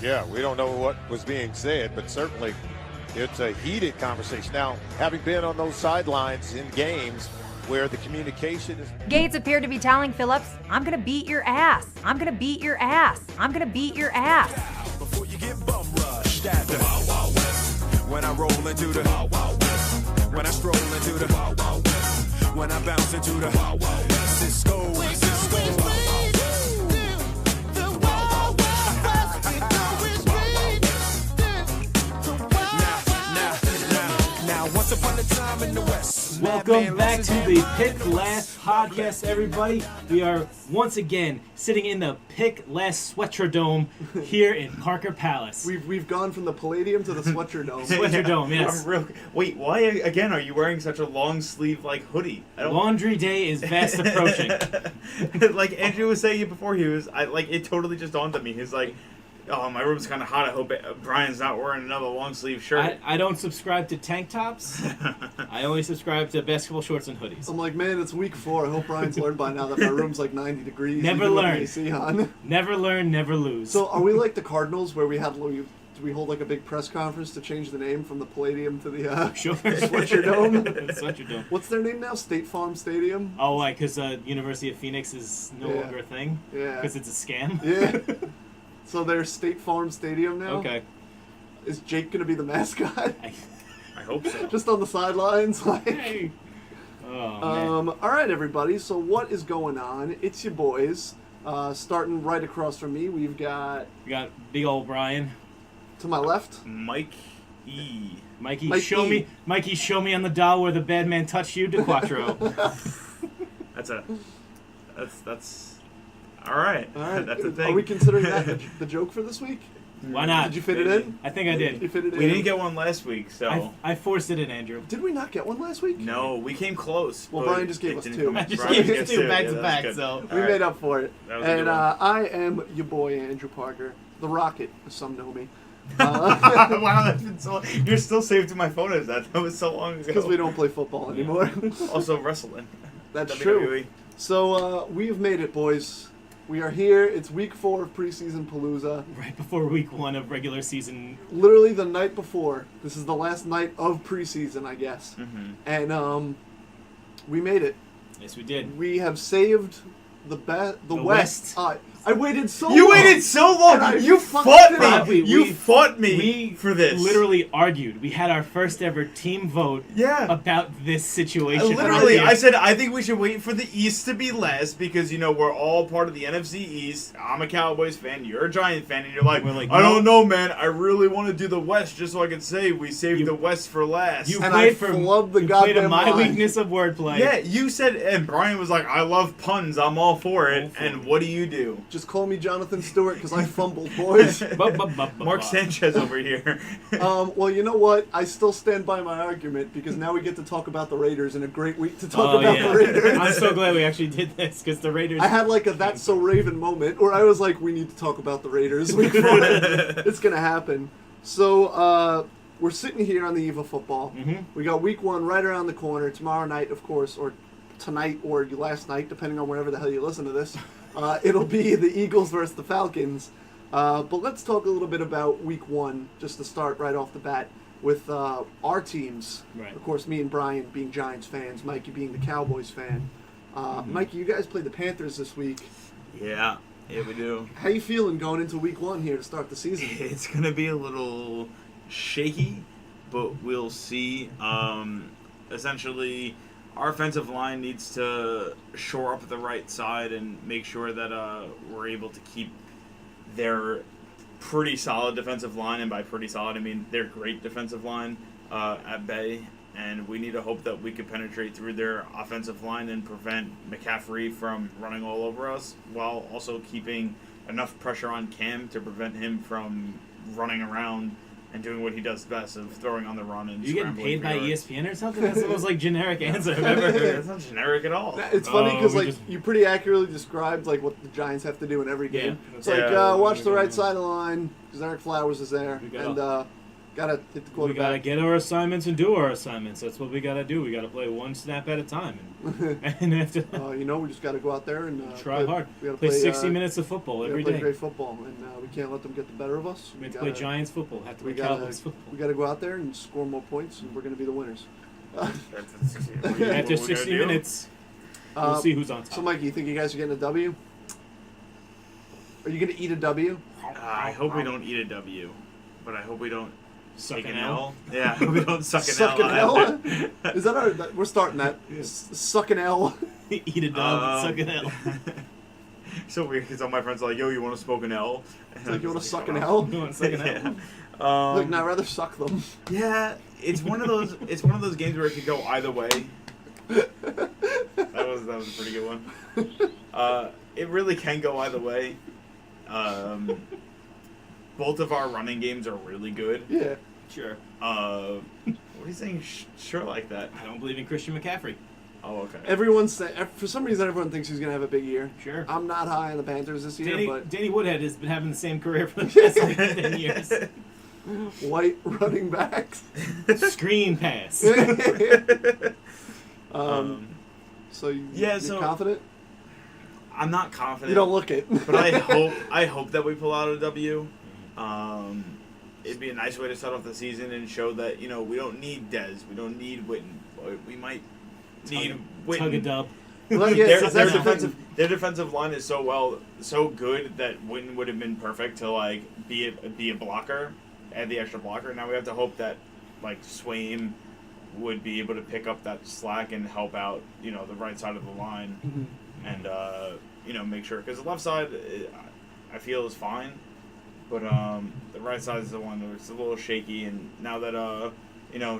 Yeah, we don't know what was being said, but certainly it's a heated conversation. Now, having been on those sidelines in games where the communication is... Gates appeared to be telling Phillips, I'm going to beat your ass. I'm going to beat your ass. I'm going to beat your ass. Before you get bum rushed at the Wild Wild West. When I roll into the Wild Wild West. When I stroll into the Wild Wild West. When I bounce into the Wild Wild West. Cisco. Once upon a time in the West. Welcome back to the Pick Last podcast, everybody. We are once again sitting in the Pick Last Sweaterdome here in Parker Palace. We've gone from the Palladium to the Sweaterdome. Sweaterdome, yes. Wait, why again are you wearing such a long sleeve hoodie? Laundry day is fast approaching. Like Andrew was saying it before, it totally just dawned on me. He's like, oh, my room's kind of hot. I hope Brian's not wearing another long sleeve shirt. I don't subscribe to tank tops. I only subscribe to basketball shorts and hoodies. I'm like, man, it's week 4. I hope Brian's learned by now that my room's like 90 degrees. Never learn. AC on. Never learn, never lose. So are we like the Cardinals where we hold like a big press conference to change the name from the Palladium to the Sweaterdome? Sweaterdome. What's their name now? State Farm Stadium? Oh, why? Because University of Phoenix is no longer a thing? Yeah. Because it's a scam? Yeah. So there's State Farm Stadium now? Okay. Is Jake going to be the mascot? I hope so. Just on the sidelines? Hey. Oh, man. All right, everybody. So what is going on? It's your boys. Starting right across from me, we got big old Bryan. To my left, Mike E. Mikey, show me on the doll where the bad man touched you, DeQuattro. That's all right. That's the thing. Are we considering that the joke for this week? Why not? Did you fit it in? I think I did. Did you fit it in? We didn't get one last week, so I forced it in, Andrew. Did we not get one last week? No, we came close. Well, Brian just gave us 2. I just gave us 2 back to back, so we made up for it. And I am your boy Andrew Parker, the Rocket, as some know me. Wow, that's been so. You're still saved in my phone as that. That was so long ago. Because we don't play football anymore. Also wrestling. That's WWE. true. So we've made it, boys. We are here. It's week 4 of Preseasonpalooza. Right before week 1 of regular season. Literally the night before. This is the last night of preseason, I guess. Mm-hmm. And we made it. Yes, we did. We have saved the West. I waited so long. You waited so long. You fought me. You fought me for this. Literally argued. We had our first ever team vote about this situation. Literally, I said, I think we should wait for the East to be last because, we're all part of the NFC East. I'm a Cowboys fan. You're a Giant fan. And you're like, I don't know, man. I really want to do the West just so I can say we saved the West for last. You and played I for the you goddamn played my line. weakness of wordplay. Yeah, you said, and Brian was like, I love puns. I'm all for it. And what do? Just call me Jonathan Stewart because I fumbled, boys. Mark Sanchez over here. Well, you know what? I still stand by my argument because now we get to talk about the Raiders in a great week to talk about the Raiders. I'm so glad we actually did this because the Raiders... I had like a That's So Raven moment where I was like, we need to talk about the Raiders. It's going to happen. So we're sitting here on the eve of football. Mm-hmm. We got week 1 right around the corner. Tomorrow night, of course, or tonight or last night, depending on whenever the hell you listen to this. It'll be the Eagles versus the Falcons. But let's talk a little bit about week 1, just to start right off the bat, with our teams. Right. Of course, me and Brian being Giants fans, Mikey being the Cowboys fan. Mikey, you guys played the Panthers this week. Yeah, we do. How you feeling going into week 1 here to start the season? It's going to be a little shaky, but we'll see. Essentially... Our offensive line needs to shore up the right side and make sure that we're able to keep their pretty solid defensive line, and by pretty solid I mean their great defensive line, at bay. And we need to hope that we can penetrate through their offensive line and prevent McCaffrey from running all over us, while also keeping enough pressure on Cam to prevent him from running around and doing what he does best of throwing on the run and you getting paid by yards. ESPN or something? That's the most generic answer I've ever heard. That's not generic at all. It's funny because you pretty accurately described what the Giants have to do in every game. It's watch the right side of the line because Eric Flowers is there, and got Gotta hit the We quarterback. gotta get our assignments and do our assignments. That's what we gotta do. We gotta play one snap at a time, and after We just gotta go out there and try hard. We gotta Play 60 minutes of football we every gotta play day. great football, and we can't let them get the better of us. We have to play Giants football. Have to we play gotta, Cowboys football. we gotta go out there and score more points, and we're gonna be the winners. After 60 minutes, we'll see who's on top. So, Mikey, you think you guys are getting a W? Are you gonna eat a W? I hope we don't eat a W, but I hope we don't Suck take an an L. L. Yeah, I hope we don't suck an Suck L. an L? Is that our? We're starting that. Suck an L. Eat a dog, suck an L. So weird because all my friends are like, "Yo, you want to smoke an L?" And Like, you I'm want to just suck like, an "Oh." L? You want to suck an L? Yeah. Look, no, I'd rather suck them. Yeah, it's one of those. It's one of those games where it could go either way. That was a pretty good one. It really can go either way. Both of our running games are really good. Yeah. Sure. What are you saying? Sure, like that. I don't believe in Christian McCaffrey. Oh, okay. Everyone's for some reason everyone thinks he's gonna have a big year. Sure. I'm not high on the Panthers this year, but Danny Woodhead has been having the same career for the past like 10 years. white running backs. Screen pass. So Yeah, you're confident? I'm not confident. You don't look it. But I hope that we pull out a W. It'd be a nice way to start off the season and show that, we don't need Dez, we don't need Witten, but we might need Witten. Tug a dub. Well, yeah, Their that's the thing. defensive line is so good that Witten would have been perfect to be a blocker, add the extra blocker. Now we have to hope that Swaim would be able to pick up that slack and help out the right side of the line, and make sure, because the left side I feel is fine, but the right side is the one that's a little shaky. And now that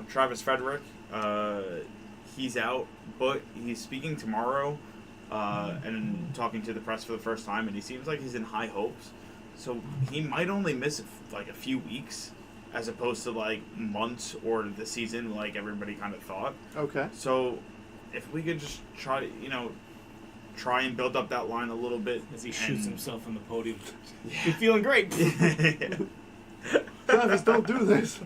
Travis Frederick, he's out, but he's speaking tomorrow and talking to the press for the first time, and he seems like he's in high hopes. So he might only miss a few weeks, as opposed to months or the season, like everybody kind of thought. Okay. So if we could just try and build up that line a little bit As he shoots himself on the podium. You're feeling great. Travis, don't do this.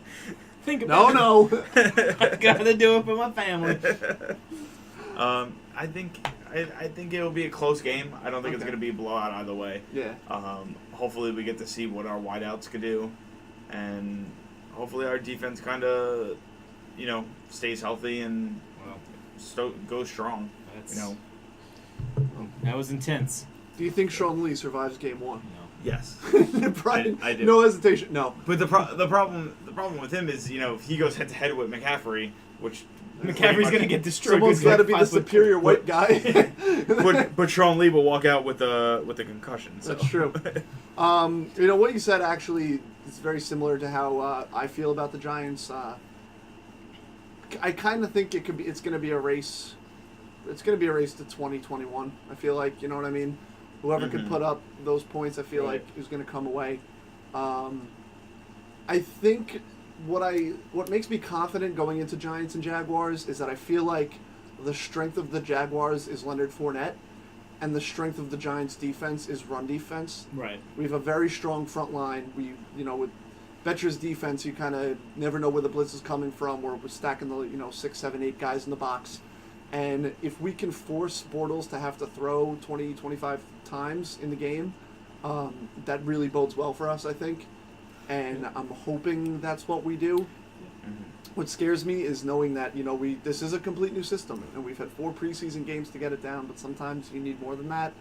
Think about No. I gotta do it for my family. I think it will be a close game. I don't think it's Okay. going to be a blowout either way. Yeah. Hopefully we get to see what our wideouts could do, and hopefully our defense kind of, stays healthy and goes strong. That was intense. Do you think Sean Lee survives game 1? Yes. Brian, I do. no hesitation. No. But the problem with him is, if he goes head to head with McCaffrey, which McCaffrey's gonna get destroyed. Someone's got to be the superior white guy. but Sean Lee will walk out with a concussion. So. That's true. What you said actually is very similar to how I feel about the Giants. I kind of think it's going to be a race. It's going to be a race to 2021. I feel like, you know what I mean? Whoever could put up those points, I feel like, is going to come away. I think what makes me confident going into Giants and Jaguars is that I feel like the strength of the Jaguars is Leonard Fournette, and the strength of the Giants' defense is run defense. Right. We have a very strong front line. With Betcher's defense, you kind of never know where the blitz is coming from. We're stacking the 6, 7, 8 guys in the box. And if we can force Bortles to have to throw 20, 25 times in the game, that really bodes well for us, I think. And I'm hoping that's what we do. What scares me is knowing that, this is a complete new system, and we've had 4 preseason games to get it down, but sometimes you need more than that.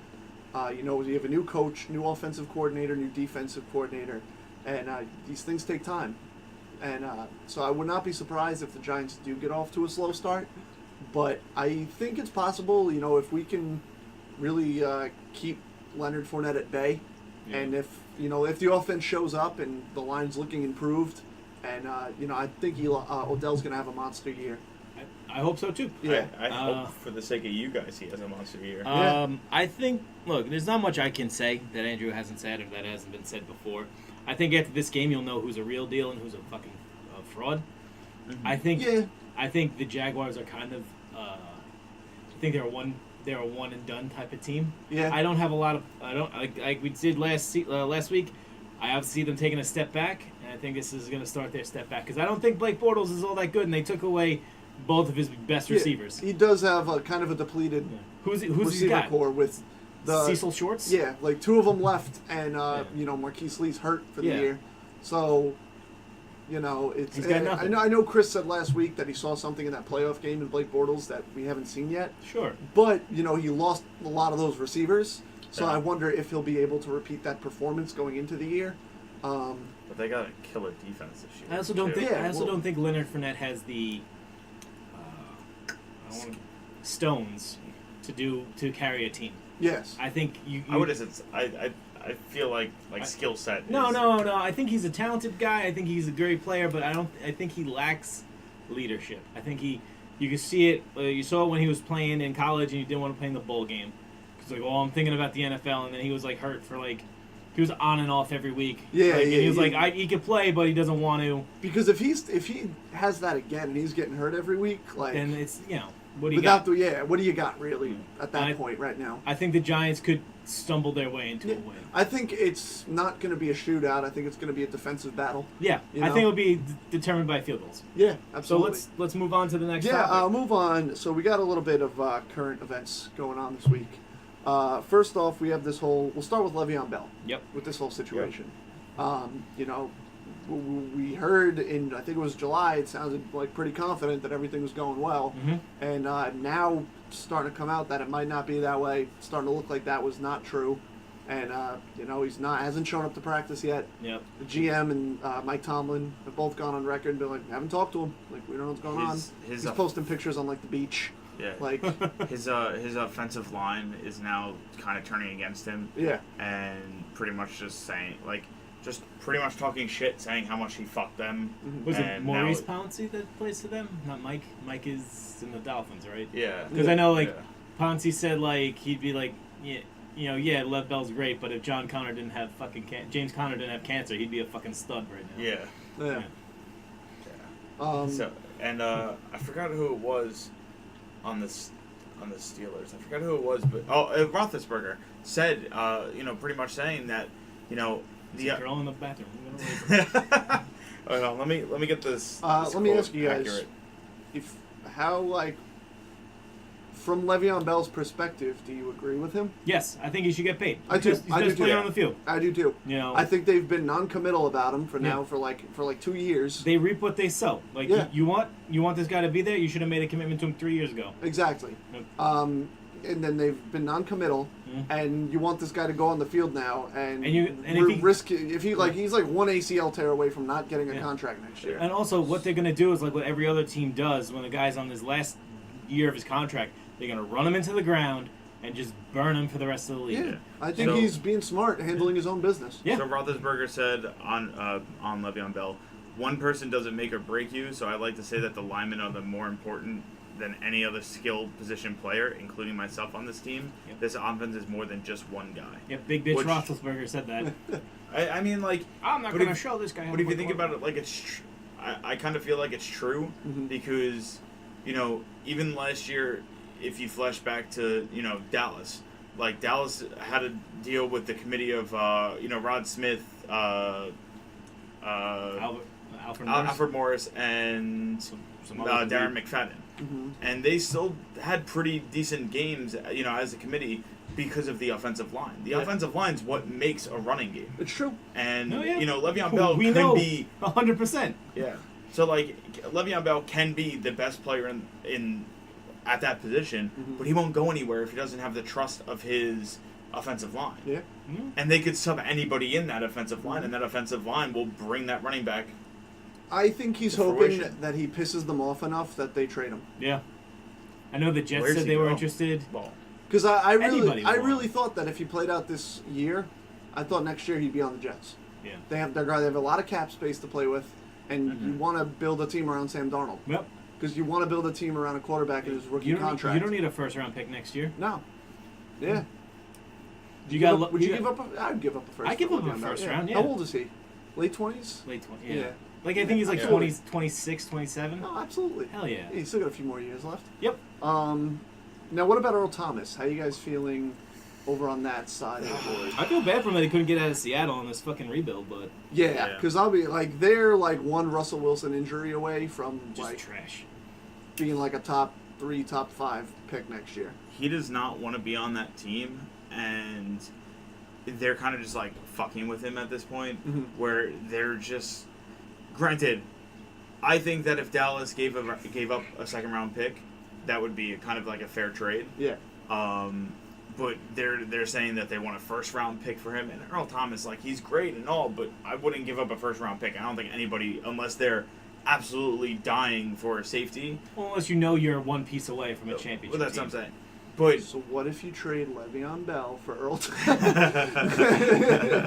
You have a new coach, new offensive coordinator, new defensive coordinator, and these things take time. And so I would not be surprised if the Giants do get off to a slow start, but I think it's possible, if we can really keep Leonard Fournette at bay, and if the offense shows up and the line's looking improved, and I think Odell's going to have a monster year. I hope so too. Yeah. I hope for the sake of you guys he has a monster year. I think, look, there's not much I can say that Andrew hasn't said or that hasn't been said before. I think after this game you'll know who's a real deal and who's a fucking fraud. I think the Jaguars are kind of I think they're a one and done type of team. Yeah. I don't have a lot of like we did last week. I obviously see them taking a step back, I think this is going to start their step back because I don't think Blake Bortles is all that good, and they took away both of his best receivers. He does have a kind of a depleted Who's he receiver got? core with the Cecil Shorts? Yeah, like 2 of them left, and Marquise Lee's hurt for the year, so it's. He's got nothing. I know Chris said last week that he saw something in that playoff game in Blake Bortles that we haven't seen yet. Sure. But he lost a lot of those receivers, so I wonder if he'll be able to repeat that performance going into the year. But they got a killer defense this year. I also don't think Leonard Fournette has the stones to carry a team. Yes. I think I would have said I feel like skill set. No. I think he's a talented guy. I think he's a great player, but I think he lacks leadership. I think you can see it. You saw it when he was playing in college, and he didn't want to play in the bowl game. It's like, I'm thinking about the NFL, and then he was like hurt for he was on and off every week. Yeah, and he was he could play, but he doesn't want to. Because if he has that again and he's getting hurt every week, then it's what do you got? What do you got really at that point right now? I think the Giants could stumble their way into a win. I think it's not going to be a shootout. I think it's going to be a defensive battle. Yeah, I think it'll be determined by field goals. Yeah, absolutely. So let's move on to the next topic. Yeah, move on. So we got a little bit of current events going on this week. First off, we have we'll start with Le'Veon Bell. Yep. With this whole situation. We heard in, I think it was July, it sounded like pretty confident that everything was going well. Mm-hmm. And now it's starting to come out that it might not be that way. It's starting to look like that was not true. And, hasn't shown up to practice yet. Yep. The GM and Mike Tomlin have both gone on record and been like, haven't talked to him. Like, we don't know what's going on. He's posting pictures on, the beach. Yeah. Like his offensive line is now kind of turning against him. Yeah. And pretty much just saying, just pretty much talking shit, saying how much he fucked them. Mm-hmm. Was it Maurice Pouncey that plays for them? Not Mike. Mike is in the Dolphins, right? Yeah. Because I know, Pouncey said, he'd be like, Lev Bell's great, but if James Conner didn't have cancer, he'd be a fucking stud right now. Yeah. Yeah. I forgot who it was on the Steelers. I forgot who it was, but Roethlisberger said, pretty much saying that, the girl in the bathroom. Hold on, let me get this. Let me ask you guys, accurate. From Le'Veon Bell's perspective, do you agree with him? Yes, I think he should get paid. I do. He's best player on the field. I do too. I think they've been non-committal about him for 2 years. They reap what they sow. You want this guy to be there. You should have made a commitment to him 3 years ago. Exactly. Yep. And then they've been non-committal, and you want this guy to go on the field now and risk if he's like one ACL tear away from not getting a contract next year. And also, what they're going to do is what every other team does when the guy's on his last year of his contract. They're going to run him into the ground and just burn him for the rest of the league. Yeah, I think he's being smart, handling his own business. Yeah. So Roethlisberger said on Le'Veon Bell, one person doesn't make or break you, so I like to say that the linemen are the more important than any other skilled position player, including myself on this team. Yep. This offense is more than just one guy. Yeah, big bitch Roethlisberger said that. I'm not going to show this guy. But if you think about it, I kind of feel like it's true because, even last year, if you flash back to, Dallas, Dallas had to deal with the committee of, Rod Smith, Alfred Morris, and Darren McFadden. Mm-hmm. And they still had pretty decent games, as a committee because of the offensive line. The offensive line's what makes a running game. It's true. And, Le'Veon Bell can be 100%. Yeah. So, Le'Veon Bell can be the best player in at that position, but he won't go anywhere if he doesn't have the trust of his offensive line. Yeah. Mm-hmm. And they could sub anybody in that offensive line, and that offensive line will bring that running back. I think he's hoping that he pisses them off enough that they trade him. Yeah. I know the Jets said they were interested. Because I really thought that if he played out this year, I thought next year he'd be on the Jets. Yeah. They have a lot of cap space to play with, and you want to build a team around Sam Darnold. Yep. Because you want to build a team around a quarterback in his rookie contract. You don't need a first-round pick next year. No. Yeah. Would you give up? I'd give up a first. I'd give up a first round. Yeah. How old is he? Late 20s. Late 20s. Yeah. I think he's 20, 26, 27. Oh, absolutely. Hell yeah. He's still got a few more years left. Yep. Now, what about Earl Thomas? How you guys feeling over on that side of the board. I feel bad for him that he couldn't get out of Seattle on this fucking rebuild, but Yeah, because I'll be like, they're like one Russell Wilson injury away from just like trash. being like a top 3, top 5 pick next year. He does not want to be on that team, and they're kind of just like fucking with him at this point, where they're just. Granted, I think that if Dallas gave up a second round pick, that would be kind of like a fair trade. Yeah. But they're saying that they want a first round pick for him, and Earl Thomas, like, he's great and all, but I wouldn't give up a first round pick. I don't think anybody, unless they're absolutely dying for a safety. Well, unless you know you're one piece away from a championship. Well, that's team. what I'm saying. But So what if you trade Le'Veon Bell for Earl Thomas?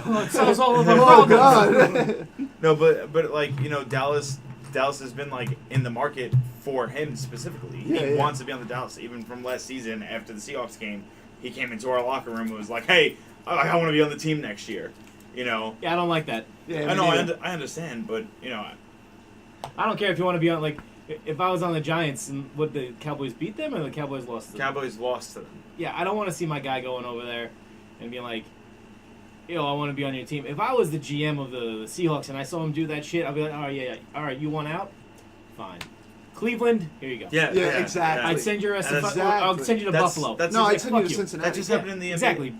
Oh, it solves all of our Oh problems. God! no, but like, you know, Dallas has been like in the market for him specifically. He wants to be on the Dallas, even from last season after the Seahawks game. He came into our locker room and was like, "Hey, I want to be on the team next year." You know. Yeah, I don't like that. Yeah, I know. I understand, but you know. I don't care if you want to be on, like, if I was on the Giants and would the Cowboys beat them or the Cowboys lost to them? Cowboys lost to them. Yeah, I don't want to see my guy going over there and being like, yo, I want to be on your team. If I was the GM of the Seahawks and I saw him do that shit, I'd be like, oh, yeah. All right, you want out? Fine. Cleveland, here you go. Yeah, exactly. I'd send your ass to Exactly. I'll send you to Buffalo. No, I'd send you to Cincinnati. That just happened in the NBA. Exactly.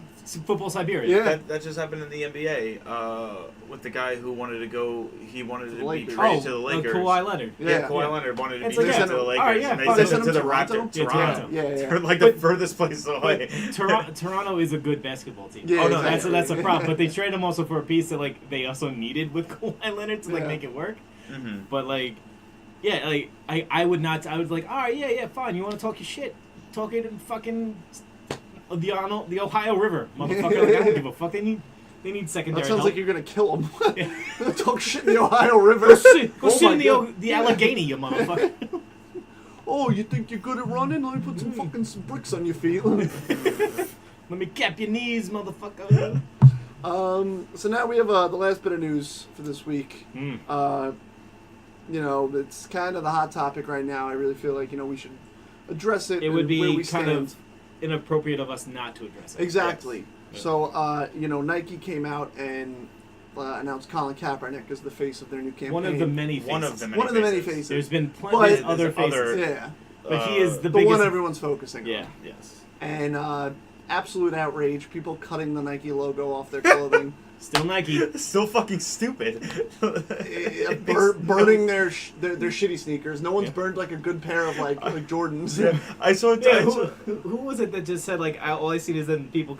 Football Siberia. Yeah. That just happened in the NBA with the guy who wanted to go. He wanted to be Lakers. traded to the Lakers. Kawhi Leonard. Yeah, Kawhi Leonard wanted to It's be like, traded yeah, to the Lakers, all right, yeah, and they fine. sent They him to the sent him Raptors. to Toronto. Yeah. They're like the furthest place away. Toronto is a good basketball team. Yeah, Oh, no, exactly. That's a problem. But they traded him also for a piece that like they also needed with Kawhi Leonard to like make it work. Mm-hmm. But like, yeah, like I would not. I would like, all right, yeah, fine. You want to talk your shit? Talk it in fucking the Ohio River, motherfucker. Like, I don't give a fuck. They need secondary That sounds help. like you're gonna kill him. Talk shit in the Ohio River. Go sit Oh in my God. the Allegheny, you motherfucker. Oh, you think you're good at running? Let me put some bricks on your feet. Let me cap your knees, motherfucker. So now we have the last bit of news for this week. You know, it's kind of the hot topic right now. I really feel like, you know, we should address it. It would where we be kind stand. of inappropriate of us not to address it. Exactly. Yes. So, you know, Nike came out and announced Colin Kaepernick as the face of their new campaign. One of the many faces. One of the many faces. There's been But- plenty of There's other faces. Yeah. But he is the The biggest. one everyone's focusing on. Yeah, yes. And absolute outrage. People cutting the Nike logo off their clothing. Still Nike. It's still fucking stupid. Burning their shitty sneakers. No one's burned like a good pair of like Jordans. Yeah, I saw it. Yeah, who was it that just said, like, all I see is then people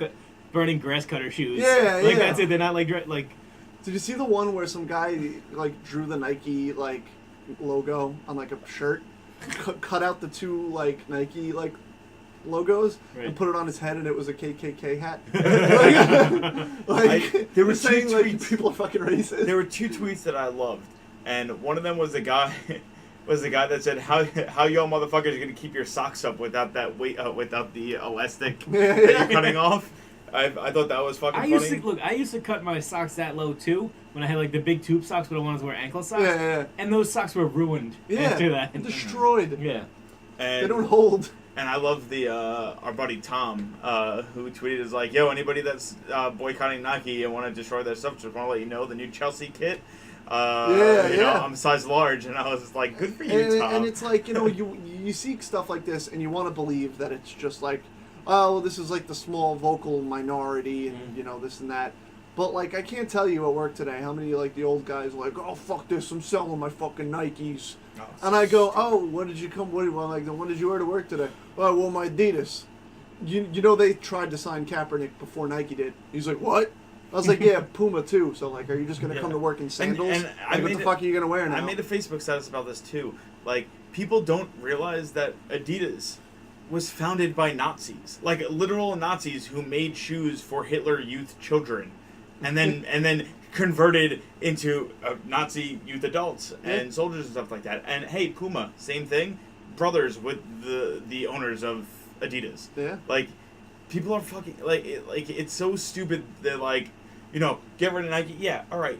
burning grass cutter shoes? Yeah, Like, yeah. that's it. They're not, like... Did you see the one where some guy like drew the Nike like logo on like a shirt, cut out the two like Nike like logos Right. and put it on his head, and it was a KKK hat. There were saying two like tweets. people are fucking racist. There were two tweets that I loved, and one of them was the guy that said, "How y'all motherfuckers are gonna keep your socks up without that weight, without the elastic that you're cutting off." I thought that was fucking funny. I used to cut my socks that low, too, when I had, like, the big tube socks, but I wanted to wear ankle socks. Yeah. And those socks were ruined after that. Destroyed. Yeah. And, They don't hold. And I love the our buddy Tom, who tweeted is like, "Yo, anybody that's boycotting Nike and want to destroy their stuff, just want to let you know the new Chelsea kit. You know, I'm size large," and I was just like, "Good for you, Tom." And it's like, you know, you see stuff like this, and you want to believe that it's just like, oh, well, this is like the small vocal minority, and you know this and that. But like, I can't tell you at work today how many like the old guys are like, oh fuck this, I'm selling my fucking Nikes. And I go, oh, what did you wear to work today? Oh, well, my Adidas. You know they tried to sign Kaepernick before Nike did. He's like, what? I was like, yeah, Puma too. So like, are you just gonna come to work in sandals? And What the fuck are you gonna wear now? I made a Facebook status about this too. Like, people don't realize that Adidas was founded by Nazis, like literal Nazis who made shoes for Hitler Youth children, and then converted into Nazi youth adults and soldiers and stuff like that. And hey, Puma, same thing, brothers with the owners of Adidas. Yeah. Like, people are fucking like it's so stupid that, like, you know, get rid of Nike. Yeah, all right.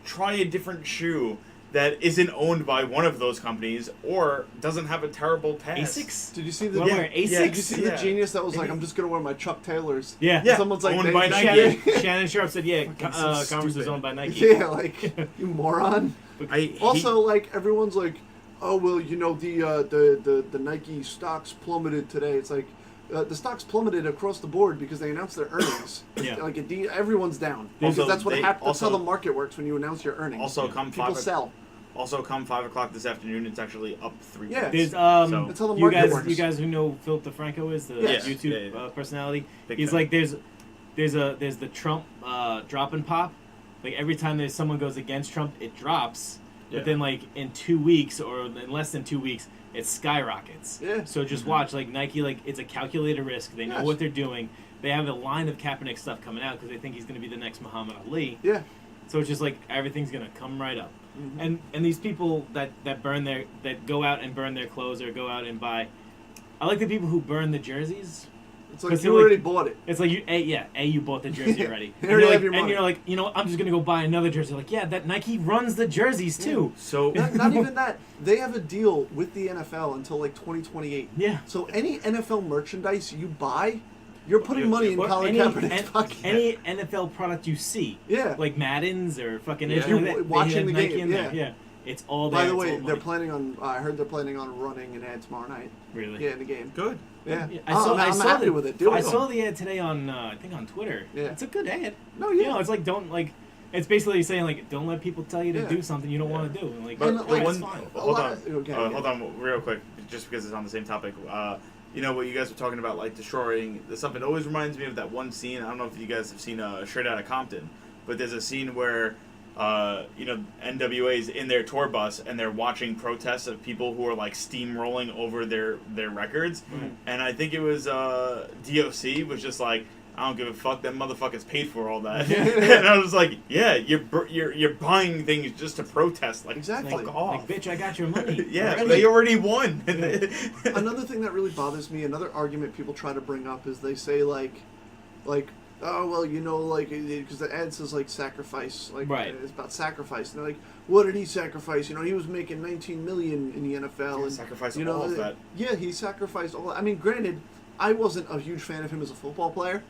Try a different shoe that isn't owned by one of those companies or doesn't have a terrible past. Asics? Did you see the? Wanna wear Asics? Did you see the genius that was like, I'm just gonna wear my Chuck Taylors? Yeah. Yeah. Someone's like, Owned they- by Nike. Shannon Sharp said, yeah, so Converse is stupid. owned by Nike. Yeah, like you moron. I hate- Also, like everyone's like, oh well, the Nike stocks plummeted today. It's like the stocks plummeted across the board because they announced their earnings. Yeah. Like everyone's down because Also, that's what they- happens. That's how also- the market works when you announce your earnings. Also, come people 5 sell. Also, come 5 o'clock this afternoon, it's actually up 3 Yeah. points. There's So- That's how the you market guys works. you guys who know Philip DeFranco is the Yes. YouTube Yeah. personality. Big He's fan. like there's the Trump drop and pop. Like every time there's someone goes against Trump, it drops. Yeah. But then like in 2 weeks or in less than 2 weeks, it skyrockets. Yeah. So just watch like Nike, like it's a calculated risk. They know Yes. what they're doing. They have a line of Kaepernick stuff coming out because they think he's going to be the next Muhammad Ali. Yeah. So it's just like everything's gonna come right up, Mm-hmm. and these people that go out and burn their clothes or go out and buy. I like the people who burn the jerseys. It's like 'Cause you they're already like- bought it. It's like you bought the jersey already. You And already you're have like, your money. and you're like, I'm just gonna go buy another jersey. Like, yeah, that Nike runs the jerseys too. So, Not even that. They have a deal with the NFL until like 2028. Yeah. So any NFL merchandise you buy, you're putting money in Or Colin Kaepernick's pocket. any NFL product you see, Yeah. like Madden's or fucking Yeah. anything You're like that, watching they the have Nike game, in there. yeah. Yeah, it's all there. By the it's way, all they're money. planning on. I heard they're planning on running an ad tomorrow night. Really. Yeah, in the game. good. Yeah. Yeah, I'm happy with it. Do I it. saw the ad today on I think on Twitter. Yeah. It's a good ad. No, You yeah. know, it's like it's basically saying like don't let people tell you to Yeah. do something you don't want to do. And, like, But And, like, it's one, fine. a hold lot on, of- okay, hold on, real quick, just because it's on the same topic. You know what you guys were talking about, like destroying the stuff. It always reminds me of that one scene. I don't know if you guys have seen Straight Outta Compton, but there's a scene where NWA's in their tour bus and they're watching protests of people who are like steamrolling over their records, and I think it was DOC was just like, I don't give a fuck. That motherfucker's paid for all that. And I was like, yeah, you're buying things just to protest. Like, Exactly. fuck off. Like, bitch, I got your money. Yeah, already. they already won. Another thing that really bothers me, another argument people try to bring up is they say like, oh well, like because the ad says like sacrifice, like Right. it's about sacrifice, and they're like, what did he sacrifice? He was making 19 million in the NFL, and sacrificed you know, all of that. Yeah, he sacrificed all. I mean, granted, I wasn't a huge fan of him as a football player.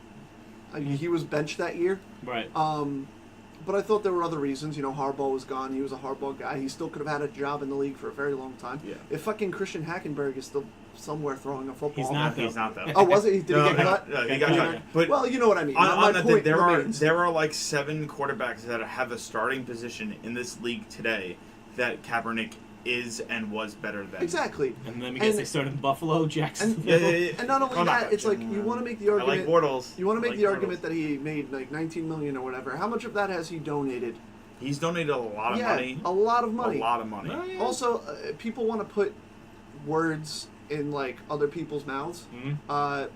He was benched that year. Right. But I thought there were other reasons. Harbaugh was gone. He was a Harbaugh guy. He still could have had a job in the league for a very long time. Yeah. If fucking Christian Hackenberg is still somewhere throwing a football. He's not, though. He's not though. Oh, was it? Did he get cut? No, he got cut. But Well, you know what I mean. on My that, point there remains. are like 7 quarterbacks that have a starting position in this league today that Kaepernick is and was better than. Exactly. And let me guess, and- they started in Buffalo, Jackson. And not only Oh, that, it's like you want to make the I argument. like Bortles. You want to make I like the Bortles. argument that he made like 19 million or whatever. How much of that has he donated? He's donated a lot of money. a lot of money. A lot of money. Oh, yeah. Also, people want to put words in like other people's mouths. Mhm.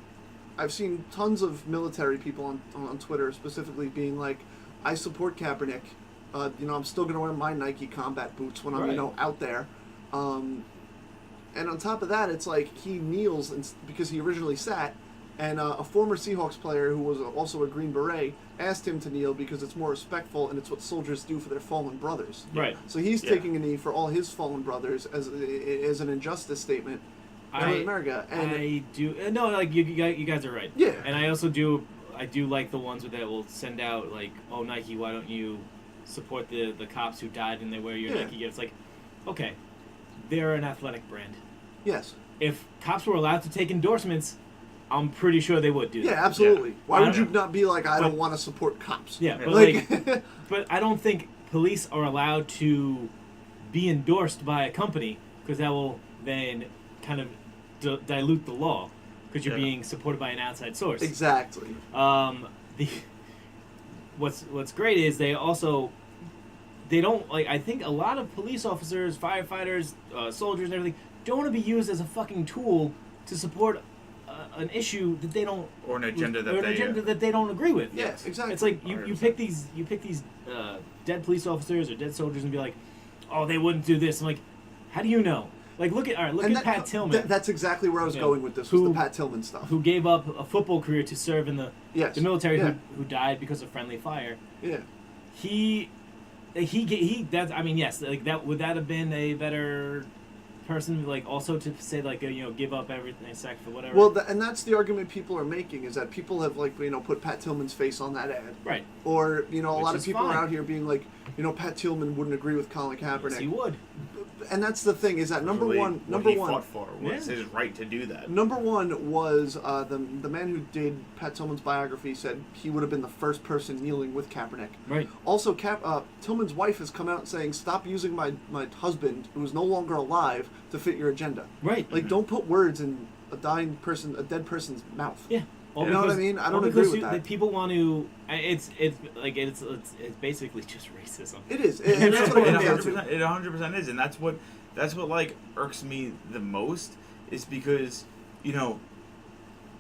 I've seen tons of military people on Twitter specifically being like, "I support Kaepernick. I'm still gonna wear my Nike combat boots when I'm Right. out there." And on top of that, it's like he kneels because he originally sat, and a former Seahawks player who was also a Green Beret asked him to kneel because it's more respectful and it's what soldiers do for their fallen brothers. Right. So he's Yeah. taking a knee for all his fallen brothers as an injustice statement to America. And I do no, like you guys are right. Yeah. And I do like the ones that will send out like, oh Nike, why don't you support the cops who died and they wear your Yeah. Nike gear? It's like, okay, they're an athletic brand. yes, If cops were allowed to take endorsements, I'm pretty sure they would do that. yeah, absolutely. Why I would you don't- not be like, I but- don't want to support cops? Yeah, but Like, but I don't think police are allowed to be endorsed by a company because that will then kind of dilute the law because you're Yeah. being supported by an outside source. exactly. What's great is they don't like. I think a lot of police officers, firefighters, soldiers, and everything don't want to be used as a fucking tool to support an issue that they don't Or an agenda that or an they. agenda that they don't agree with. Yes, exactly. It's like you pick these dead police officers or dead soldiers and be like, oh, they wouldn't do this. I'm like, how do you know? Like look at Pat Tillman, That's exactly where I was Yeah. going with this. Was Who- the Pat Tillman stuff? who gave up a football career to serve in the Yes. military, Yeah. who died because of friendly fire. Yeah. He That's, I mean, yes, like that, would that have been a better person, like, also to say, like, give up everything, sack for whatever? Well, and that's the argument people are making, is that people have, like, put Pat Tillman's face on that ad. Right. Or, a lot of is people fine. are out here being like, Pat Tillman wouldn't agree with Colin Kaepernick. Yes, he would. And that's the thing, is that number one fought for was his right to do that. Number one was the man who did Pat Tillman's biography said he would have been the first person kneeling with Kaepernick. Right. Also, Tillman's wife has come out saying, "Stop using my husband, who is no longer alive, to fit your agenda." Right. Like, don't put words in a dead person's mouth. Yeah. You know what I mean? I don't agree with that. People want to. It's basically just racism. It is, and that's what it comes down to. It 100% is, and that's what like irks me the most, is because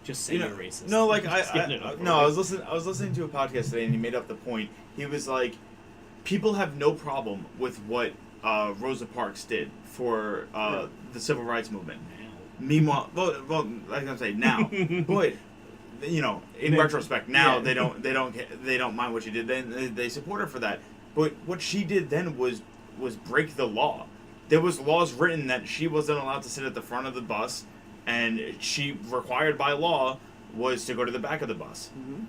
just say you're racist. No, like I was listening to a podcast today, and he made up the point. He was like, people have no problem with what Rosa Parks did for the civil rights movement. Meanwhile, well, like I'm saying now, but in retrospect, now they don't mind what she did. They support her for that. But what she did then was break the law. There was laws written that she wasn't allowed to sit at the front of the bus, and she, required by law, was to go to the back of the bus. Mm-hmm.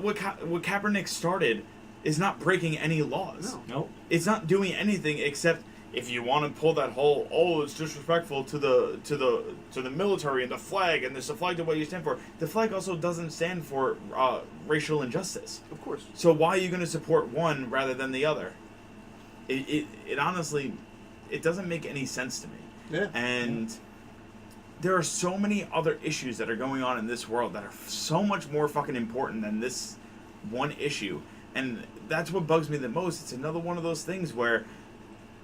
What Kaepernick started is not breaking any laws. No. It's not doing anything except, if you want to pull that whole, it's disrespectful to the military and the flag, and the flag to what you stand for. The flag also doesn't stand for racial injustice. Of course. So why are you going to support one rather than the other? It honestly, it doesn't make any sense to me. Yeah. And there are so many other issues that are going on in this world that are so much more fucking important than this one issue. And that's what bugs me the most. It's another one of those things where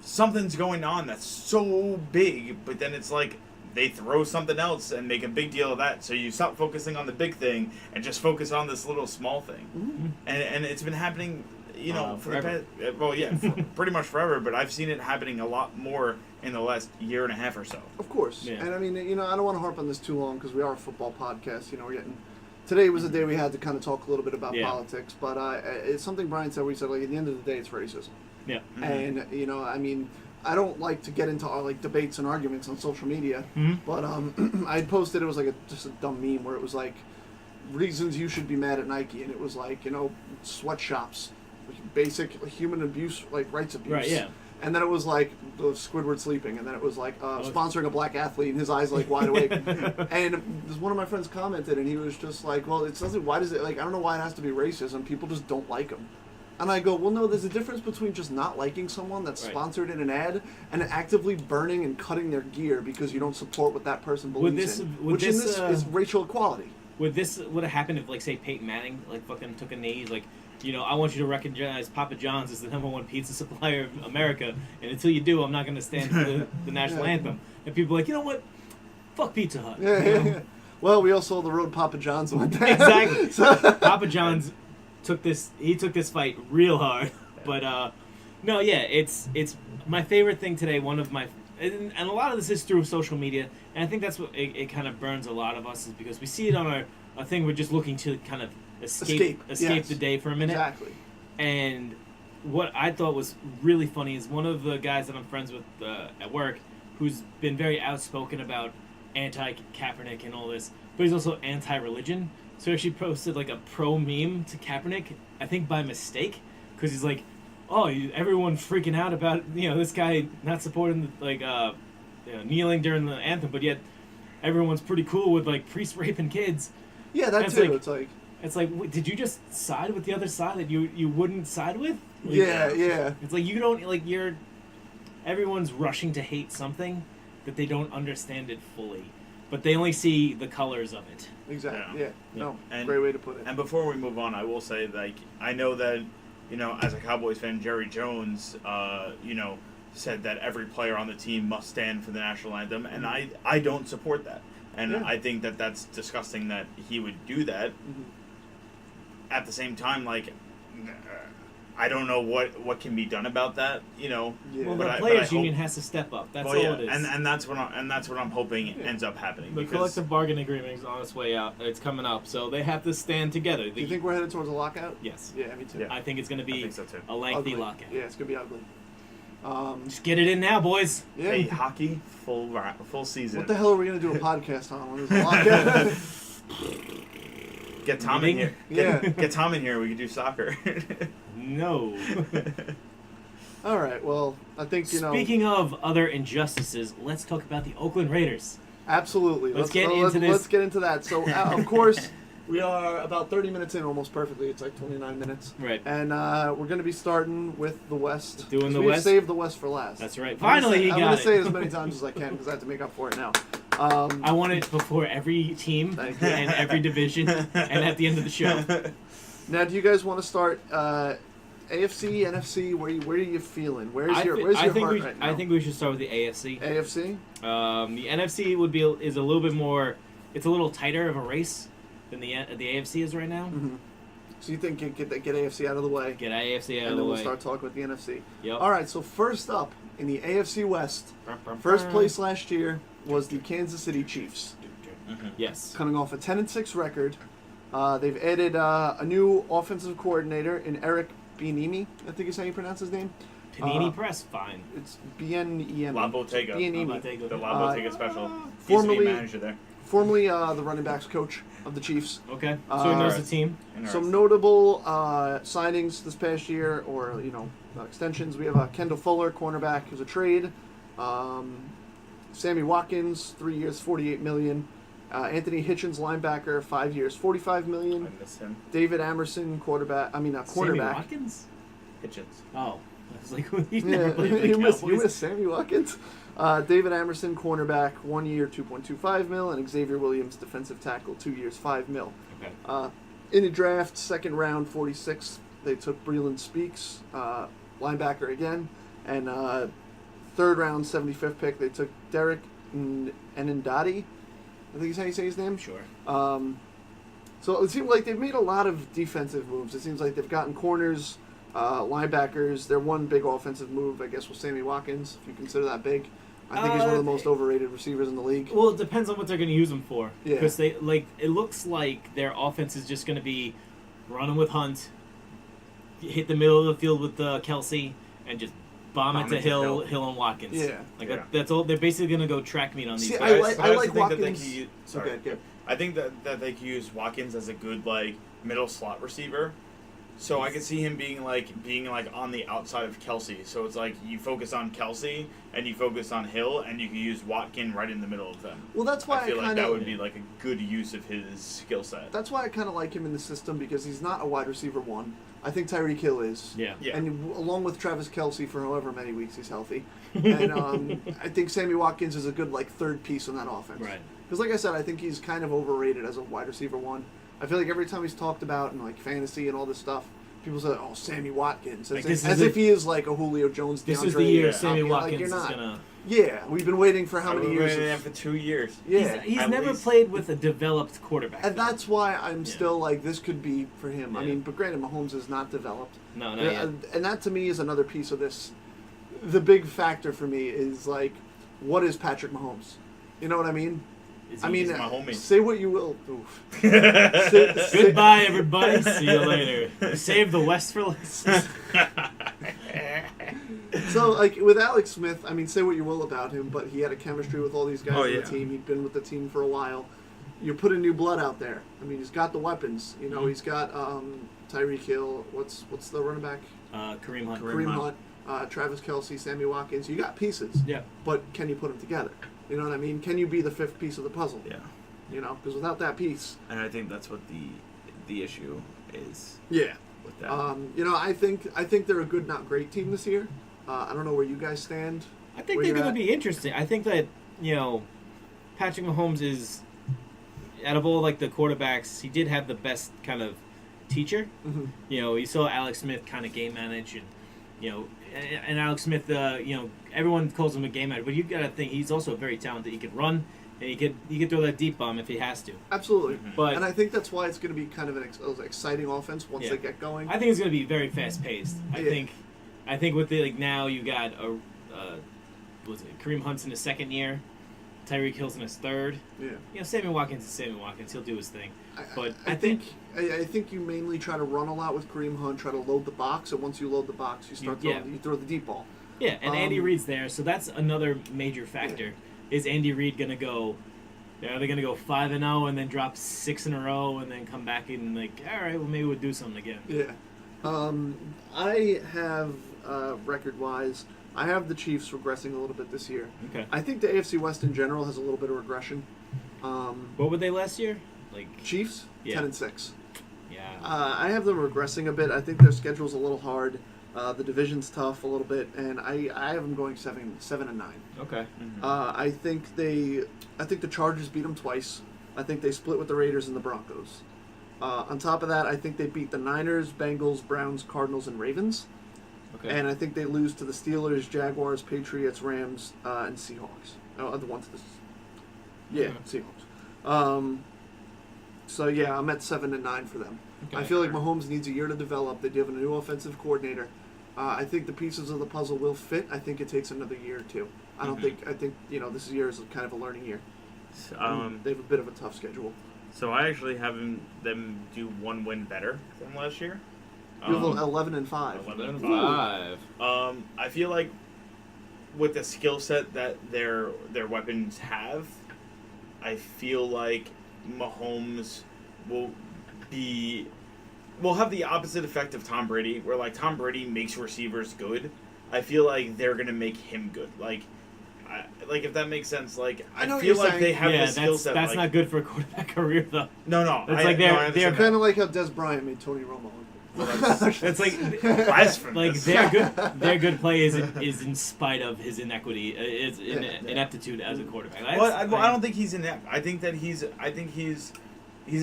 something's going on that's so big, but then it's like they throw something else and make a big deal of that, so you stop focusing on the big thing and just focus on this little small thing. Mm-hmm. And it's been happening, for forever. the past, pretty much forever, but I've seen it happening a lot more in the last year and a half or so. Of course. Yeah. And I mean, I don't want to harp on this too long, because we are a football podcast. We're getting. Today was a day we had to kind of talk a little bit about politics, but it's something Brian said. We said, like, at the end of the day, it's racism. Yeah. Mm-hmm. And I mean, I don't like to get into debates and arguments on social media, but I posted, it was like just a dumb meme where it was like, reasons you should be mad at Nike, and it was like, sweatshops, basic human abuse, like rights abuse. Right. Yeah. And then it was like Squidward sleeping, and then it was like sponsoring a black athlete, and his eyes like wide awake. And one of my friends commented, and he was just like, "Well, it doesn't. Why does it like? I don't know why it has to be racism. People just don't like him." And I go, "Well, no. There's a difference between just not liking someone that's sponsored in an ad and actively burning and cutting their gear because you don't support what that person believes in, which in this is racial equality." Would have happened if, like, say, Peyton Manning, like, fucking took a knee, like, I want you to recognize Papa John's as the #1 pizza supplier of America, and until you do, I'm not going to stand for the national anthem. And people are like, you know what? Fuck Pizza Hut. Yeah. Well, we all saw the road Papa John's went down. Exactly. Papa John's took this fight real hard. But, no, yeah, it's my favorite thing today, and a lot of this is through social media, and I think that's what it kind of burns a lot of us, is because we see it on a thing we're just looking to kind of escape yes. the day for a minute. Exactly. And what I thought was really funny is one of the guys that I'm friends with at work, who's been very outspoken about anti-Kaepernick and all this, but he's also anti-religion. So he actually posted like a pro meme to Kaepernick, I think by mistake, because he's like, everyone freaking out about this guy not supporting kneeling during the anthem, but yet everyone's pretty cool with like priests raping kids. Yeah, that too. It's like, did you just side with the other side that you wouldn't side with? Like, yeah. It's like you don't everyone's rushing to hate something that they don't understand it fully, but they only see the colors of it. Exactly. Yeah. No. And, great way to put it. And before we move on, I will say, like, I know that as a Cowboys fan, Jerry Jones, said that every player on the team must stand for the national anthem, and I don't support that. And I think that that's disgusting that he would do that. Mm-hmm. At the same time, like, I don't know what can be done about that, you know. Yeah. Well, but the I players' hope- union has to step up. That's Well, all yeah, it is. and that's what I'm hoping ends up happening. The because collective bargaining agreement is on its way out. It's coming up, so they have to stand together. Do you think we're headed towards a lockout? Yes. Yeah, me too. Yeah. I think it's going to I be think so too. a lengthy Ugly. lockout. Yeah, it's gonna be ugly. Just get it in now, boys. Yeah. Hey, hockey full season. What the hell are we gonna do a podcast on when there's a lockout? Get Tom in Meeting? here. Yeah. Get Tom in here. We could do soccer. No. All right. Well, I think Speaking of other injustices, let's talk about the Oakland Raiders. Absolutely. Let's get into this. Let's get into that. So, of course, we are about 30 minutes in, almost perfectly. It's like 29 minutes. Right. And we're going to be starting with the West. Doing 'Cause the we West? saved the West for last. That's right. I'm gonna Finally, say- he I'm got going to say it it. as many times as I can because I have to make up for it now. I want it before every team Thank you. and every division and at the end of the show. Now, do you guys want to start AFC, NFC? Where are you feeling? Where's your heart right now? I think we should start with the AFC. AFC? The NFC is a little bit more. It's a little tighter of a race than the AFC is right now. Mm-hmm. So you think get AFC out of the way? Get AFC out and of the then we'll way. start talking with the NFC. Yep. All right, so first up in the AFC West, first place last year was the Kansas City Chiefs, Yes. coming off a 10-6 record. They've added a new offensive coordinator in Eric Bieniemy, I think is how you pronounce his name. Panini Press, fine. It's B-N-E-M. Labotega. Bieniemy. The Labotega special. formerly- Used to be a manager there. Formerly the running backs coach of the Chiefs. Okay. So he knows the Alright. team. Some notable signings this past year, or extensions. We have Kendall Fuller, cornerback, who's a trade. Sammy Watkins, 3 years, $48 million. Anthony Hitchens, linebacker, 5 years, $45 million. I miss him. David Emerson, Sammy cornerback. Watkins? Hitchens. Oh. I was like, he's Yeah, never played for the you miss Cowboys. Sammy Watkins. David Emerson, cornerback, 1 year, $2.25 million, and Xavier Williams, defensive tackle, 2 years, $5 million. Okay. In the draft, second round, 46, they took Breland Speaks, linebacker again, and third round, 75th pick, they took Derek Enendadi. I think is how you say his name. Sure. So it seems like they've made a lot of defensive moves. It seems like they've gotten corners, linebackers. Their one big offensive move, I guess, was Sammy Watkins, if you consider that big. I think he's one of the most overrated receivers in the league. Well, it depends on what they're going to use him for. Yeah. Because it looks like their offense is just going to be running with Hunt, hit the middle of the field with Kelsey, and just bomb it to Hill and Watkins. Yeah. That's all. They're basically going to go track meet on these See, guys. I like Watkins. Sorry. Okay, I think that they could use Watkins as a good middle slot receiver. So I could see him being on the outside of Kelsey. So it's like you focus on Kelsey and you focus on Hill, and you can use Watkins right in the middle of them. Well, that's why I feel I like kind that would of. be a good use of his skill set. That's why I kind of like him in the system because he's not a wide receiver one. I think Tyreek Hill is. Yeah. Yeah. And along with Travis Kelsey for however many weeks he's healthy. And I think Sammy Watkins is a good third piece in that offense. Right. Because like I said, I think he's kind of overrated as a wide receiver one. I feel like every time he's talked about in fantasy and all this stuff, people say, "Oh, Sammy Watkins," as if he is like a Julio Jones. This DeAndre is the year Hopkins. Sammy Watkins you're is not. going to... Yeah, we've been waiting for how many years? We've been waiting for 2 years. Yeah, He's at never least. played with a developed quarterback. and that's why I'm Yeah. still this could be for him. I Yeah. mean, but granted, Mahomes is not developed. No, not Yeah, yet. and that to me is another piece of this. The big factor for me is what is Patrick Mahomes? You know what I mean? Is I he- mean, my homie. say what you will. Oof. Goodbye, everybody. See you later. Save the West for last. So, with Alex Smith, I mean, say what you will about him, but he had a chemistry with all these guys Oh, on yeah. the team. He'd been with the team for a while. You're putting new blood out there. I mean, he's got the weapons. You know, Mm-hmm. he's got Tyreek Hill. What's the running back? Kareem Hunt. Kareem Hunt, Travis Kelsey, Sammy Watkins. You got pieces. Yeah. But can you put them together? You know what I mean? Can you be the fifth piece of the puzzle? Yeah. You know, because without that piece, And I think that's what the issue is yeah. with that. I think they're a good, not great team this year. I don't know where you guys stand. I think where they're you're going to at. be interesting. I think that, Patrick Mahomes is, out of all the quarterbacks, he did have the best kind of teacher. Mhm. You saw Alex Smith kind of game manage, and Alex Smith, everyone calls him a game manager, but you got to think he's also very talented. He can run, And he could throw that deep bomb if he has to. Absolutely. But and I think that's why it's going to be kind of an exciting offense once they get going. I think it's going to be very fast paced. I think with the now you got Kareem Hunt's in his second year, Tyreek Hill's in his third. Yeah. Sammy Watkins is Sammy Watkins. He'll do his thing. But I think you mainly try to run a lot with Kareem Hunt, try to load the box, and once you load the box, you start you throw the deep ball. Yeah, and Andy Reid's there, so that's another major factor. Is Andy Reid going to go? Are they going to go 5-0 and then drop 6 in a row and then come back and like, all right, well maybe we'll do something again. Yeah, I have record-wise, I have the Chiefs regressing a little bit this year. Okay. I think the AFC West in general has a little bit of regression. What were they last year? Like Chiefs, 10-6. Yeah. I have them regressing a bit. I think their schedule's a little hard. The division's tough a little bit, and I have them going 7-9. Okay. Mm-hmm. I think the Chargers beat them twice. I think they split with the Raiders and the Broncos. On top of that, I think they beat the Niners, Bengals, Browns, Cardinals, and Ravens. Okay. And I think they lose to the Steelers, Jaguars, Patriots, Rams, and Seahawks. Oh, the ones Seahawks. So yeah, I'm at 7-9 for them. Okay. I feel like Mahomes needs a year to develop. They do have a new offensive coordinator. I think the pieces of the puzzle will fit. I think it takes another year or two. I think this year is kind of a learning year. They have a bit of a tough schedule. So I actually have them do one win better than last year. You have 11-5. 11-5. I feel like with the skill set that their weapons have, I feel like Mahomes will have the opposite effect of Tom Brady, where like Tom Brady makes receivers good. I feel like they're gonna make him good. Like if that makes sense. Like I feel like they have the skill set. That's not good for a quarterback career though. No. They're kind of like how Des Bryant made Tony Romo. Well, it's like their good play is in spite of his inequity, ineptitude as a quarterback. I don't think he's inept. I think he's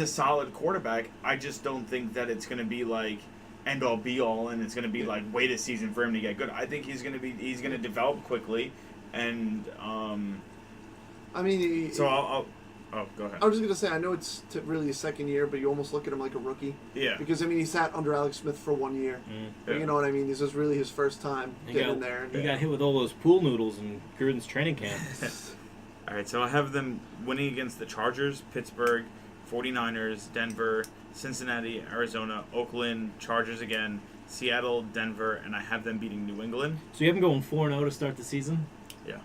a solid quarterback. I just don't think that it's going to be like end all be all, and it's going to be like wait a season for him to get good. I think he's going to develop quickly, and Oh, go ahead. I was just going to say, I know it's really his second year, but you almost look at him like a rookie. Yeah. Because, he sat under Alex Smith for 1 year. Yeah. You know what I mean? This is really his first time getting in there. He got hit with all those pool noodles in Gruden's training camp. All right, so I have them winning against the Chargers, Pittsburgh, 49ers, Denver, Cincinnati, Arizona, Oakland, Chargers again, Seattle, Denver, and I have them beating New England. So you have them going 4-0 to start the season? Yeah.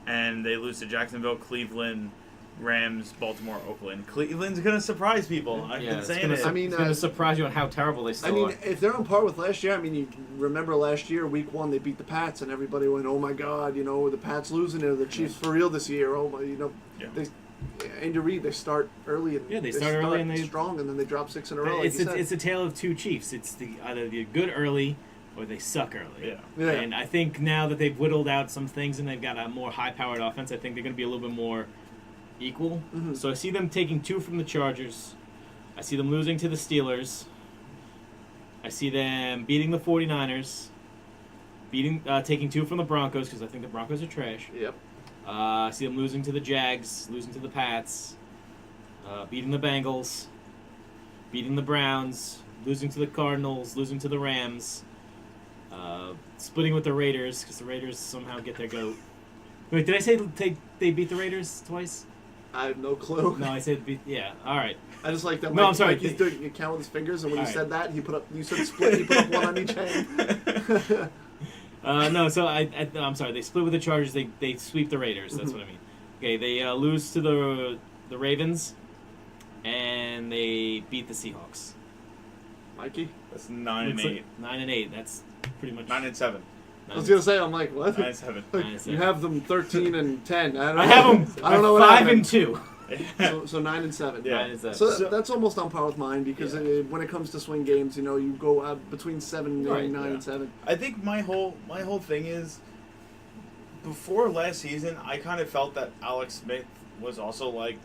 And they lose to Jacksonville, Cleveland, Rams, Baltimore, Oakland. Cleveland's going to surprise people. I've been saying it. It's going to surprise you on how terrible they still are. If they're on par with last year, you remember last year, week 1, they beat the Pats, and everybody went, oh my God, the Pats losing it, the Chiefs for real this year. Oh my, Andy Reid, they start early and they start early and they strong, and then they drop 6 in a row. It's a tale of two Chiefs. It's either they're good early or they suck early. Yeah. And I think now that they've whittled out some things and they've got a more high-powered offense, I think they're going to be a little bit more equal. Mm-hmm. So I see them taking 2 from the Chargers. I see them losing to the Steelers. I see them beating the 49ers. Taking 2 from the Broncos because I think the Broncos are trash. Yep. I see them losing to the Jags, losing to the Pats, beating the Bengals, beating the Browns, losing to the Cardinals, losing to the Rams, splitting with the Raiders because the Raiders somehow get their goat. Wait, did I say they beat the Raiders twice? I have no clue. No, I said beat. Yeah, all right. I just like that. No, I'm sorry. He's doing a count with his fingers, and when you right. said that, you said split. He put up 1 on each hand. No, so I'm sorry. They split with the Chargers. They sweep the Raiders. That's what I mean. Okay, they lose to the Ravens, and they beat the Seahawks. Mikey? That's 9-8. 9-8. That's pretty much 9-7. I was gonna say, I'm like, what? 9-7. You have them 13-10. I have them. I don't know what 5-2. So 9-7. Yeah. 9-7. So that's almost on par with mine because when it comes to swing games, you go out between 7 and 9 and 7. I think my whole thing is before last season, I kind of felt that Alex Smith was also like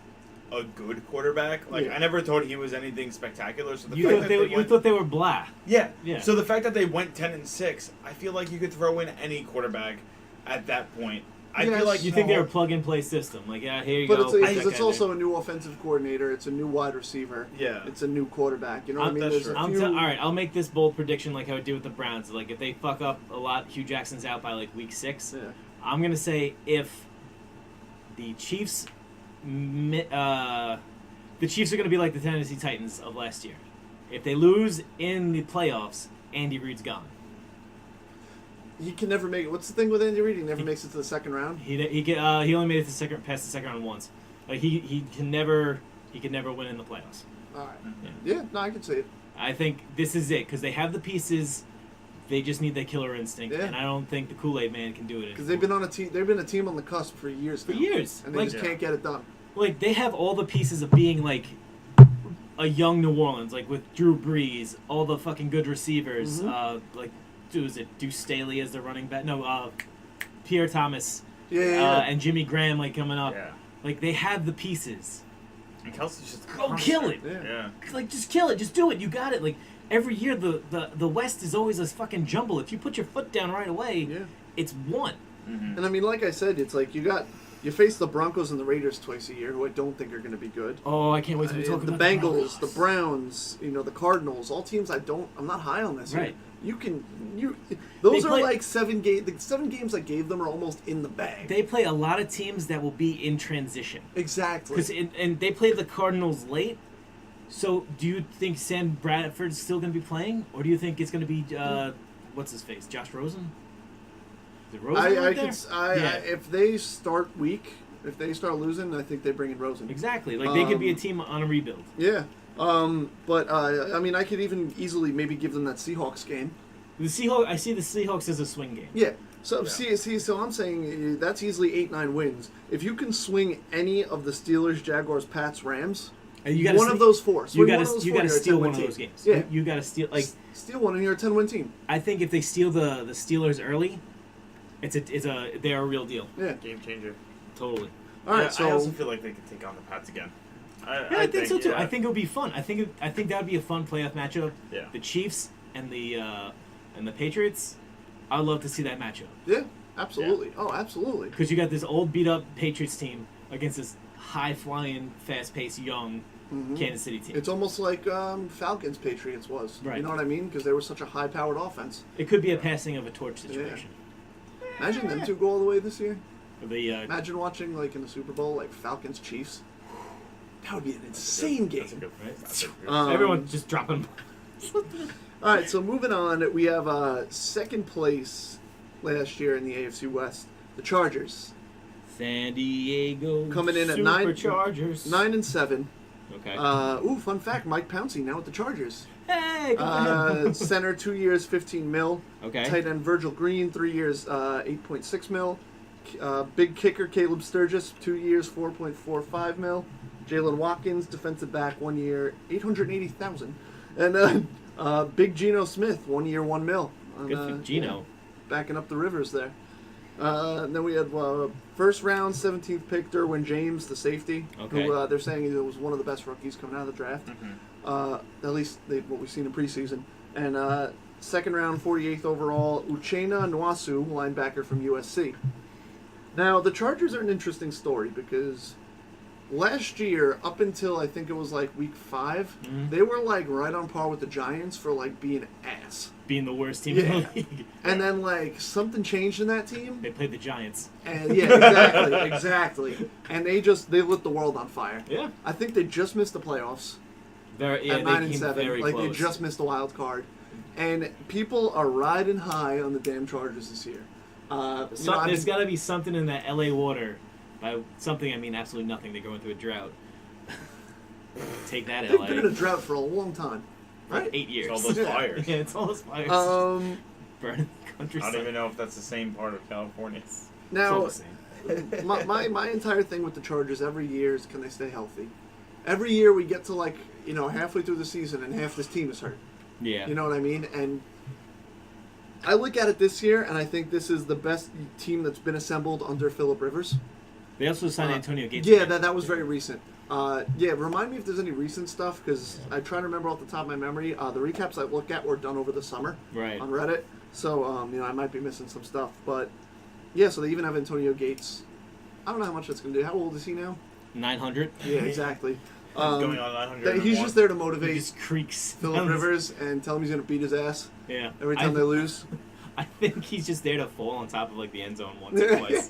a good quarterback. Like I never thought he was anything spectacular. So you thought they were blah. Yeah. Yeah. So the fact that they went 10-6, I feel like you could throw in any quarterback at that point. I feel like You think they're a plug-and-play system? Like, yeah, here you But go. it's also a new offensive coordinator. It's a new wide receiver. Yeah. It's a new quarterback. You know what I mean? That's There's true. a few... All right, I'll make this bold prediction like how I did with the Browns. Like, if they fuck up a lot, Hugh Jackson's out by, like, week 6. Yeah. I'm going to say if the Chiefs... the Chiefs are going to be like the Tennessee Titans of last year. If they lose in the playoffs, Andy Reid's gone. He can never make it. What's the thing with Andy Reid? He never makes it to the second round. He only made it past the second round once. Like he can never win in the playoffs. All right. Yeah, no, I can see it. I think this is it because they have the pieces. They just need that killer instinct, Yeah. and I don't think the Kool-Aid Man can do it. Because they've been on a team. They've been a team on the cusp for years. Now, and they just can't get it done. Like they have all the pieces of being like a young New Orleans, like with Drew Brees, all the fucking good receivers, like. Is it Deuce Staley as the running back? No, Pierre Thomas. And Jimmy Graham like coming up. Yeah. Like they have the pieces. And Kelsey's just Go kill it. Yeah. Like just kill it. Just do it. You got it. Like every year the West is always a fucking jumble. If you put your foot down right away, it's one. Mm-hmm. And I mean, like I said, it's like you face the Broncos and the Raiders twice a year, who I don't think are going to be good. Oh, I can't wait to talk the about Bengals, the Browns, the Cardinals, all teams I'm not high on this year. Right. Those are like 7 games. The 7 games I gave them are almost in the bag. They play a lot of teams that will be in transition. Exactly. And they play the Cardinals late. So do you think Sam Bradford's still going to be playing, or do you think it's going to be what's his face, Josh Rosen? Is it Rosen? If they start weak, if they start losing, I think they bring in Rosen. Exactly. Like they could be a team on a rebuild. Yeah. But I mean, I could even easily maybe give them that Seahawks game. I see the Seahawks as a swing game. Yeah. So so I'm saying that's easily 8-9 wins. If you can swing any of the Steelers, Jaguars, Pats, Rams, one of those 4. You got to steal one of those games. Yeah. You got to steal steal one and you're a 10-win team. I think if they steal the Steelers early, they're a real deal. Yeah. Game changer. Totally. All right. So I also feel like they could take on the Pats again. I think so too. I think it would be fun. I think that would be a fun playoff matchup. Yeah. The Chiefs and the Patriots. I'd love to see that matchup. Yeah, absolutely. Yeah. Oh, absolutely. Because you got this old beat up Patriots team against this high flying, fast paced, young Kansas City team. It's almost like Falcons Patriots was. Right. You know what I mean? Because they were such a high powered offense. It could be a passing of a torch situation. Yeah. Imagine them 2 go all the way this year. Imagine watching like in the Super Bowl like Falcons Chiefs. That would be an insane game. That's a good, right? Everyone just dropping. All right, so moving on, we have second place last year in the AFC West, the Chargers. San Diego coming in at Superchargers. 9-7. Okay. Fun fact: Mike Pouncey now with the Chargers. Hey, go center 2 years, $15 million. Okay. Tight end Virgil Green 3 years, $8.6 million. Big kicker Caleb Sturgis 2 years, $4.45 million. Jalen Watkins, defensive back, 1 year, $880,000. And then Big Geno Smith, 1 year, $1 million. Good for Geno. Yeah, backing up the Rivers there. And then we had first round, 17th pick, Derwin James, the safety, who they're saying he was one of the best rookies coming out of the draft. At least what we've seen in preseason. And second round, 48th overall, Uchenna Nwasu, linebacker from USC. Now, the Chargers are an interesting story because last year, up until I think it was like week 5, they were like right on par with the Giants for like being ass. Being the worst team in the league. And then like something changed in that team. They played the Giants. And yeah, exactly. And they lit the world on fire. Yeah. I think they just missed the playoffs. At 9-7. Like they just missed the wild card. And people are riding high on the damn Chargers this year. There's got to be something in that LA water. By something, I mean absolutely nothing. They're going through a drought. Take that, They've LA. been in a drought for a long time. Right? 8 years. It's all those fires. Yeah, it's all those fires. I Burning the countryside. don't even know if that's the same part of California. Now, it's all the same. my entire thing with the Chargers every year is can they stay healthy? Every year we get to like, halfway through the season and half this team is hurt. Yeah. You know what I mean? And I look at it this year and I think this is the best team that's been assembled under Phillip Rivers. They also signed Antonio Gates. Yeah, that was very recent. Remind me if there's any recent stuff because I try to remember off the top of my memory. The recaps I look at were done over the summer on Reddit. So, I might be missing some stuff. But Yeah, so they even have Antonio Gates. I don't know how much that's going to do. How old is he now? 900. Yeah, exactly. Going on 900. He's just there to He motivate just creaks. Phillip Rivers and tell him he's going to beat his ass Yeah. every time they lose. I think he's just there to fall on top of like the end zone once or twice.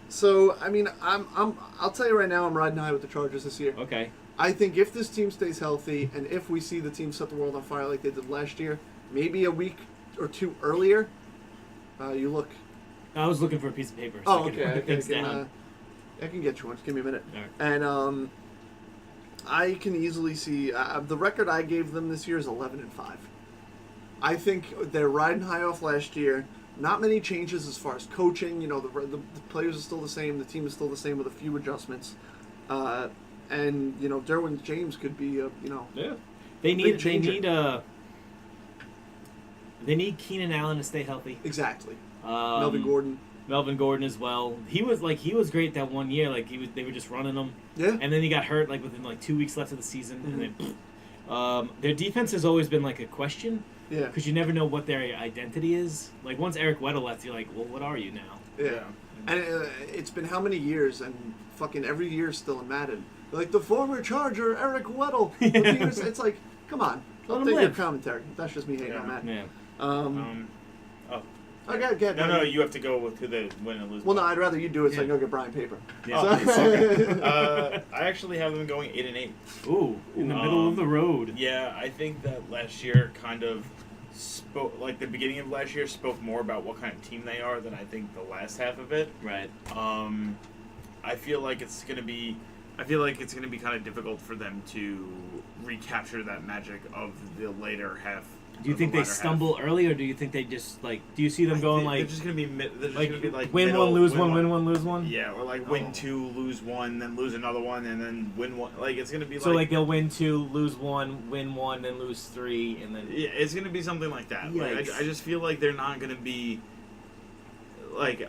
So I mean, I'll tell you right now, I'm riding high with the Chargers this year. Okay. I think if this team stays healthy and if we see the team set the world on fire like they did last year, maybe a week or two earlier, you look. I was looking for a piece of paper. So Oh, I could okay. write things down. I can get you one. Just give me a minute. All right. And I can easily see the record I gave them this year is 11-5. I think they're riding high off last year. Not many changes as far as coaching. You know, the players are still the same. The team is still the same with a few adjustments. And you know, Derwin James could be a Yeah. Big changer. They need Keenan Allen to stay healthy. exactly. Melvin Gordon. Melvin Gordon as well. He was great that one year. Like they were just running him. Yeah. And then he got hurt like within like 2 weeks left of the season. And then their defense has always been like a question. Yeah. Because you never know what their identity is. Like once Eric Weddle left, you're like, well, what are you now? Yeah. And it's been how many years, and fucking every year still in Madden. Like the former Charger, Eric Weddle. It's like, come on. Let him Update your live. commentary. That's just me hating on Madden. Yeah. Okay, No, you have to go with who they win and lose. Well, no, I'd rather you do it so I Yeah. can go get Brian Paper. Yeah. Okay. I actually have them going 8-8. Ooh, in the middle of the road. Yeah, I think that last year kind of spoke, like the beginning of last year spoke more about what kind of team they are than I think the last half of it. Right. I feel like it's gonna be kind of difficult for them to recapture that magic of the later half. Do you think they stumble early, or do you think they just like? Do you see them going They're like? just gonna be Win middle, one, lose one, win one, lose one. Yeah, or like win two, lose one, then lose another one, and then win one. Like it's gonna be So like they'll win two, lose one, win one, then lose three, and then yeah, it's gonna be something like that. Like, Yikes. I just feel like they're not gonna be like.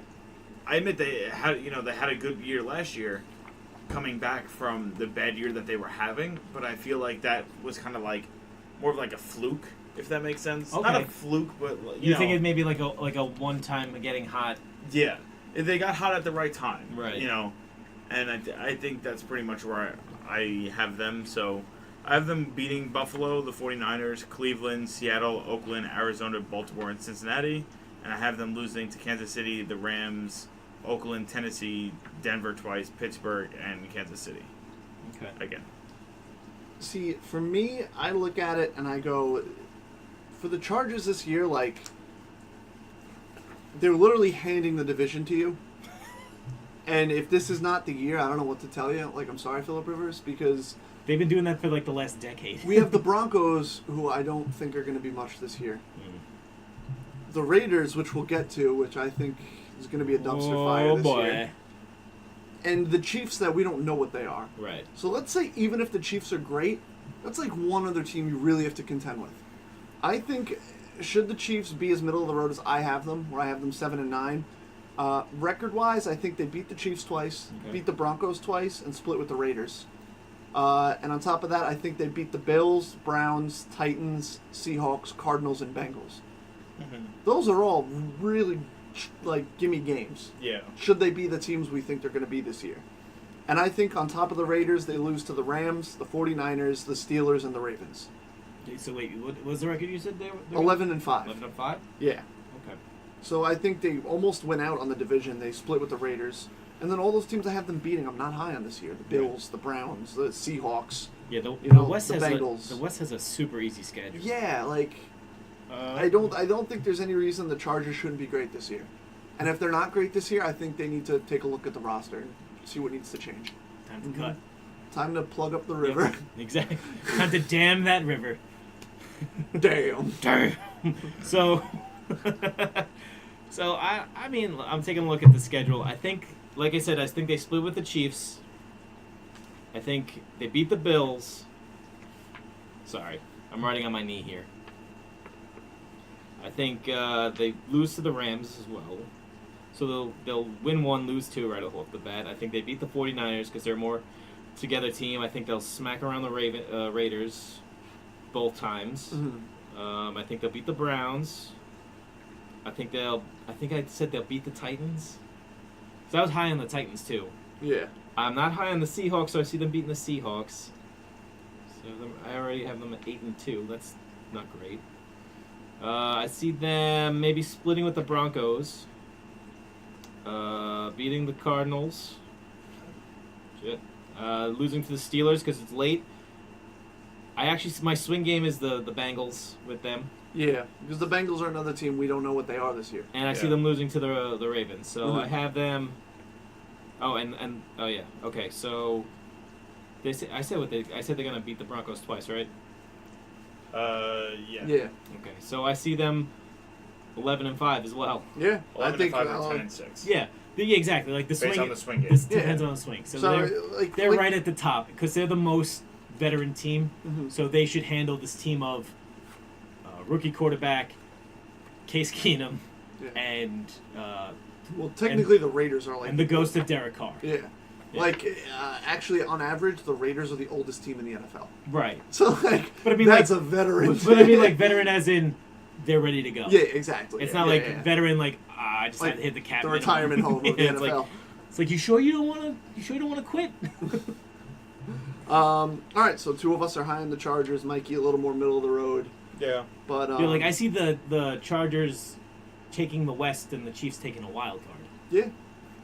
I admit they had a good year last year, coming back from the bad year that they were having, but I feel like that was kind of like more of like a fluke, if that makes sense. Okay. Not a fluke, but you think it may be like a one time getting hot. yeah, they got hot at the right time, Right. You know, and I think that's pretty much where I have them. So I have them beating Buffalo, the 49ers, Cleveland, Seattle, Oakland, Arizona, Baltimore, and Cincinnati, and I have them losing to Kansas City, the Rams, Oakland, Tennessee, Denver twice, Pittsburgh, and Kansas City. Okay. Again. See, for me, I look at it and I go, for the Chargers this year, like, they're literally handing the division to you. And if this is not the year, I don't know what to tell you. Like, I'm sorry, Phillip Rivers, because They've been doing that for like the last decade. we have the Broncos, who I don't think are going to be much this year. The Raiders, which we'll get to, which I think is going to be a dumpster fire this year. And the Chiefs that we don't know what they are. Right. So let's say even if the Chiefs are great, that's like one other team you really have to contend with. I think should the Chiefs be as middle of the road as I have them, where I have them 7-9, record-wise, I think they beat the Chiefs twice, beat the Broncos twice, and split with the Raiders. And on top of that, I think they beat the Bills, Browns, Titans, Seahawks, Cardinals, and Bengals. Mm-hmm. Those are all really like gimme games. Yeah. Should they be the teams we think they're going to be this year? And I think on top of the Raiders, they lose to the Rams, the 49ers, the Steelers, and the Ravens. Okay, so wait, what was the record you said there? 11-5. 11-5. Yeah. Okay. So I think they almost went out on the division. They split with the Raiders. And then all those teams I have them beating, I'm not high on this year. The Bills, the Browns, the Seahawks. Yeah, the know, West the has Bengals. the West has a super easy schedule. Yeah, like I don't think there's any reason the Chargers shouldn't be great this year. And if they're not great this year, I think they need to take a look at the roster and see what needs to change. Time to cut. Time to plug up the river. Yeah, exactly. Time to dam that river. Damn. Damn. So, I mean, I'm taking a look at the schedule. I think, like I said, I think they split with the Chiefs. I think they beat the Bills. Sorry, I'm writing on my knee here. I think they lose to the Rams as well. So they'll win one, lose two right off the bat. I think they beat the 49ers because they're a more together team. I think they'll smack around the Raiders both times. Mm-hmm. I think they'll beat the Browns. I think I said they'll beat the Titans. So I was high on the Titans too. Yeah. I'm not high on the Seahawks, so I see them beating the Seahawks. So I already have them at 8-2. That's not great. I see them maybe splitting with the Broncos. Beating the Cardinals. Shit. Losing to the Steelers because it's late. My swing game is the Bengals with them. Yeah, because the Bengals are another team we don't know what they are this year. And I see them losing to the Ravens. So I have them. Oh, oh yeah. Okay, so I said they're gonna beat the Broncos twice, right? Yeah. Yeah. Okay, so I see them 11-5 as well. Yeah. 11-5 and 10-6. Yeah. Yeah, exactly. Like the Based swing. on the swing game. This depends on the swing. So they're like, right at the top because they're the most veteran team. Mhm. So they should handle this team of rookie quarterback, Case Keenum, and well, technically the Raiders are like and the ghost of Derek Carr. Yeah. Yeah. Like, actually, on average, the Raiders are the oldest team in the NFL. Right. So, like, But I mean, that's like, a veteran. But I mean, like veteran as in they're ready to go. Yeah, exactly. It's yeah, not yeah, like yeah. veteran like I just Like had to hit the cap. the retirement home of the Yeah, NFL. It's like you sure you don't want to quit? All right, so two of us are high on the Chargers. Mikey a little more middle of the road. Yeah. But Yeah, like I see the Chargers taking the West and the Chiefs taking a wild card. yeah,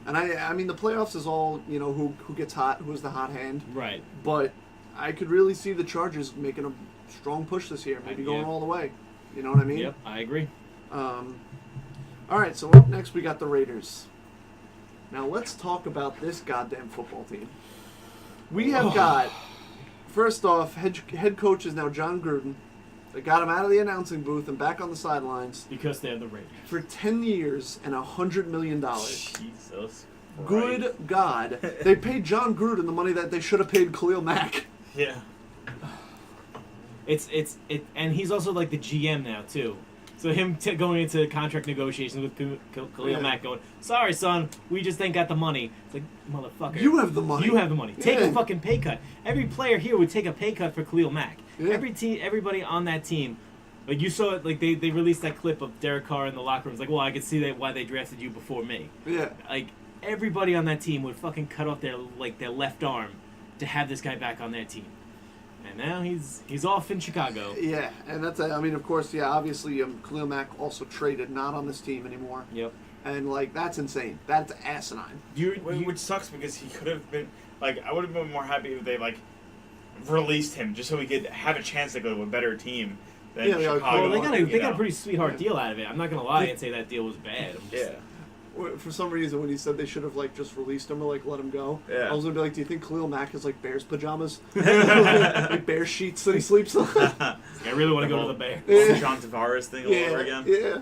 and I mean the playoffs is all who gets hot, who's the hot hand. Right. But I could really see the Chargers making a strong push this year, maybe going Yeah. all the way. You know what I mean? Yep, I agree. All right, so up next we got the Raiders. Now let's talk about this goddamn football team. We have got, first off, head coach is now John Gruden. They got him out of the announcing booth and back on the sidelines Because they're the Raiders. for 10 years and $100 million. Jesus. Good God. They paid John Gruden the money that they should have paid Khalil Mack. Yeah. And he's also like the GM now too. So him going into contract negotiations with Khalil Mack going, sorry son, we just ain't got the money. It's like, motherfucker. You have the money. You have the money. Take Yeah. a fucking pay cut. Every player here would take a pay cut for Khalil Mack. Yeah. Everybody on that team, like you saw it, like they released that clip of Derek Carr in the locker room. It's like, well, I could see that why they drafted you before me. Yeah. Like everybody on that team would fucking cut off their left arm to have this guy back on their team. And now he's off in Chicago. Yeah, and that's, I mean, of course, yeah, obviously Khalil Mack also traded, not on this team anymore. Yep. And, like, that's insane. That's asinine. Which sucks because he could have been, like, I would have been more happy if they, like, released him just so he could have a chance to go to a better team than Yeah, like, Chicago. Well, they got know? a pretty sweetheart deal out of it. I'm not gonna lie and say that deal was bad. I'm just- Yeah. For some reason, when he said they should have, like, just released him or, like, let him go, Yeah. I was going to be like, do you think Khalil Mack has, like, Bears pajamas? Like, bear sheets that he sleeps on? I really want to go to the Bears. Yeah. John Tavares thing all over again. Yeah.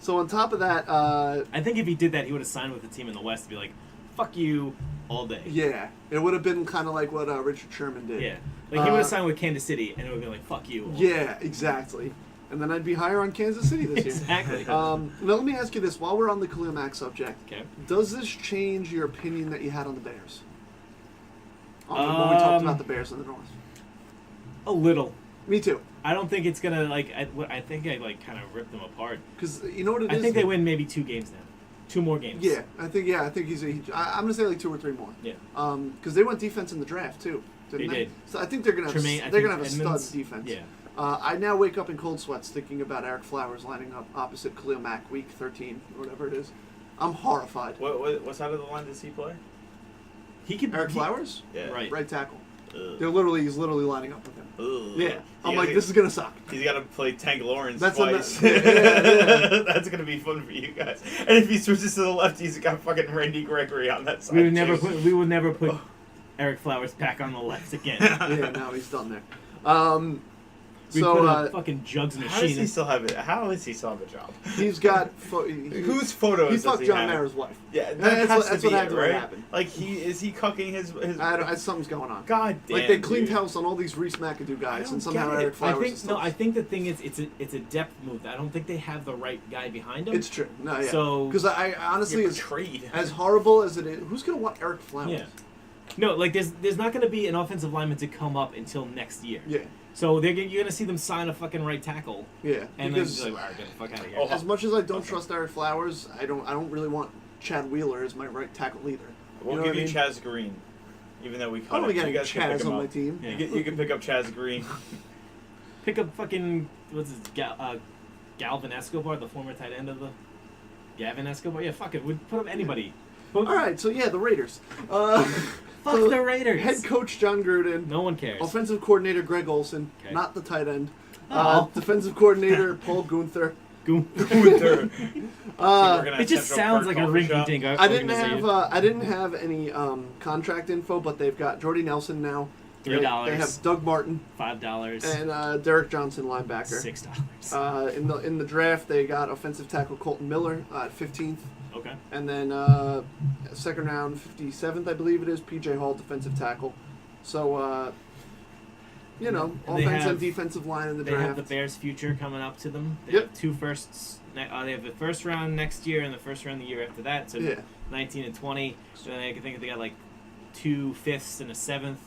So on top of that, I think if he did that, he would have signed with the team in the West to be like, "Fuck you all day." yeah, it would have been kind of like what Richard Sherman did. Yeah. Like he would have signed with Kansas City, and it would have been like, "Fuck you." all day." Yeah, exactly. And then I'd be higher on Kansas City this year. Exactly. Now let me ask you this: while we're on the Khalil Mack subject, Okay. does this change your opinion that you had on the Bears? When we talked about the Bears in the North. A little. Me too. I don't think it's gonna like. I think I like kind of ripped them apart. Because you know what it is. I think they win maybe 2 games now. 2 more games. Yeah, I think he's. I'm gonna say like 2 or 3 more. Yeah. Because they went defense in the draft too. Didn't They did. So I think they're gonna have. Tremaine, I They're think gonna have a Edmonds- stud defense. Yeah. I now wake up in cold sweats thinking about Eric Flowers lining up opposite Khalil Mack week 13 or whatever it is. I'm horrified. What side of the line does he play? He could. Eric Flowers, Yeah. Right. right tackle. Ugh. He's literally lining up with him. Ugh. Yeah, I'm He like, gotta- this is gonna suck. He's got to play Tank Lawrence That's twice. yeah. That's gonna be fun for you guys. And if he switches to the left, he's got fucking Randy Gregory on that side. We would never too. put Eric Flowers back on the left again. Yeah, now he's done there. We So put a fucking jugs How machine. does he still have it? How does he still have a job? he's got. Whose photos He does fucked he John have? Mayer's wife. Yeah, That's has what- to that's be what it, had to right? happen. Like is he cucking his? Something's going on. God damn. Like they cleaned dude. house on all these Reese McAdoo guys, don't and somehow get it. Eric Flowers. I think is still, I think the thing is it's a depth move. I don't think they have the right guy behind him. it's true. No, yeah. So- because I honestly, You're as betrayed. horrible as it is, who's gonna want Eric Flowers? Yeah. No, like there's not going to be an offensive lineman to come up until next year. Yeah. So you're going to see them sign a fucking right tackle. Yeah. And because then like, all right, get the fuck out of here. Oh, as much as I don't trust Eric Flowers, I don't really want Chad Wheeler as my right tackle either. We'll give you Chaz Green, even though we I cut don't him. get You guys can pick Chaz him on my up. team. Yeah. You can pick up Chaz Green. Pick up fucking Galvin Escobar, the former tight end of the Gavin Escobar. Yeah, fuck it. We'd put up anybody. All right, so yeah, the Raiders. Fuck So, the Raiders. Head coach John Gruden. No one cares. Offensive coordinator Greg Olson, Okay. not the tight end. Oh. Defensive coordinator Paul Gunther. We're gonna It just Central sounds Park like a coffee shop. rinky-dink I didn't have any contract info, but they've got Jordy Nelson now. $3. They have Doug Martin $5. and Derek Johnson, linebacker. $6. In the draft, they got offensive tackle Colton Miller at 15th, Okay. and then second round 57th, I believe it is, PJ Hall, defensive tackle. So And they offense have- and defensive line in the They draft. have the Bears' future coming up to them. They Yep. have two firsts. They have the first round next year and the first round the year after that. So Yeah. 19 and 20. So I think they got like 2 5ths and a 7th.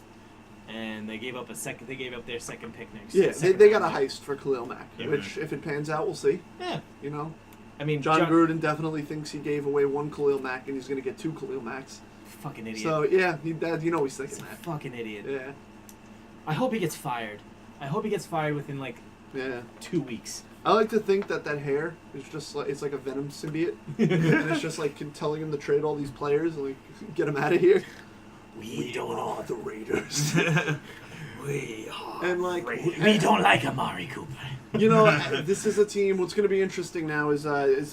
And they gave up a second. They gave up their second pick next. Yeah, second they got a round. heist for Khalil Mack, Yeah. which if it pans out, we'll see. Yeah. You know, I mean, John Gruden definitely thinks he gave away one Khalil Mack and he's going to get 2 Khalil Macks. Fucking idiot. So yeah, he's thinking He's a that. fucking idiot. Yeah, I hope he gets fired. I hope he gets fired within like yeah. 2 weeks. I like to think that hair is just like it's like a Venom symbiote, and it's just like telling him to trade all these players and like get him out of here. We are the Raiders. We are. And like We don't like Amari Cooper. this is a team. What's going to be interesting now is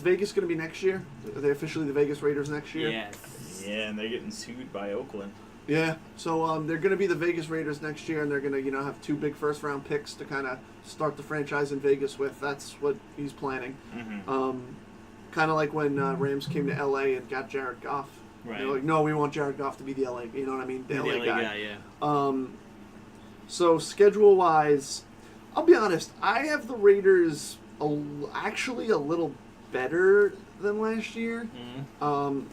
Vegas going to be next year? Are they officially the Vegas Raiders next year? Yes. Yeah, and they're getting sued by Oakland. Yeah. So they're going to be the Vegas Raiders next year, and they're going to have 2 big first round picks to kind of start the franchise in Vegas with. That's what he's planning. Mm-hmm. Kind of like when Rams came to LA and got Jared Goff. Right. They're like, no, we want Jared Goff to be the LA. You know what I mean? The LA guy. Yeah. So schedule wise, I'll be honest. I have the Raiders actually a little better than last year. Mm-hmm.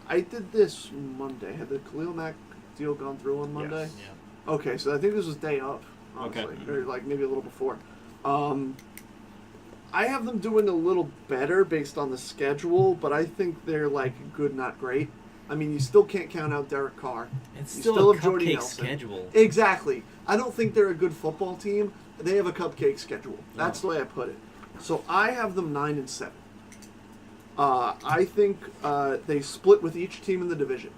I did this Monday. Had the Khalil Mack deal gone through on Monday? Yes. Yeah. Okay, so I think this was day up, honestly, Okay. or like maybe a little before. I have them doing a little better based on the schedule, but I think they're like good, not great. I mean, you still can't count out Derek Carr. It's You still still a have Jordy cupcake Nelson. schedule. Exactly. I don't think they're a good football team. They have a cupcake schedule. That's the way I put it. So I have them 9-7. I think they split with each team in the division.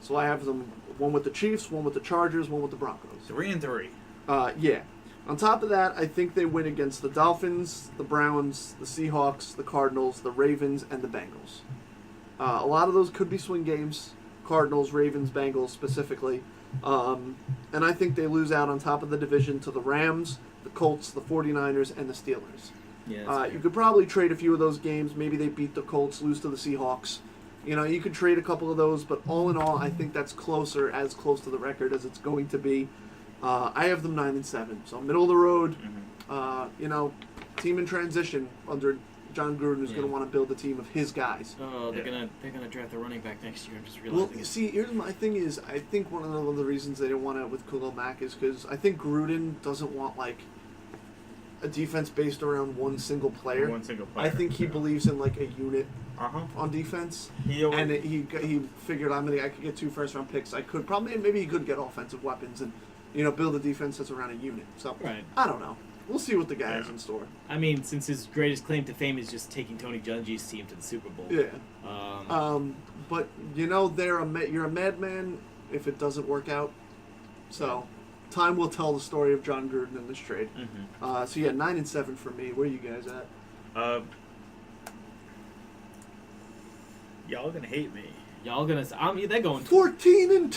So I have them one with the Chiefs, one with the Chargers, one with the Broncos. 3-3. Yeah. On top of that, I think they win against the Dolphins, the Browns, the Seahawks, the Cardinals, the Ravens, and the Bengals. A lot of those could be swing games. Cardinals, Ravens, Bengals specifically. And I think they lose out on top of the division to the Rams, the Colts, the 49ers, and the Steelers. Yeah. You could probably trade a few of those games. Maybe they beat the Colts, lose to the Seahawks. You could trade a couple of those, but all in all, I think that's as close to the record as it's going to be. I have them 9-7, so middle of the road. Mm-hmm. Team in transition under John Gruden, who's going to Yeah. want to build a team of his guys. Oh, they're Yeah. gonna draft a running back next year. I'm just Well, realizing. you see, here's my thing is, I think one of the reasons they didn't want it with Khalil Mack is because I think Gruden doesn't want like a defense based around one single player. One single player. I think he believes in like a unit Uh-huh. on defense. He always, And he figured I could get 2 first-round picks. I could maybe he could get offensive weapons and build a defense that's around a unit. So Right. I don't know. We'll see what the guy has Yeah. in store. I mean, since his greatest claim to fame is just taking Tony Dungy's team to the Super Bowl. Yeah. Um, But you're a madman if it doesn't work out. So time will tell the story of John Gruden in this trade. Mm-hmm. So yeah, 9-7 for me. Where are you guys at? Y'all gonna hate me. y'all gonna. They're going 14-2.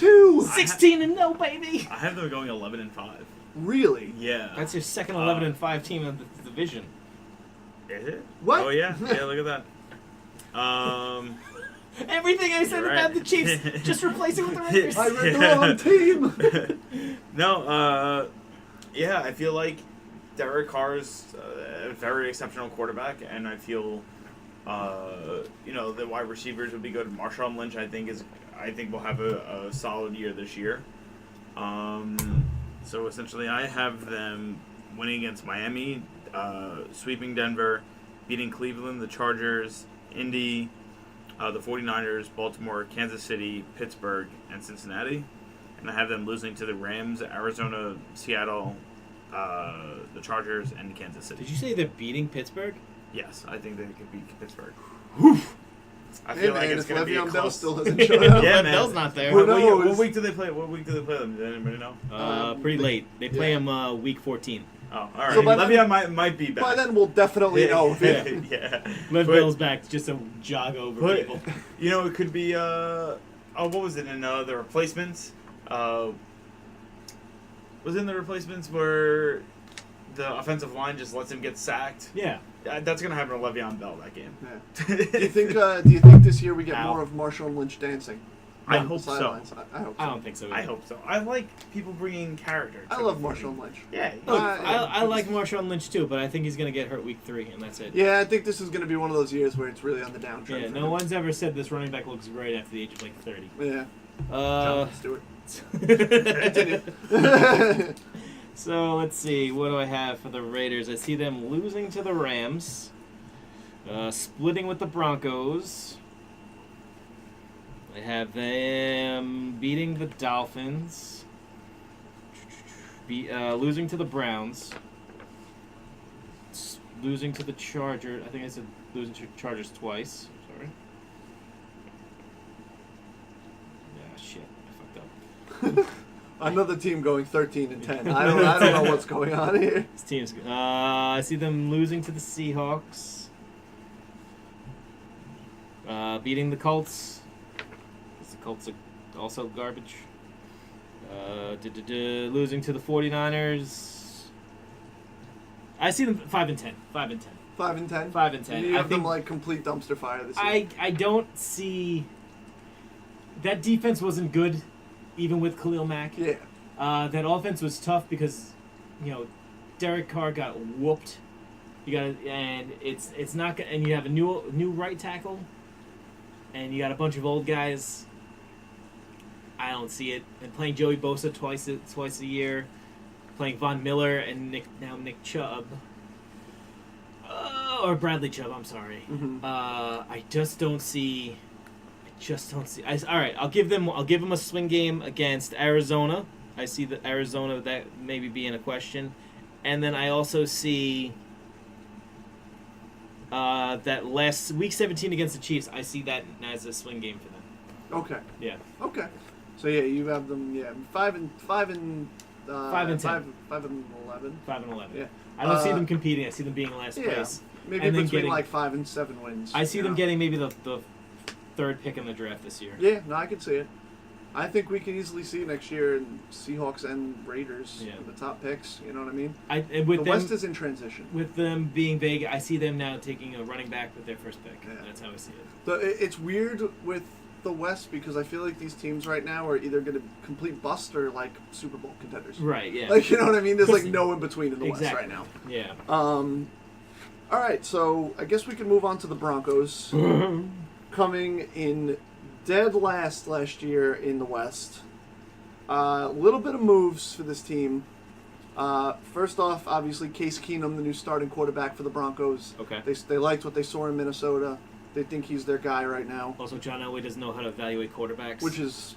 16-0, baby. I have them going 11-5. Really? Yeah. That's your second 11-5 team in the division. Is it? What? Oh yeah. Yeah. Look at that. Everything I said You're about right. the Chiefs, just replace it with the Raiders. I read the wrong team. No. Yeah. I feel like Derek Carr's a very exceptional quarterback, and I feel, the wide receivers would be good. Marshawn Lynch, I think, is I think we'll have a solid year this year. So essentially, I have them winning against Miami, sweeping Denver, beating Cleveland, the Chargers, Indy, the 49ers, Baltimore, Kansas City, Pittsburgh, and Cincinnati. And I have them losing to the Rams, Arizona, Seattle, the Chargers, and Kansas City. Did you say they're beating Pittsburgh? Yes, I think they could beat Pittsburgh. I Hey, feel man, like it's if going to be a Le'Veon Bell close... still hasn't shown up. Yeah, man. Bell's not there. Who knows? What week do they play? What week do they play them? Does anybody know? Pretty late. They play him week 14. Oh, all right. So by Le'Veon might be back. By then, we'll definitely know. If yeah. Lev Bell's back just to jog over people. You know, it could be, what was it in the replacements? Was it in the replacements where the offensive line just lets him get sacked? Yeah. That's going to happen to Le'Veon Bell that game. Yeah. Do you think this year we get Ow. more of Marshawn Lynch dancing? I on hope the so. sidelines? I hope so. I don't think so. I hope so. I like people bringing character. I love Marshawn Lynch. Yeah. Look, Uh, I like Marshawn Lynch too, but I think he's going to get hurt week 3, and that's it. Yeah, I think this is going to be one of those years where it's really on the downtrend. Yeah, for no him. one's ever said this running back looks great after the age of like 30. Yeah. Uh, Stewart. So let's see. What do I have for the Raiders? I see them losing to the Rams, splitting with the Broncos. I have them beating the Dolphins, losing to the Browns, losing to the Chargers. I think I said losing to Chargers twice. Sorry. Yeah, shit. I fucked up. Another team going 13-10. I don't know what's going on here. This team's. I see them losing to the Seahawks, beating the Colts. The Colts are also garbage. Losing to the 49ers. I see them 5-10. 5-10. 5-10. 5-10. You have I them think like complete dumpster fire this year. I don't see. That defense wasn't good, even with Khalil Mack. Yeah. That offense was tough because, Derek Carr got whooped. And it's not, and you have a new right tackle, and you got a bunch of old guys. I don't see it. And playing Joey Bosa twice a year, playing Von Miller and Nick Chubb, or Bradley Chubb. I'm sorry. Mm-hmm. I just don't see. All right, I'll give them a swing game against Arizona. I see the Arizona that maybe being a question, and then I also see that last week 17 against the Chiefs. I see that as a swing game for them. Okay. Yeah. Okay. So yeah, you have them 5 and 10. 5 and 11. 5 and 11. Yeah. I don't see them competing. I see them being last Yeah. place. Maybe and then between getting, like 5 and 7 wins. I see you them know? getting maybe the third pick in the draft this year. Yeah, no, I can see it. I think we can easily see next year in Seahawks and Raiders the top picks. You know what I mean? With the West is in transition. With them being big, I see them now taking a running back with their first pick. Yeah. That's how I see it. It's weird with the West because I feel like these teams right now are either going to complete bust or like Super Bowl contenders. Right. Yeah. Like, you know what I mean? There's like no in between in the West right now. Yeah. All right, so I guess we can move on to the Broncos. Coming in dead last year in the West. A little bit of moves for this team. First off, obviously, Case Keenum, the new starting quarterback for the Broncos. Okay. They liked what they saw in Minnesota. They think he's their guy right now. Also, John Elway doesn't know how to evaluate quarterbacks. Which is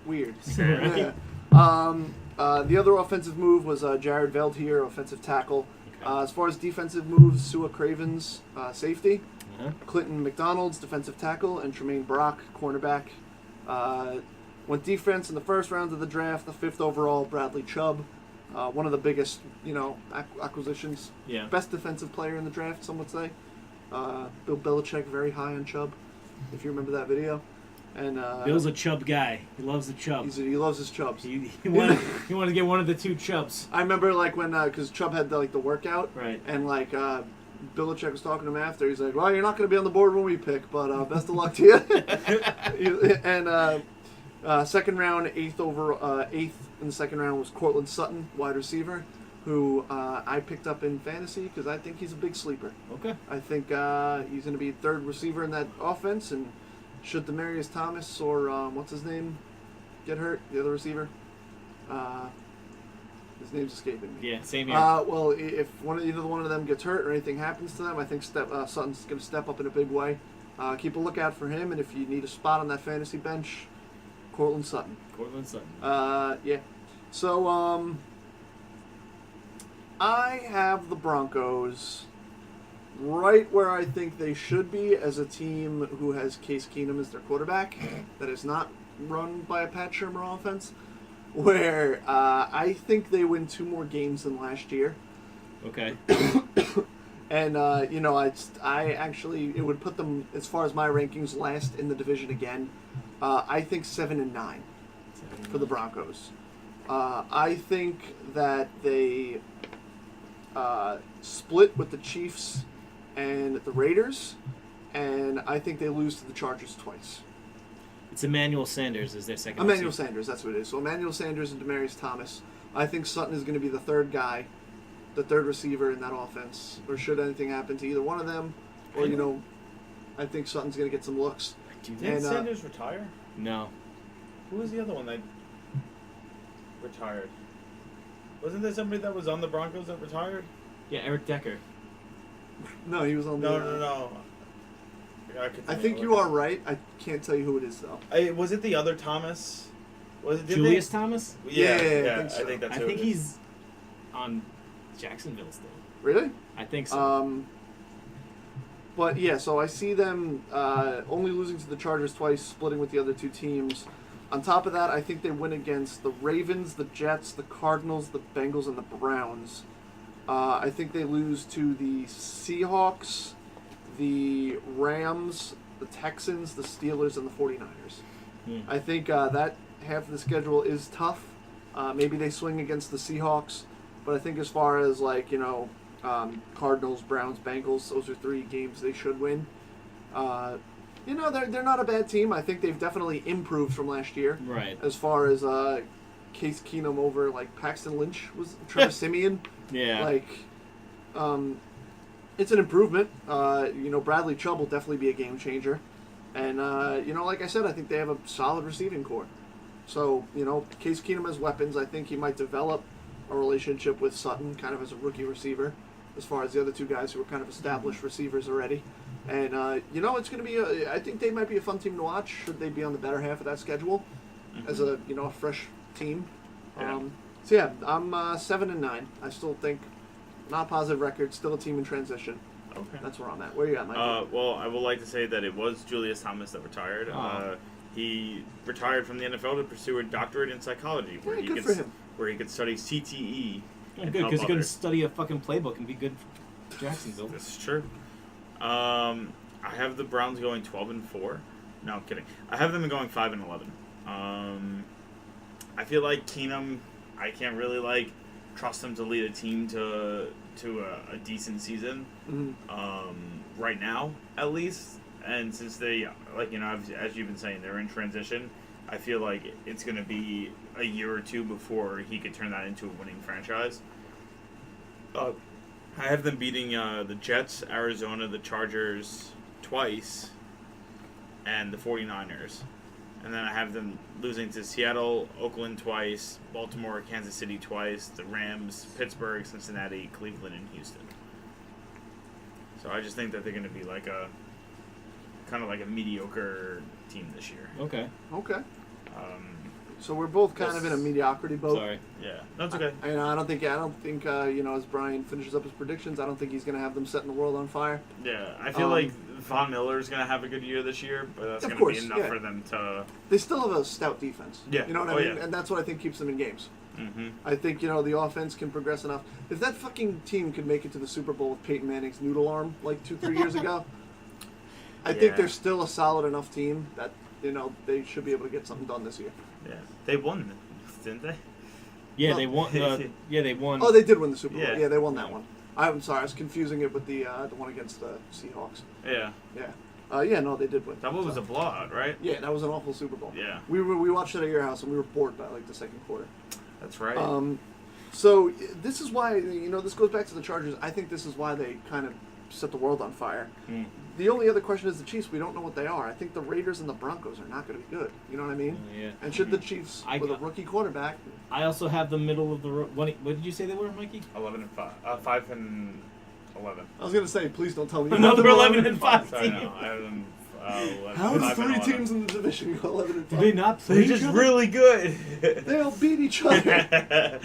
weird. Right. Yeah. The other offensive move was Jared Veldheer, offensive tackle. Okay. As far as defensive moves, Sua Cravens, safety. Uh-huh. Clinton McDonald's, defensive tackle, and Tremaine Brock, cornerback. Went defense in the first round of the draft, the 5th overall, Bradley Chubb. One of the biggest, acquisitions. Yeah. Best defensive player in the draft, some would say. Bill Belichick very high on Chubb, if you remember that video. And Bill's a Chubb guy. He loves the Chubb. He loves his Chubbs. He wanted to get one of the 2 Chubbs. I remember like when because Chubb had the workout, Right. And like Belichick was talking to him after. He's like, "Well, you're not going to be on the board when we pick, but best of luck to you." And second round, 8th in the second round was Cortland Sutton, wide receiver, who I picked up in fantasy because I think he's a big sleeper. Okay. I think he's going to be 3rd receiver in that offense and should Demaryius Thomas or what's his name get hurt, the other receiver? His name's escaping me. Yeah, same here. Well, if either one of them gets hurt or anything happens to them, I think Sutton's going to step up in a big way. Keep a lookout for him, and if you need a spot on that fantasy bench, Cortland Sutton. Yeah. So, I have the Broncos right where I think they should be as a team who has Case Keenum as their quarterback that is not run by a Pat Shurmur offense, where I think they win 2 more games than last year. Okay. And, I actually, it would put them, as far as my rankings, last in the division again. I think 7-9 for the Broncos. I think that they split with the Chiefs and the Raiders, and I think they lose to the Chargers twice. It's Emmanuel Sanders is their second Emmanuel receiver. Sanders, that's what it is. So Emmanuel Sanders and Demaryius Thomas. I think Sutton is going to be the third guy, the third receiver in that offense. Or should anything happen to either one of them, or, I think Sutton's going to get some looks. Did Sanders retire? No. Who was the other one that retired? Wasn't there somebody that was on the Broncos that retired? Yeah, Eric Decker. No, he was on the... No. I think you are right. I can't tell you who it is, though. Was it the other Thomas? Was it Julius Thomas? Yeah, I think that's who I think it is. he's on Jacksonville still. Really? I think so. But yeah, so I see them only losing to the Chargers twice, splitting with the other 2 teams. On top of that, I think they win against the Ravens, the Jets, the Cardinals, the Bengals, and the Browns. I think they lose to the Seahawks, the Rams, the Texans, the Steelers, and the 49ers. I think that half of the schedule is tough. Maybe they swing against the Seahawks, but I think as far as Cardinals, Browns, Bengals, those are 3 games they should win. They're not a bad team. I think they've definitely improved from last year. Right. As far as Case Keenum over Paxton Lynch was Trevor Siemian. Yeah. It's an improvement. Bradley Chubb will definitely be a game changer. And, like I said, I think they have a solid receiving core. So, Case Keenum has weapons. I think he might develop a relationship with Sutton kind of as a rookie receiver, as far as the other 2 guys who are kind of established receivers already. And, it's going to be I think they might be a fun team to watch should they be on the better half of that schedule as a fresh team. Yeah. I'm 7-9. I still think not positive record, still a team in transition. Okay. That's where I'm at. Where you at, Mike? Well, I would like to say that it was Julius Thomas that retired. He retired from the NFL to pursue a doctorate in psychology, where good for him. Where he could study CTE. Good, because he couldn't study a fucking playbook and be good for Jacksonville. This is true. I have the Browns going 12-4. No, I'm kidding. I have them going 5-11. I feel like Keenum, I can't really trust him to lead a team to a decent season. Right now, at least. And since they, as you've been saying, they're in transition, I feel like it's going to be a year or 2 before he could turn that into a winning franchise. I have them beating the Jets, Arizona, the Chargers twice, and the 49ers. And then I have them losing to Seattle, Oakland twice, Baltimore, Kansas City twice, the Rams, Pittsburgh, Cincinnati, Cleveland, and Houston. So I just think that they're going to be kind of like a mediocre team this year. Okay. So we're both kind of in a mediocrity boat. Sorry. Yeah, that's okay. I don't think as Brian finishes up his predictions, I don't think he's going to have them setting the world on fire. Yeah, I feel like Von Miller's going to have a good year this year, but that's going to be enough for them to... They still have a stout defense. Yeah. You know what I mean? Yeah. And that's what I think keeps them in games. Mm-hmm. I think, the offense can progress enough. If that fucking team could make it to the Super Bowl with Peyton Manning's noodle arm 2-3 years ago, I think they're still a solid enough team that, they should be able to get something done this year. Yeah. They won, didn't they? Yeah, they won. They won. Oh, they did win the Super Bowl. Yeah, they won that one. I'm sorry, I was confusing it with the one against the Seahawks. Yeah. Yeah. No, they did win. That one was a blowout, right? Yeah, that was an awful Super Bowl. Yeah. We watched it at your house and we were bored by the second quarter. That's right. So this is why this goes back to the Chargers. I think this is why they kind of set the world on fire. Mm. The only other question is the Chiefs. We don't know what they are. I think the Raiders and the Broncos are not going to be good. You know what I mean? Yeah. And should the Chiefs, with a rookie quarterback... I also have the middle of the road. What did you say they were, Mikey? 11-5. 5-11. I was going to say, please don't tell me. Another 11-5 Sorry, team. no. I have them 11. How does 3 5-11. teams in the division go 11-5? Did they not play They're each just other? really good. They all beat each other.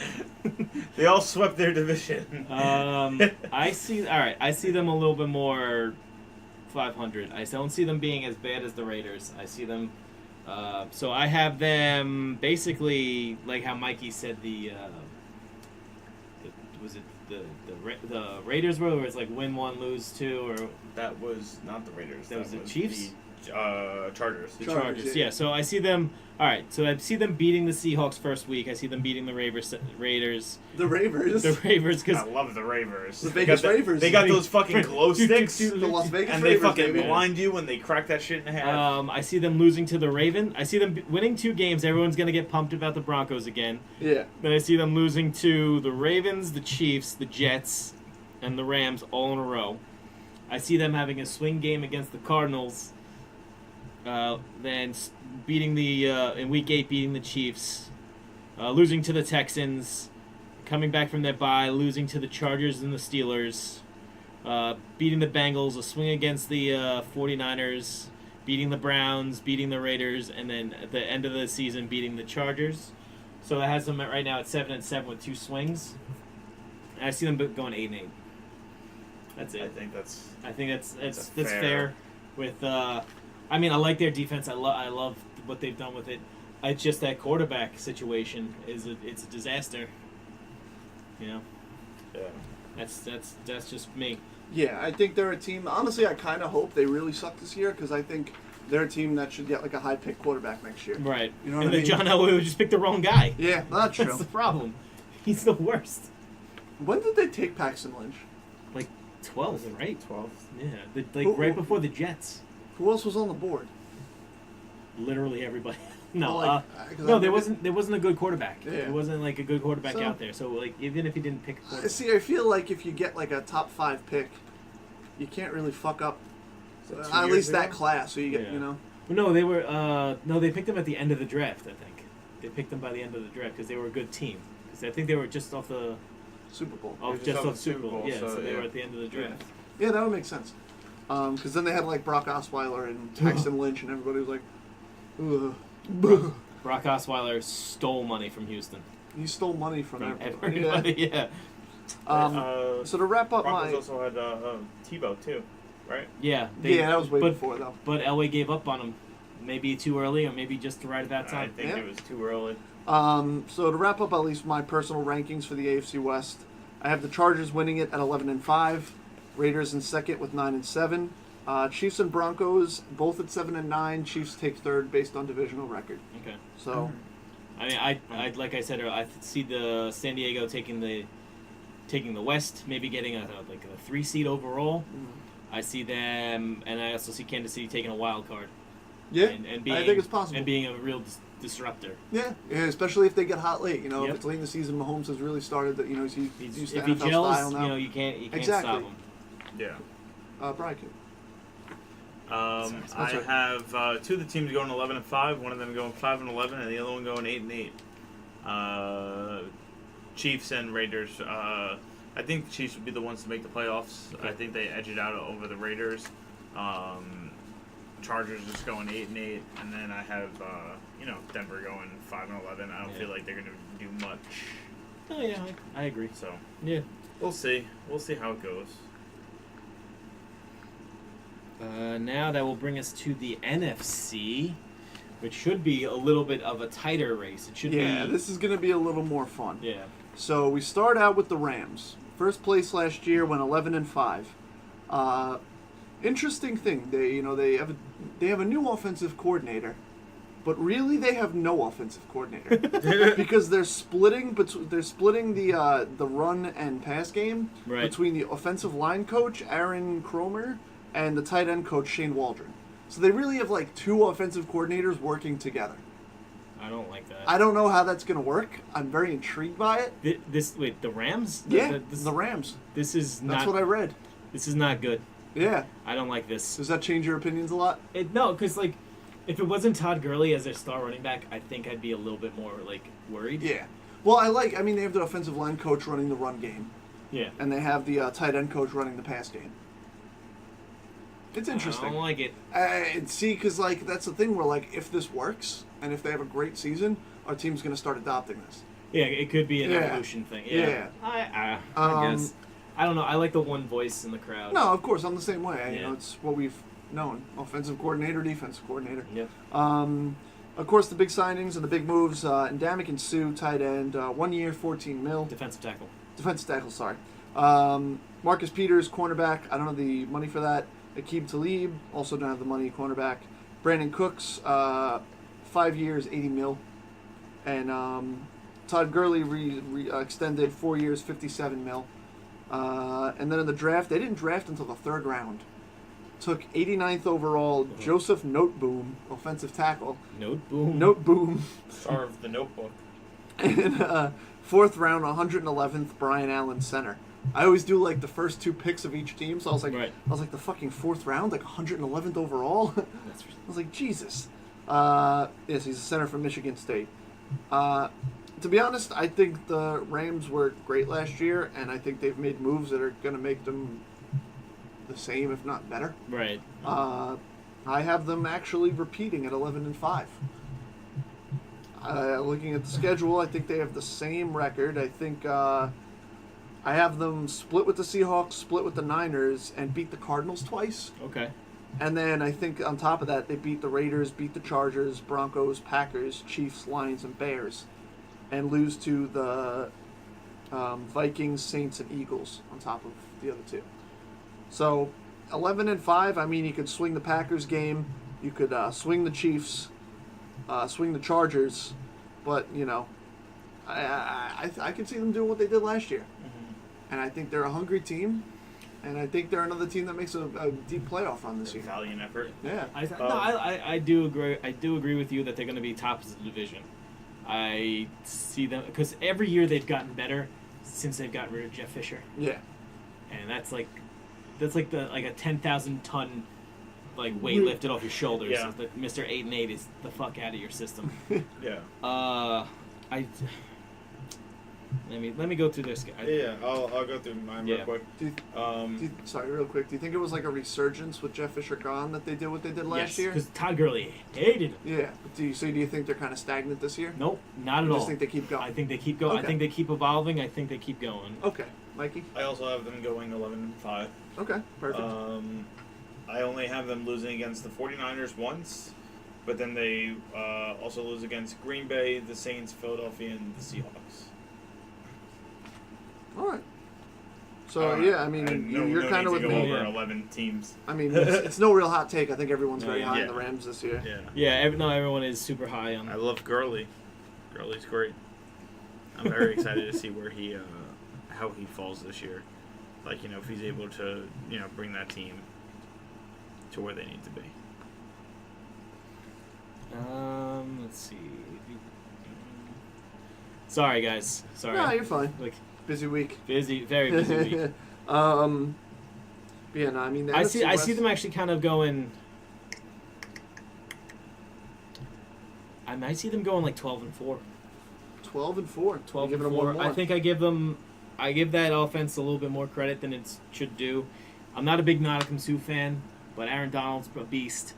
They all swept their division. I see. All right, I see them a little bit more 500. I don't see them being as bad as the Raiders. I see them. So I have them basically like how Mikey said was it the Raiders were, where it's like win 1, lose 2, or That was not the Raiders. That was the Chiefs? The Chargers. the Chargers, Chargers. yeah. Yeah. So I see them. All right. So I see them beating the Seahawks first week. I see them beating the Raiders. The Ravers. The Ravers, I because love the Ravers. The Vegas Ravers. They got those fucking glow sticks. The Las Vegas And they Ravers, fucking baby. blind you when they crack that shit in half. I see them losing to the Ravens. I see them winning 2 games. Everyone's gonna get pumped about the Broncos again. Yeah. Then I see them losing to the Ravens, the Chiefs, the Jets, and the Rams all in a row. I see them having a swing game against the Cardinals. Then beating in Week 8, beating the Chiefs, losing to the Texans, coming back from their bye, losing to the Chargers and the Steelers, beating the Bengals, a swing against the 49ers, beating the Browns, beating the Raiders, and then at the end of the season beating the Chargers. So that has them right now at 7-7 with 2 swings. And I see them going 8-8. That's it. I think that's fair. fair. With I mean, I like their defense. I love what they've done with it. It's just that quarterback situation it's a disaster. You know. Yeah. That's just me. Yeah, I think they're a team. Honestly, I kind of hope they really suck this year because I think they're a team that should get like a high pick quarterback next year. Right. You know what and I then mean? John Elway would just pick the wrong guy. Yeah, that's true. That's the problem. He's the worst. When did they take Paxton Lynch? Like 12th, right? 12. Yeah. Who- Right before the Jets. Who else was on the board? Literally everybody. No, Well, 'cause no, I there think wasn't a good quarterback. Yeah. There wasn't like a good quarterback So- out there. So like even if he didn't pick a quarterback. See, I feel like if you get like a top 5 pick, you can't really fuck up at least that class. So you get, Yeah. you know. No, they were. No, they picked them at the end of the draft. I think they picked them by the end of the draft because they were a good team. Because I think they were just off the Super Bowl. off the Super Bowl. Yeah, so they yeah. were at the end of the draft. Yeah, that would make sense. Because then they had like Brock Osweiler and Paxton Lynch, and everybody was like, ugh. Brock Osweiler stole money from Houston. He stole money from everybody. Everybody, yeah. So to wrap up Broncos my... also had Tebow too, right? Yeah. Yeah, that was way before, though. But Elway gave up on him. Maybe too early, or maybe just right about I time. think Yeah. it was too early. So to wrap up at least my personal rankings for the AFC West, I have the Chargers winning it at 11-5, Raiders in second with 9-7, Chiefs and Broncos both at 7-9. Chiefs take third based on divisional record. Okay. So I mean, I like I said earlier, I see the San Diego taking the West, maybe getting a 3 seed overall. I see them, and I also see Kansas City taking a wild card. yeah, and being, I think it's possible. and being a real disruptor. Yeah, especially if they get hot late. You know, Yep. if it's late in the season, Mahomes has really started that. You know, he's used to If he NFL gels, style now. you can't Exactly. stop him. Yeah. Brian. I have 2 of the teams going 11-5, one of them going 5-11, and the other one going 8-8. Chiefs and Raiders. I think the Chiefs would be the ones to make the playoffs. Okay. I think they edge it out over the Raiders. Chargers just going 8-8, and then I have Denver going 5-11. I don't feel like they're going to do much. Oh yeah, I agree. So Yeah. we'll see. We'll see how it goes. Now that will bring us to the NFC, which should be a little bit of a tighter race. It should Yeah, be. this is going to be a little more fun. Yeah. So we start out with the Rams. First place last year, went 11-5. Interesting thing, they have a new offensive coordinator, but really they have no offensive coordinator because they're splitting the run and pass game Right. between the offensive line coach Aaron Cromer and the tight end coach Shane Waldron. So they really have like 2 offensive coordinators working together. I don't like that. I don't know how that's going to work. I'm very intrigued by it. Wait, the Rams? The Rams. This is That's not. what I read. This is not good. Yeah. I don't like this. Does that change your opinions a lot? No, because like, if it wasn't Todd Gurley as their star running back, I think I'd be a little bit more like worried. Yeah. Well, I mean, they have the offensive line coach running the run game. Yeah. And they have the tight end coach running the pass game. It's interesting. I don't like it. See, because like that's the thing where like if this works and if they have a great season, our team's going to start adopting this. Yeah, it could be an Yeah. evolution thing. Yeah. Yeah. I guess. I don't know. I like the one voice in the crowd. No, of course I'm the same way. You Yeah. know, it's what we've known: offensive coordinator, defensive coordinator. Yeah. Of course, the big signings and the big moves: Ndamukong Suh, tight end, 1 year, $14 million. Defensive tackle. Defensive tackle, sorry. Marcus Peters, cornerback. I don't know the money for that. Aqib Talib, also don't have the money, cornerback. Brandon Cooks, 5 years, $80 million. And Todd Gurley extended 4 years, $57 million. And then in the draft, they didn't draft until the 3rd round. Took 89th overall, Joseph Noteboom, offensive tackle. Noteboom. Star of the Notebook. And 4th round, 111th, Brian Allen, center. I always do like the first 2 picks of each team, so I was like, the fucking 4th round, like 111th overall. I was like, Jesus. Yes, he's a center from Michigan State. To be honest, I think the Rams were great last year, and I think they've made moves that are going to make them the same, if not better. Right. I have them actually repeating at 11-5. Looking at the schedule, I think they have the same record. I think I have them split with the Seahawks, split with the Niners, and beat the Cardinals twice. Okay. And then I think on top of that, they beat the Raiders, beat the Chargers, Broncos, Packers, Chiefs, Lions, and Bears, and lose to the Vikings, Saints, and Eagles on top of the other 2. So 11-5. I mean, you could swing the Packers game, you could swing the Chiefs, swing the Chargers, but you know, I can see them doing what they did last year, and I think they're a hungry team. And I think they're another team that makes a deep playoff run this year. Valiant effort. Yeah. I do agree. I do agree with you that they're going to be top of the division. I see them because every year they've gotten better since they've gotten rid of Jeff Fisher. Yeah. And that's like a 10,000 ton weight lifted off your shoulders. Yeah. That Mr. 8-8 is the fuck out of your system. Yeah. Let me go through this. I'll go through mine real quick. Sorry, real quick. Do you think it was like a resurgence with Jeff Fisher gone that they did what they did last year? Because Todd Gurley hated him. Yeah. But do you think they're kind of stagnant this year? Nope, not at You all. just think they keep going? I think they keep going. Okay. I think they keep evolving. I think they keep going. Okay. Mikey? I also have them going 11-5. Okay. Perfect. I only have them losing against the 49ers once, but then they also lose against Green Bay, the Saints, Philadelphia, and the Seahawks. All right. So, yeah, I mean, you're kind of with me. Over 11 teams. I mean, it's no real hot take. I think everyone's very high on the Rams this year. Yeah. Everyone is super high on. I love Gurley. Gurley's great. I'm very excited to see where how he falls this year. Like, if he's able to, bring that team to where they need to be. Let's see. Sorry, guys. Sorry. No, you're fine. Busy week. Very busy week. Yeah, no, I mean, I see them actually kind of going. I might see them going 12-4. 12-4. 12-4. I think I give that offense a little bit more credit than it should do. I'm not a big Ndamukong Suh fan, but Aaron Donald's a beast.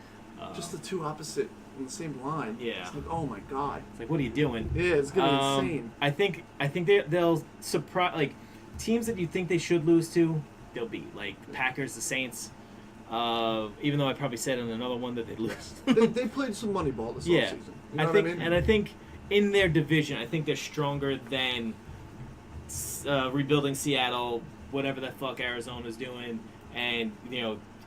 Just the two opposite in the same line. Yeah. It's like, oh my god. It's like, what are you doing? Yeah, it's gonna be insane. I think they'll surprise teams that you think they should lose to. They'll beat Packers, the Saints. Even though I probably said in another one that they'd lose. they played some money ball this offseason. You know what I mean? And I think in their division, I think they're stronger than rebuilding Seattle, whatever the fuck Arizona's doing, and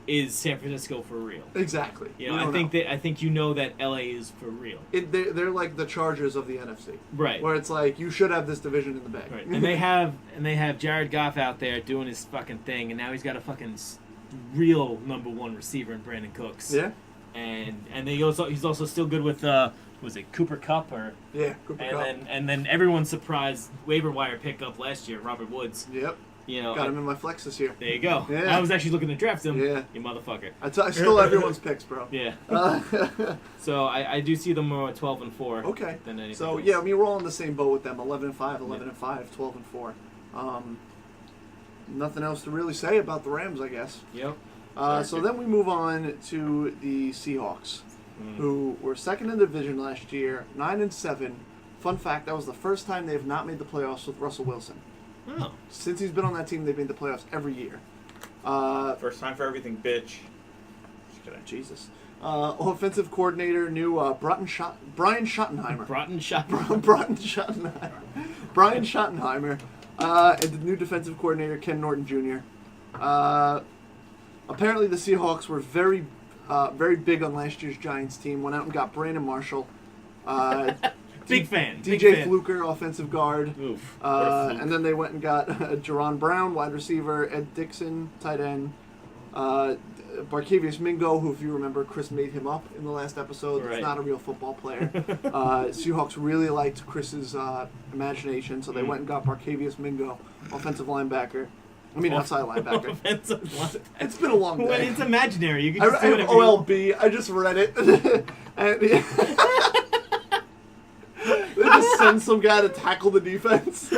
is San Francisco for real? Exactly. I think that LA is for real. They're like the Chargers of the NFC, right? Where it's like you should have this division in the bag. Right. And they have Jared Goff out there doing his fucking thing, and now he's got a fucking real number one receiver in Brandon Cooks. Yeah. And he's also still good with was it Cooper Kupp or Cooper Kupp. And then everyone's surprised waiver wire pickup last year, Robert Woods. Yep. You know, Got him in my flex this year. there you go. Yeah. I was actually looking to draft him. Yeah. You motherfucker. I stole everyone's picks, bro. Yeah. So I do see them more 12-4. Okay. Than anything So, else. yeah, I mean, we're all in the same boat with them. 11-5, 11-5, 12-4. Nothing else to really say about the Rams, I guess. Yep. So then we move on to the Seahawks, who were second in the division last year, 9-7. Fun fact, that was the first time they've not made the playoffs with Russell Wilson. Oh. Since he's been on that team, they've made the playoffs every year. First time for everything, bitch. Just kidding. Jesus. Offensive coordinator, new Brian Schottenheimer. Broughton shot. Brian Schottenheimer. And the new defensive coordinator, Ken Norton Jr. Apparently, the Seahawks were very big on last year's Giants team. Went out and got Brandon Marshall. Big fan. DJ Fluker, offensive guard. Oof. And then they went and got Jerron Brown, wide receiver, Ed Dixon, tight end, Barkevius Mingo, who, if you remember, Chris made him up in the last episode. Right. He's not a real football player. Seahawks really liked Chris's imagination, so they went and got Barkevius Mingo, offensive linebacker. I mean, outside linebacker. Offensive line. It's been a long When day. it's imaginary, you can I just do have whatever you want. OLB. I just read it. And they just send some guy to tackle the defense.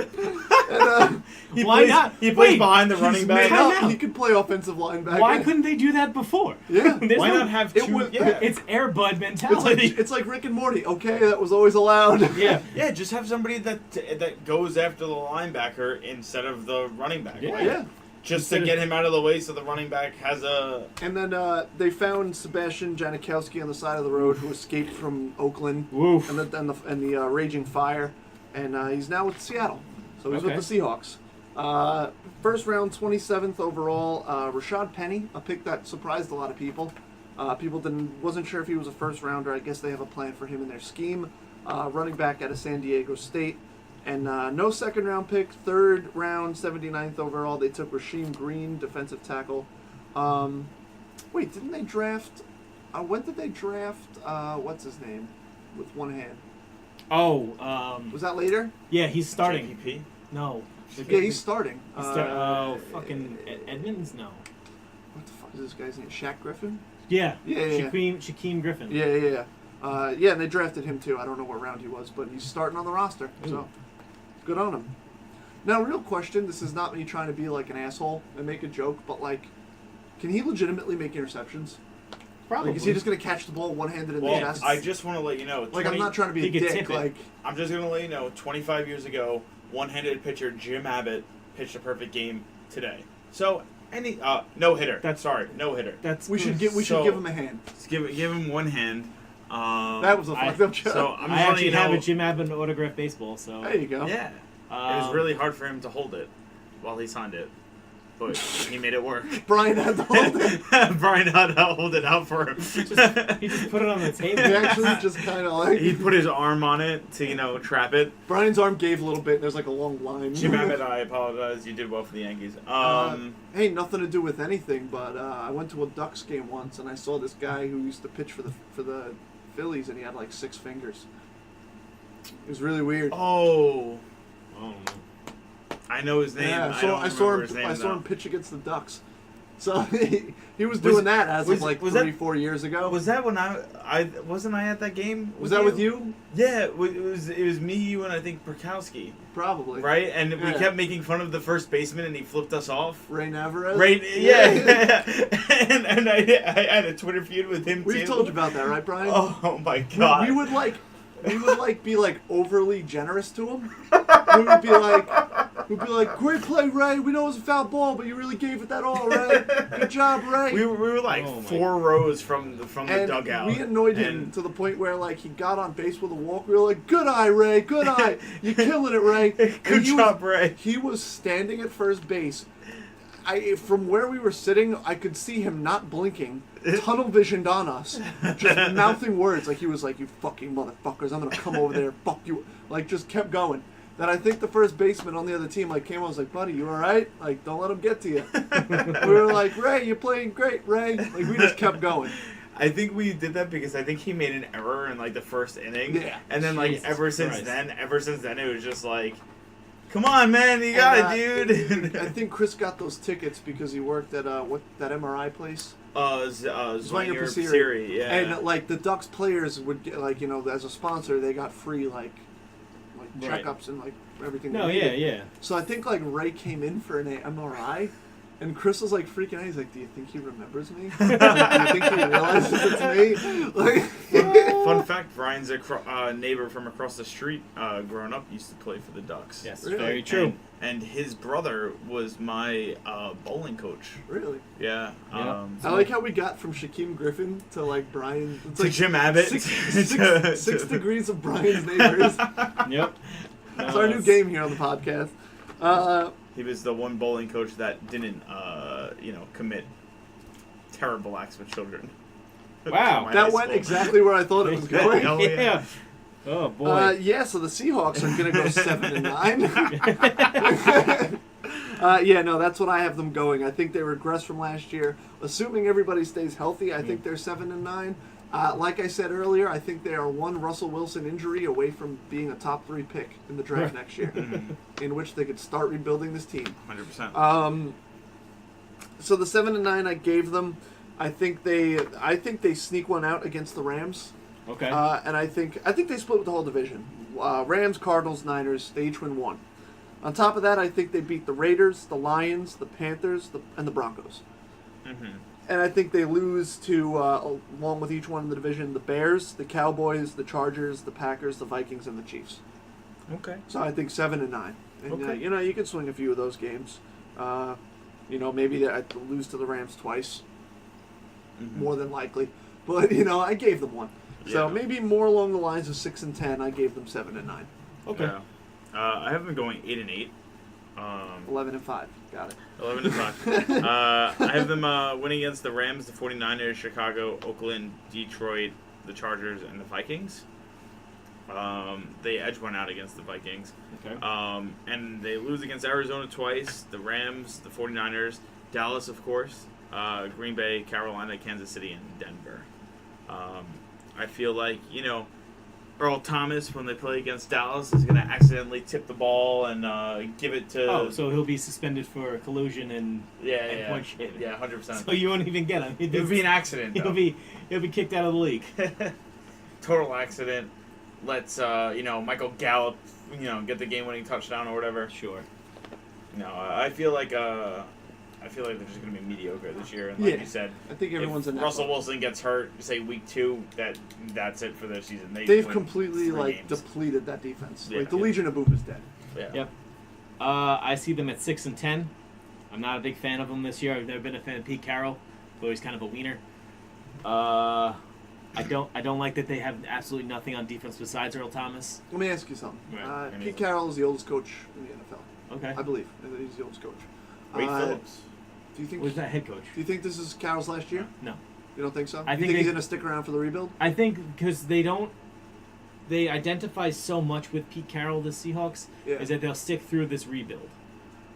And, Why not? He plays Wait, behind the he's running made back. Time up. out. He could play offensive linebacker. Why couldn't they do that before? Yeah. There's Why no- not have it two? was- Yeah. It's Airbud mentality. It's like Rick and Morty. Okay, that was always allowed. Yeah. Yeah, just have somebody that goes after the linebacker instead of the running back. Yeah. Like, Yeah. just to get him out of the way so the running back has a... And then they found Sebastian Janikowski on the side of the road, who escaped from Oakland Woof. and the raging fire, and he's now with Seattle. So he's Okay. with the Seahawks. First round, 27th overall. Rashad Penny, a pick that surprised a lot of people. People wasn't sure if he was a first rounder. I guess they have a plan for him in their scheme. Running back out of San Diego State. And no second round pick. Third round, 79th overall. They took Rasheem Green, defensive tackle. Wait, didn't they draft? When did they draft? What's his name? With one hand. Oh, Was that later? yeah, he's starting. JPP? No. Yeah, he's starting. Fucking Edmonds? No. What the fuck is this guy's name? Shaq Griffin? Yeah. Yeah. Shaquem Griffin. Yeah. Yeah, and they drafted him too. I don't know what round he was, but he's starting on the roster. Ooh. So, good on him. Now, real question. This is not me trying to be like an asshole and make a joke, but like, can he legitimately make interceptions? Probably. Like, is he just gonna catch the ball one-handed in the Well, chest? I just want to let you know. like, I'm not trying to be he a could dick. tip it. Like, I'm just going to let you know, 25 years ago, one-handed pitcher Jim Abbott pitched a perfect game today. So, no hitter. No hitter. we should give him a hand. Just give him one hand. That was a fucked up joke. So I'm I just letting actually you have know. a Jim Abbott autographed baseball, so. There you go. Yeah. It was really hard for him to hold it while he signed it, but he made it work. Brian had to hold it. Brian had to hold it out for him. He just put it on the table. He actually just kind of like He put his arm on it to, trap it. Brian's arm gave a little bit. And there's like a long line. Jim Abbott, I apologize. You did well for the Yankees. Hey, nothing to do with anything, but I went to a Ducks game once and I saw this guy who used to pitch for the Phillies, and he had like 6 fingers. It was really weird. Oh, Oh, I know his name. Yeah, I so don't I saw remember him. his name, I saw though. him pitch against the Ducks. So he was doing that as of like was 3-4 years ago. Was that when I wasn't I at that game? Was that with you? Yeah, it was me, you, and I think Perkowski, Probably. right? And we Yeah. kept making fun of the first baseman, and he flipped us off. Ray Navarez. Right? Yeah. and I had a Twitter feud with him too. We've told you about that, right, Brian? Oh my god. We would be like overly generous to him. We'd be like, great play, Ray. We know it was a foul ball, but you really gave it that all, Ray. Good job, Ray. We were like Oh my 4 rows from the and dugout. we annoyed him And- to the point where like he got on base with a walk. We were like, good eye, Ray. Good eye. You're killing it, Ray. Good And he job, was, Ray. He was standing at first base. From where we were sitting, I could see him not blinking, tunnel visioned on us, just mouthing words like he was like, "You fucking motherfuckers, I'm gonna come over there, fuck you," like just kept going. That I think the first baseman on the other team like came on, was like, "Buddy, you all right? Like, don't let him get to you." We were like, "Ray, you're playing great, Ray." Like we just kept going. I think we did that because I think he made an error in like the first inning. Yeah. And then like Jesus ever since Christ. then, it was just like Come on, man, you got it, dude. I think Chris got those tickets because he worked at that MRI place. Zwanger Pasiri, yeah. And like the Ducks players would get, like, as a sponsor, they got free like checkups and like everything. No, yeah. So I think like Ray came in for an MRI. And Chris was like freaking out. He's like, "Do you think he remembers me? Do you think he realizes it's me?" Like, fun fact: Brian's neighbor from across the street, growing up, used to play for the Ducks. Yes, really? very true. And his brother was my bowling coach. Really? Yeah. I like how we got from Shaquem Griffin to like Brian. It's to like Jim Abbott. 6 degrees of Brian's neighbors. Yep. It's our new game here on the podcast. He was the one bowling coach that didn't, commit terrible acts with children. Wow. That went exactly where I thought it was going. Oh, Yeah. Oh boy. So the Seahawks are going to go 7-9. No, that's what I have them going. I think they regress from last year. Assuming everybody stays healthy, I think they're 7-9. Like I said earlier, I think they are one Russell Wilson injury away from being a top 3 pick in the draft next year, in which they could start rebuilding this team. 100%. So the 7-9 I gave them. I think they sneak one out against the Rams. Okay. And I think they split with the whole division. Rams, Cardinals, Niners. They each win one. On top of that, I think they beat the Raiders, the Lions, the Panthers, and the Broncos. And I think they lose to, along with each one in the division, the Bears, the Cowboys, the Chargers, the Packers, the Vikings, and the Chiefs. Okay. So I think 7-9. And Okay. you can swing a few of those games. Maybe they lose to the Rams twice, more than likely. But I gave them one. So Yeah. maybe more along the lines of 6-10. I gave them 7-9. Okay. Yeah. I have them going 8-8. 11-5. Got it. 11-5. I have them winning against the Rams, the 49ers, Chicago, Oakland, Detroit, the Chargers, and the Vikings. They edge one out against the Vikings. Okay. And they lose against Arizona twice, the Rams, the 49ers, Dallas, of course, Green Bay, Carolina, Kansas City, and Denver. I feel like, Earl Thomas, when they play against Dallas, is going to accidentally tip the ball and give it to... Oh, so he'll be suspended for collusion and point shaving. Yeah, 100%. So you won't even get him. It would be an accident, though. He'll be kicked out of the league. Total accident. Let's Michael Gallup, get the game-winning touchdown or whatever. Sure. No, I feel like they're just going to be mediocre this year. And like you said, I think everyone's if in Russell Wilson gets hurt, say week 2, that's it for the season. They've win completely 3 games. depleted that defense. Yeah. The Legion of Boom is dead. Yeah. Yep. I see them at 6-10. I'm not a big fan of them this year. I've never been a fan of Pete Carroll, though he's kind of a wiener. I don't like that they have absolutely nothing on defense besides Earl Thomas. Let me ask you something. Right. Pete Carroll is the oldest coach in the NFL. Okay. I believe he's the oldest coach. Wade Phillips. Do you think? Who's that head coach? Do you think this is Carroll's last year? No. You don't think so? I you think he's they- going to stick around for the rebuild? I think because they identify so much with Pete Carroll, the Seahawks, Yeah. is that they'll stick through this rebuild.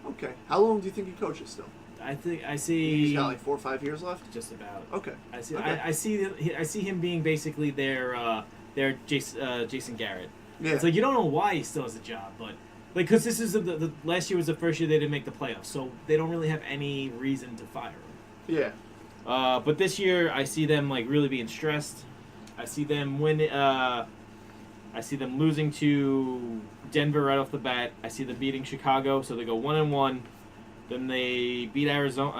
Okay. How long do you think he coaches still? I He's see got like 4 or 5 years left. just about. Okay. I see. Okay. I see him being basically their Jason Garrett. Yeah. It's like you don't know why he still has a job, but because this is the last year was the first year they didn't make the playoffs, so they don't really have any reason to fire him. Yeah. But this year I see them like really being stressed. I see them I see them losing to Denver right off the bat. I see them beating Chicago, so they go 1-1. Then they beat Arizona.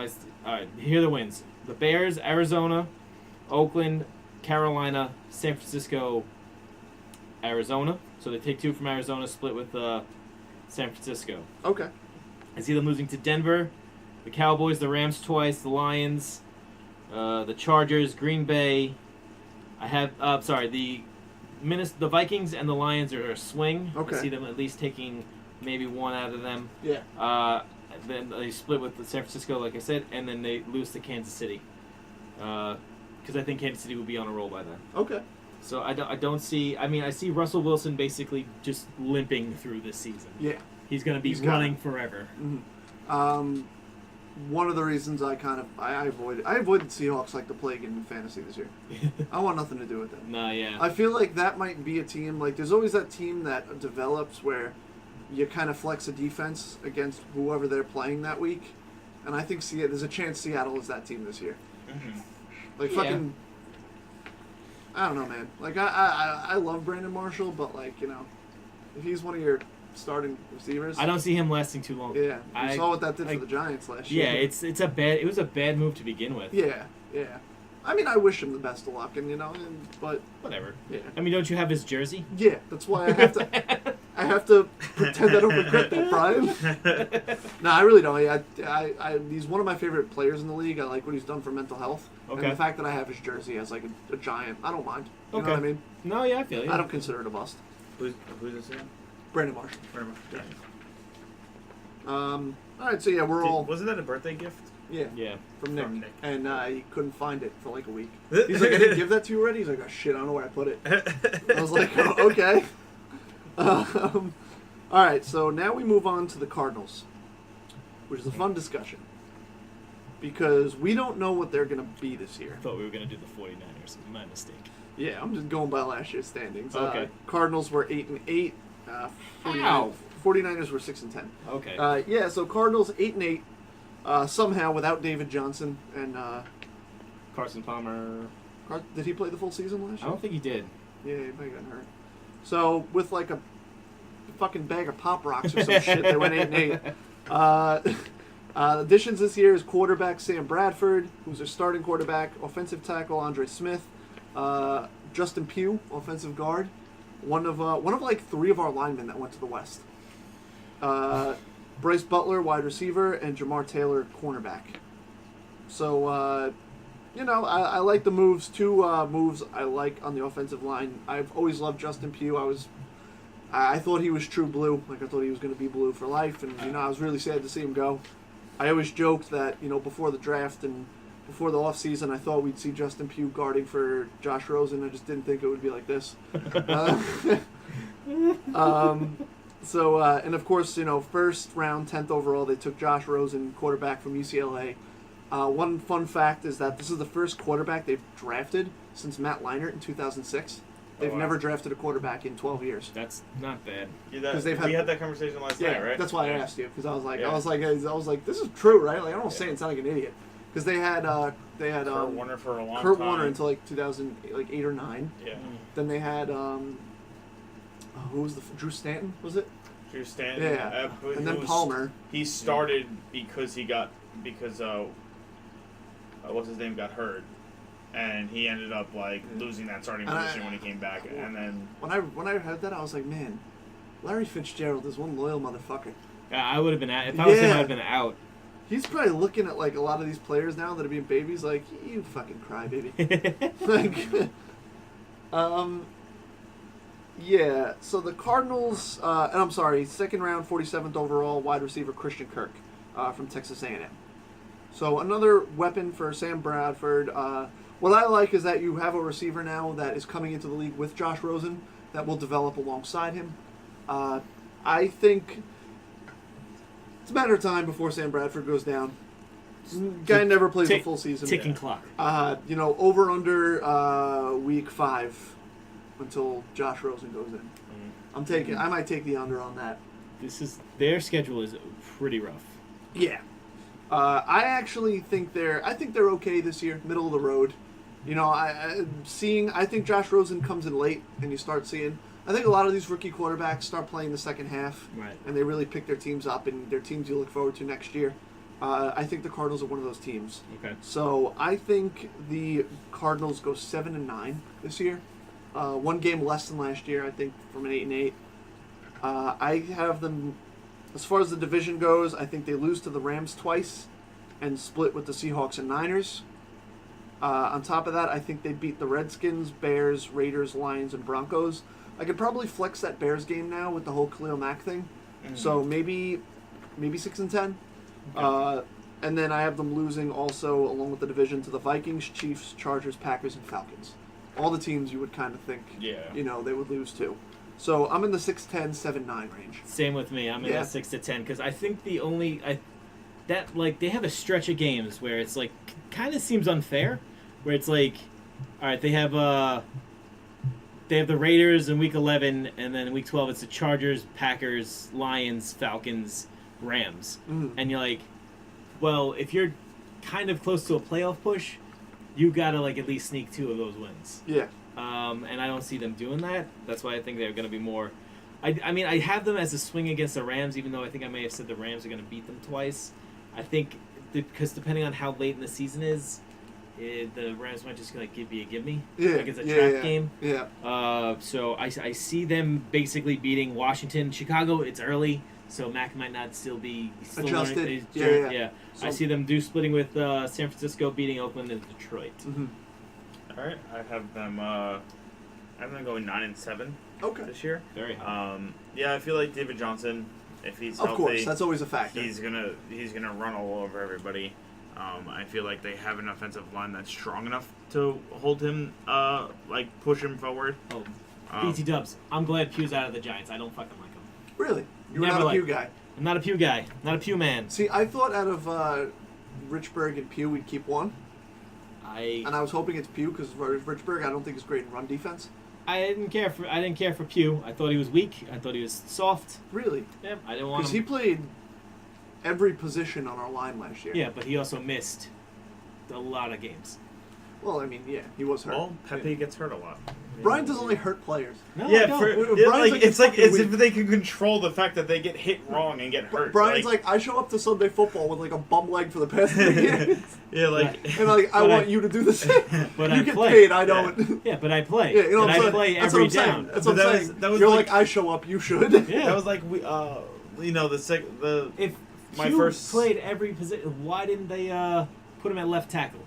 All right, here are the wins: the Bears, Arizona, Oakland, Carolina, San Francisco, Arizona. So they take 2 from Arizona, split with San Francisco. Okay. I see them losing to Denver, the Cowboys, the Rams twice, the Lions, the Chargers, Green Bay. I have the Vikings and the Lions are a swing. Okay. I see them at least taking maybe one out of them. Yeah. Then they split with the San Francisco, like I said, and then they lose to Kansas City. Because I think Kansas City will be on a roll by then. Okay. So I don't see. I mean, I see Russell Wilson basically just limping through this season. Yeah. He's going to be He's got running it. forever. One of the reasons I avoided Seahawks like the plague in fantasy this year. I want nothing to do with them. Nah, yeah. I feel like that might be a team, like there's always that team that develops where you kind of flex a defense against whoever they're playing that week. And I think there's a chance Seattle is that team this year. Mm-hmm. Like, fucking... I don't know, man. Like, I love Brandon Marshall, but, like, you know, if he's one of your starting receivers... I don't see him lasting too long. Yeah. You saw what that did for the Giants last year. Yeah, it was a bad move to begin with. Yeah. I mean, I wish him the best of luck, and you know, but whatever. Yeah. I mean, don't you have his jersey? Yeah, that's why I have to pretend I don't regret that, Brian. No, I really don't. He's one of my favorite players in the league. I like what he's done for mental health. Okay. And the fact that I have his jersey as like a Giant, I don't mind. You know what I mean? No, yeah, I feel you. I don't consider it a bust. Who's this again? Brandon Marshall. Yeah. All right, so yeah, Wasn't that a birthday gift? Yeah. From Nick. From Nick. And he couldn't find it for like a week. He's like, I didn't give that to you already? He's like, oh shit, I don't know where I put it. I was like, oh, okay. All right, so now we move on to the Cardinals, which is a fun discussion. Because we don't know what they're going to be this year. I thought we were going to do the 49ers. My mistake. Yeah, I'm just going by last year's standings. Okay. Cardinals were 8-8. 49ers were 6-10. Okay. Yeah, so Cardinals 8-8. Somehow without David Johnson and Carson Palmer. Did he play the full season last year? I don't think he did. Yeah, he might have gotten hurt. So with like a fucking bag of Pop Rocks or some shit, they went 8-8. Additions this year is quarterback Sam Bradford, who's their starting quarterback, offensive tackle Andre Smith, Justin Pugh, offensive guard, one of like 3 of our linemen that went to the West. Bryce Butler, wide receiver, and Jamar Taylor, cornerback. So, you know, I like the moves. 2 moves I like on the offensive line. I've always loved Justin Pugh. I thought he was true blue. Like, I thought he was going to be blue for life. And, you know, I was really sad to see him go. I always joked that, you know, before the draft and before the offseason, I thought we'd see Justin Pugh guarding for Josh Rosen. I just didn't think it would be like this. So, and of course, you know, first round, 10th overall, they took Josh Rosen, quarterback from UCLA. One fun fact is that this is the first quarterback they've drafted since Matt Leinart in 2006. They've never drafted a quarterback in 12 years. That's not bad. Yeah, we had that conversation last night, right? That's why I asked you, because I was like, this is true, right? Like, I don't say it sound like an idiot, because they had Kurt Warner for a long time. Kurt Warner until like 2008 or 9. Yeah. Then they had who was Drew Stanton? Was it? Drew Stanton. Yeah. And then Palmer. He started because what's his name got hurt, and he ended up like losing that starting position when he came back. And then when I heard that, I was like, man, Larry Fitzgerald is one loyal motherfucker. Yeah, I would have been out. If I was him, I'd have been out. He's probably looking at like a lot of these players now that are being babies, like, you fucking cry, baby. Like, yeah. So the Cardinals, and I'm sorry, 2nd round, 47th overall, wide receiver Christian Kirk from Texas A&M. So another weapon for Sam Bradford. What I like is that you have a receiver now that is coming into the league with Josh Rosen that will develop alongside him. I think it's a matter of time before Sam Bradford goes down. Guy never plays a full season. Ticking clock. You know, over under week 5 until Josh Rosen goes in. I might take the under on that. Their schedule is pretty rough. Yeah. I actually think they're okay this year, middle of the road. You know, I think Josh Rosen comes in late, and you start seeing. I think a lot of these rookie quarterbacks start playing the second half, right, and they really pick their teams up, and their teams you look forward to next year. I think the Cardinals are one of those teams. Okay. So I think the Cardinals go 7-9 this year. 1 game less than last year, I think, from an 8-8. I have them. As far as the division goes, I think they lose to the Rams twice and split with the Seahawks and Niners. On top of that, I think they beat the Redskins, Bears, Raiders, Lions, and Broncos. I could probably flex that Bears game now with the whole Khalil Mack thing. Mm-hmm. So maybe 6-10. Okay. And then I have them losing also, along with the division, to the Vikings, Chiefs, Chargers, Packers, and Falcons. All the teams you would kind of think, they would lose to. So I'm in the 6-10, 7-9 range. Same with me. I'm in that 6-10 because I think they have a stretch of games where it's like kind of seems unfair, where it's like, all right, they have they have the Raiders in Week 11, and then in Week 12 it's the Chargers, Packers, Lions, Falcons, Rams. And you're like, well, if you're kind of close to a playoff push, you gotta like at least sneak 2 of those wins. Yeah. And I don't see them doing that. That's why I think they're going to be more. I mean, I have them as a swing against the Rams, even though I think I may have said the Rams are going to beat them twice. I think because depending on how late in the season is, the Rams might just like give me. Yeah. Like it's a trap game. Yeah. So I see them basically beating Washington, Chicago. It's early, so Mac might not still be adjusted. Learning, Yeah. So I see them splitting with San Francisco, beating Oakland and Detroit. All right, I have them going 9-7 this year. Very high. Yeah, I feel like David Johnson, if he's Of healthy, course, that's always a factor. he's gonna run all over everybody. I feel like they have an offensive line that's strong enough to hold him, push him forward. BT Dubs. I'm glad Pugh's out of the Giants. I don't fucking like him. Really? You're Never not a liked Pugh guy? I'm not a Pugh guy. Not a Pugh man. See, I thought out of Richburg and Pugh, we'd keep one. And I was hoping it's Pugh because Richburg, I don't think is great in run defense. I didn't care for Pugh. I thought he was weak. I thought he was soft. Really? Yeah, I didn't want him. Because he played every position on our line last year. Yeah, but he also missed a lot of games. Well, I mean, yeah, he was hurt. Well, Pepe gets hurt a lot. Brian doesn't like hurt players. No, I Yeah, don't. Brian's like it's weak. if they can control the fact that they get hit wrong and get hurt. Brian's like, I show up to Sunday football with like a bum leg for the past 3 years. yeah, And like, I But want you to do the same. But you I get play. paid, I don't. Yeah, but I play. Yeah, you know and what I'm I saying? play That's every what I'm down. saying. That's what But I'm that saying. was- that was You're like- like, I show up, you should. Yeah. that was like If my Pugh first played every position, why didn't they put him at left tackle?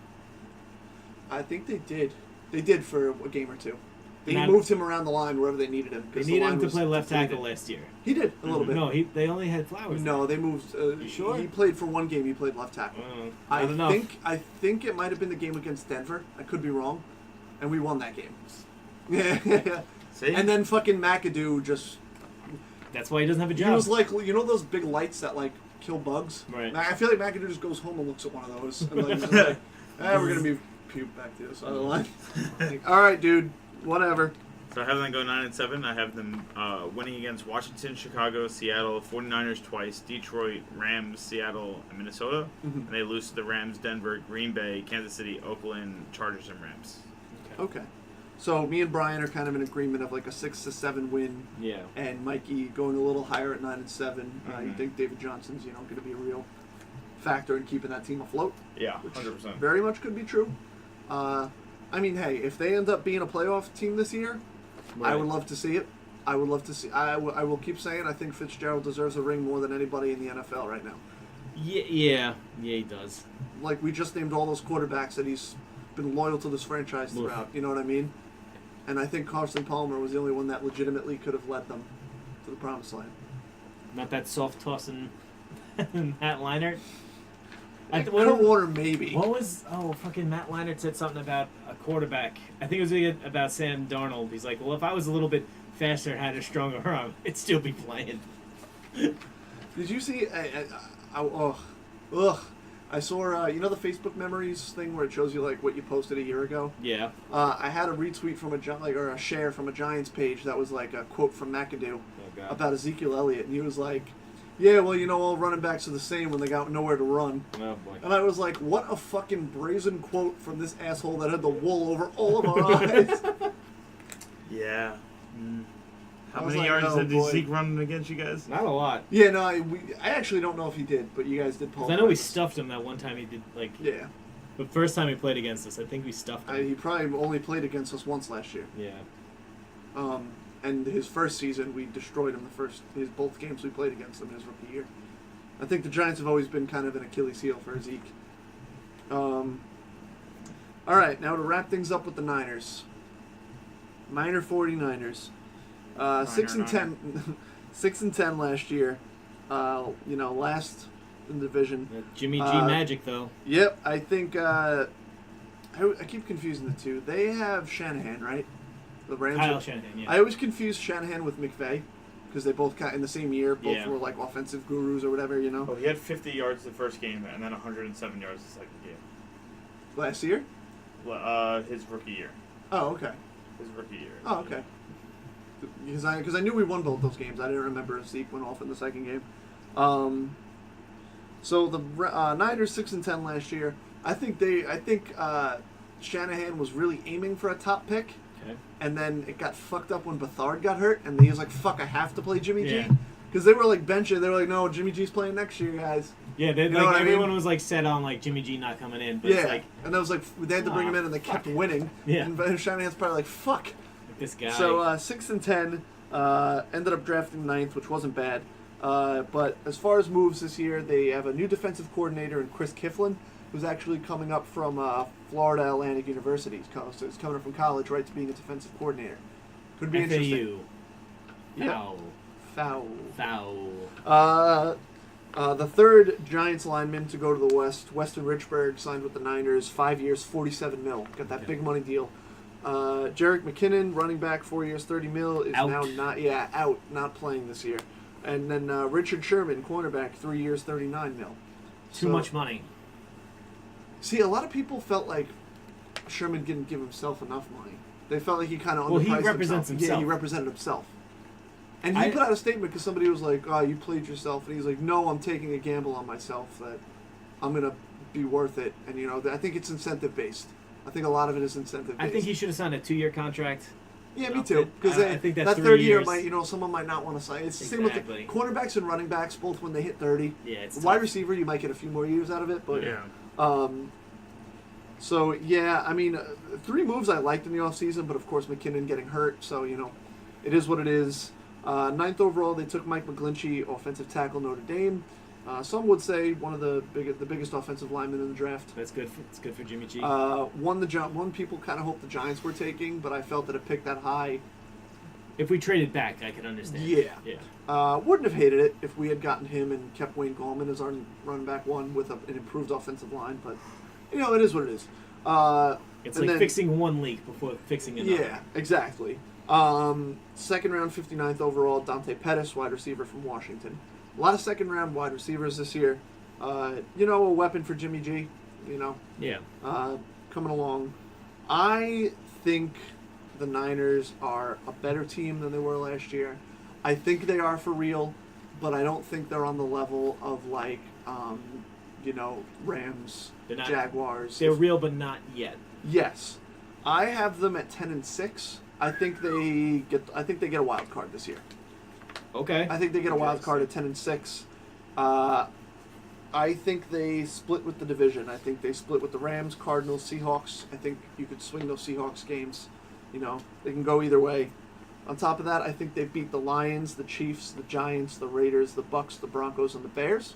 I think they did. They did for a game or two. They Not- moved him around the line wherever they needed him. They 'cause the needed line him to was play left depleted. tackle last year. He did a little bit. No, they only had Flowers. No, they moved. You sure? He played for one game. He played left tackle. I don't know. I think it might have been the game against Denver. I could be wrong, and we won that game. Yeah. See? And then fucking McAdoo just. That's why he doesn't have a He job. was like, you know those big lights that like kill bugs. Right. I feel like McAdoo just goes home and looks at one of those, and like, he's just like we're gonna be puked back to this other line. Like, all right, dude. Whatever. So I have them go 9-7. I have them winning against Washington, Chicago, Seattle, 49ers twice, Detroit, Rams, Seattle, and Minnesota. And they lose to the Rams, Denver, Green Bay, Kansas City, Oakland, Chargers, and Rams. Okay. So me and Brian are kind of in agreement of like a 6-7 win. Yeah. And Mikey going a little higher at 9-7. You think David Johnson's going to be a real factor in keeping that team afloat? Yeah, Which 100%. very much could be true. I mean, hey, if they end up being a playoff team this year, I would love to see it. I would love to see. I will keep saying I think Fitzgerald deserves a ring more than anybody in the NFL right now. Yeah, he does. Like we just named all those quarterbacks that he's been loyal to this franchise throughout. You know what I mean? And I think Carson Palmer was the only one that legitimately could have led them to the promised land. Not that soft tossing Matt Leinart. Kurt Warner, maybe. What was fucking Matt Leinart said something about a quarterback. I think it was about Sam Darnold. He's like, well, if I was a little bit faster and had a stronger arm, I'd still be playing. Did you see? I saw you know the Facebook memories thing where it shows you like what you posted a year ago. Yeah. I had a retweet from or a share from a Giants page that was like a quote from McAdoo about Ezekiel Elliott, and he was like, "Yeah, well, you know, all running backs are the same when they got nowhere to run." Oh boy. And I was like, "What a fucking brazen quote from this asshole that had the wool over all of our eyes." Yeah. How I was many like, yards oh, did boy. Zeke run against you guys? Not a lot. Yeah, no, I actually don't know if he did, but you guys did. Paul. I know we stuffed him that one time he did like. Yeah. The first time he played against us, I think we stuffed him. He probably only played against us once last year. Yeah. And his first season, we destroyed him. Both games we played against him his rookie year. I think the Giants have always been kind of an Achilles heel for Zeke. All right, now to wrap things up with the Niners. Niner 49ers. 6-10, 6-10 last year. Last in the division. Jimmy G Magic though. Yep, I think I keep confusing the two. They have Shanahan, right? The Rams. Kyle Shanahan, yeah. I always confuse Shanahan with McVay because they both in the same year. Both were like offensive gurus or whatever, you know. Oh, he had 50 yards the first game and then 107 yards the second game. Last year? His rookie year. Oh, okay. His rookie year. Oh, okay. Because I knew we won both those games. I didn't remember if Zeke went off in the second game. So the Niners 6-10 last year. I think Shanahan was really aiming for a top pick. Okay. And then it got fucked up when Bethard got hurt, and he was like, "Fuck, I have to play Jimmy G." Yeah. Because they were like benching. They were like, "No, Jimmy G's playing next year, guys." Yeah, You know what I everyone mean? was like set on like Jimmy G not coming in, but Yeah, it's like and I was like, they had to bring him in, and they kept winning. Yeah. And Shanahan's probably like, "Fuck." this guy. So 6-10, ended up drafting 9th, which wasn't bad. But as far as moves this year, they have a new defensive coordinator in Chris Kifflin, who's actually coming up from Florida Atlantic University. So he's coming up from college right to being a defensive coordinator. Could be interesting. FAU. Foul. Foul. The third Giants lineman to go to the West, Weston Richburg, signed with the Niners, 5 years, $47 million. Got that big money deal. Jerick McKinnon, running back, 4 years, $30 million, is Out. now out, not playing this year. And then Richard Sherman, cornerback, 3 years, $39 million. Too much money. See, a lot of people felt like Sherman didn't give himself enough money. They felt like he kind of Well, he underpriced represents Yeah, himself. he represented himself. And he put out a statement because somebody was like, "Oh, you played yourself," and he's like, "No, I'm taking a gamble on myself that I'm gonna be worth it." And I think it's incentive based. I think a lot of it is incentive based. I think he should have signed a 2-year contract. Yeah, me too. Because I think that 3 third year years- might, someone might not want to sign. It's the same with the Exactly. quarterbacks and running backs, both when they hit 30. Yeah, it's Wide tough. receiver, you might get a few more years out of it, but Yeah. So yeah, I mean, 3 moves I liked in the offseason, but of course McKinnon getting hurt, so it is what it is. 9th overall, they took Mike McGlinchey, offensive tackle, Notre Dame. Some would say one of the biggest offensive linemen in the draft. That's good. It's good for Jimmy G. One people kind of hoped the Giants were taking, but I felt that a pick that high. If we traded back, I could understand. Yeah. Yeah. Wouldn't have hated it if we had gotten him and kept Wayne Gallman as our running back 1 with an improved offensive line, but it is what it is. It's and like then- fixing one leak before fixing another. Yeah, exactly. Second round, 59th overall, Dante Pettis, wide receiver from Washington. A lot of second round wide receivers this year. A weapon for Jimmy G. Yeah. Coming along. I think the Niners are a better team than they were last year. I think they are for real, but I don't think they're on the level of Rams, They're not- Jaguars. They're real, but not yet. Yes, I have them at 10-6. I think they get a wild card this year. Okay. I think they get a wild card at 10-6. I think they split with the division. I think they split with the Rams, Cardinals, Seahawks. I think you could swing those Seahawks games. They can go either way. On top of that, I think they beat the Lions, the Chiefs, the Giants, the Raiders, the Bucks, the Broncos, and the Bears.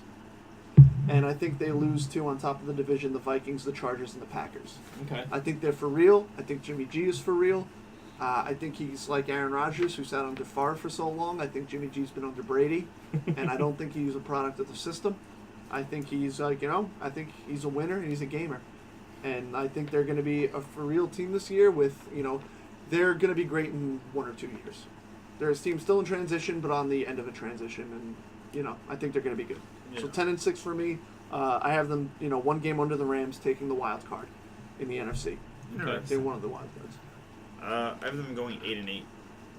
And I think they lose 2 on top of the division, the Vikings, the Chargers, and the Packers. Okay. I think they're for real. I think Jimmy G is for real. I think he's like Aaron Rodgers, who sat under Favre for so long. I think Jimmy G's been under Brady, and I don't think he's a product of the system. I think he's I think he's a winner and he's a gamer, and I think they're going to be a for real team this year. With they're going to be great in 1 or 2 years. Their team's still in transition, but on the end of a transition, and I think they're going to be good. Yeah. So 10-6 for me. I have them 1 game under the Rams, taking the wild card in the NFC. Okay. They're one of the wild cards. I have them going 8-8.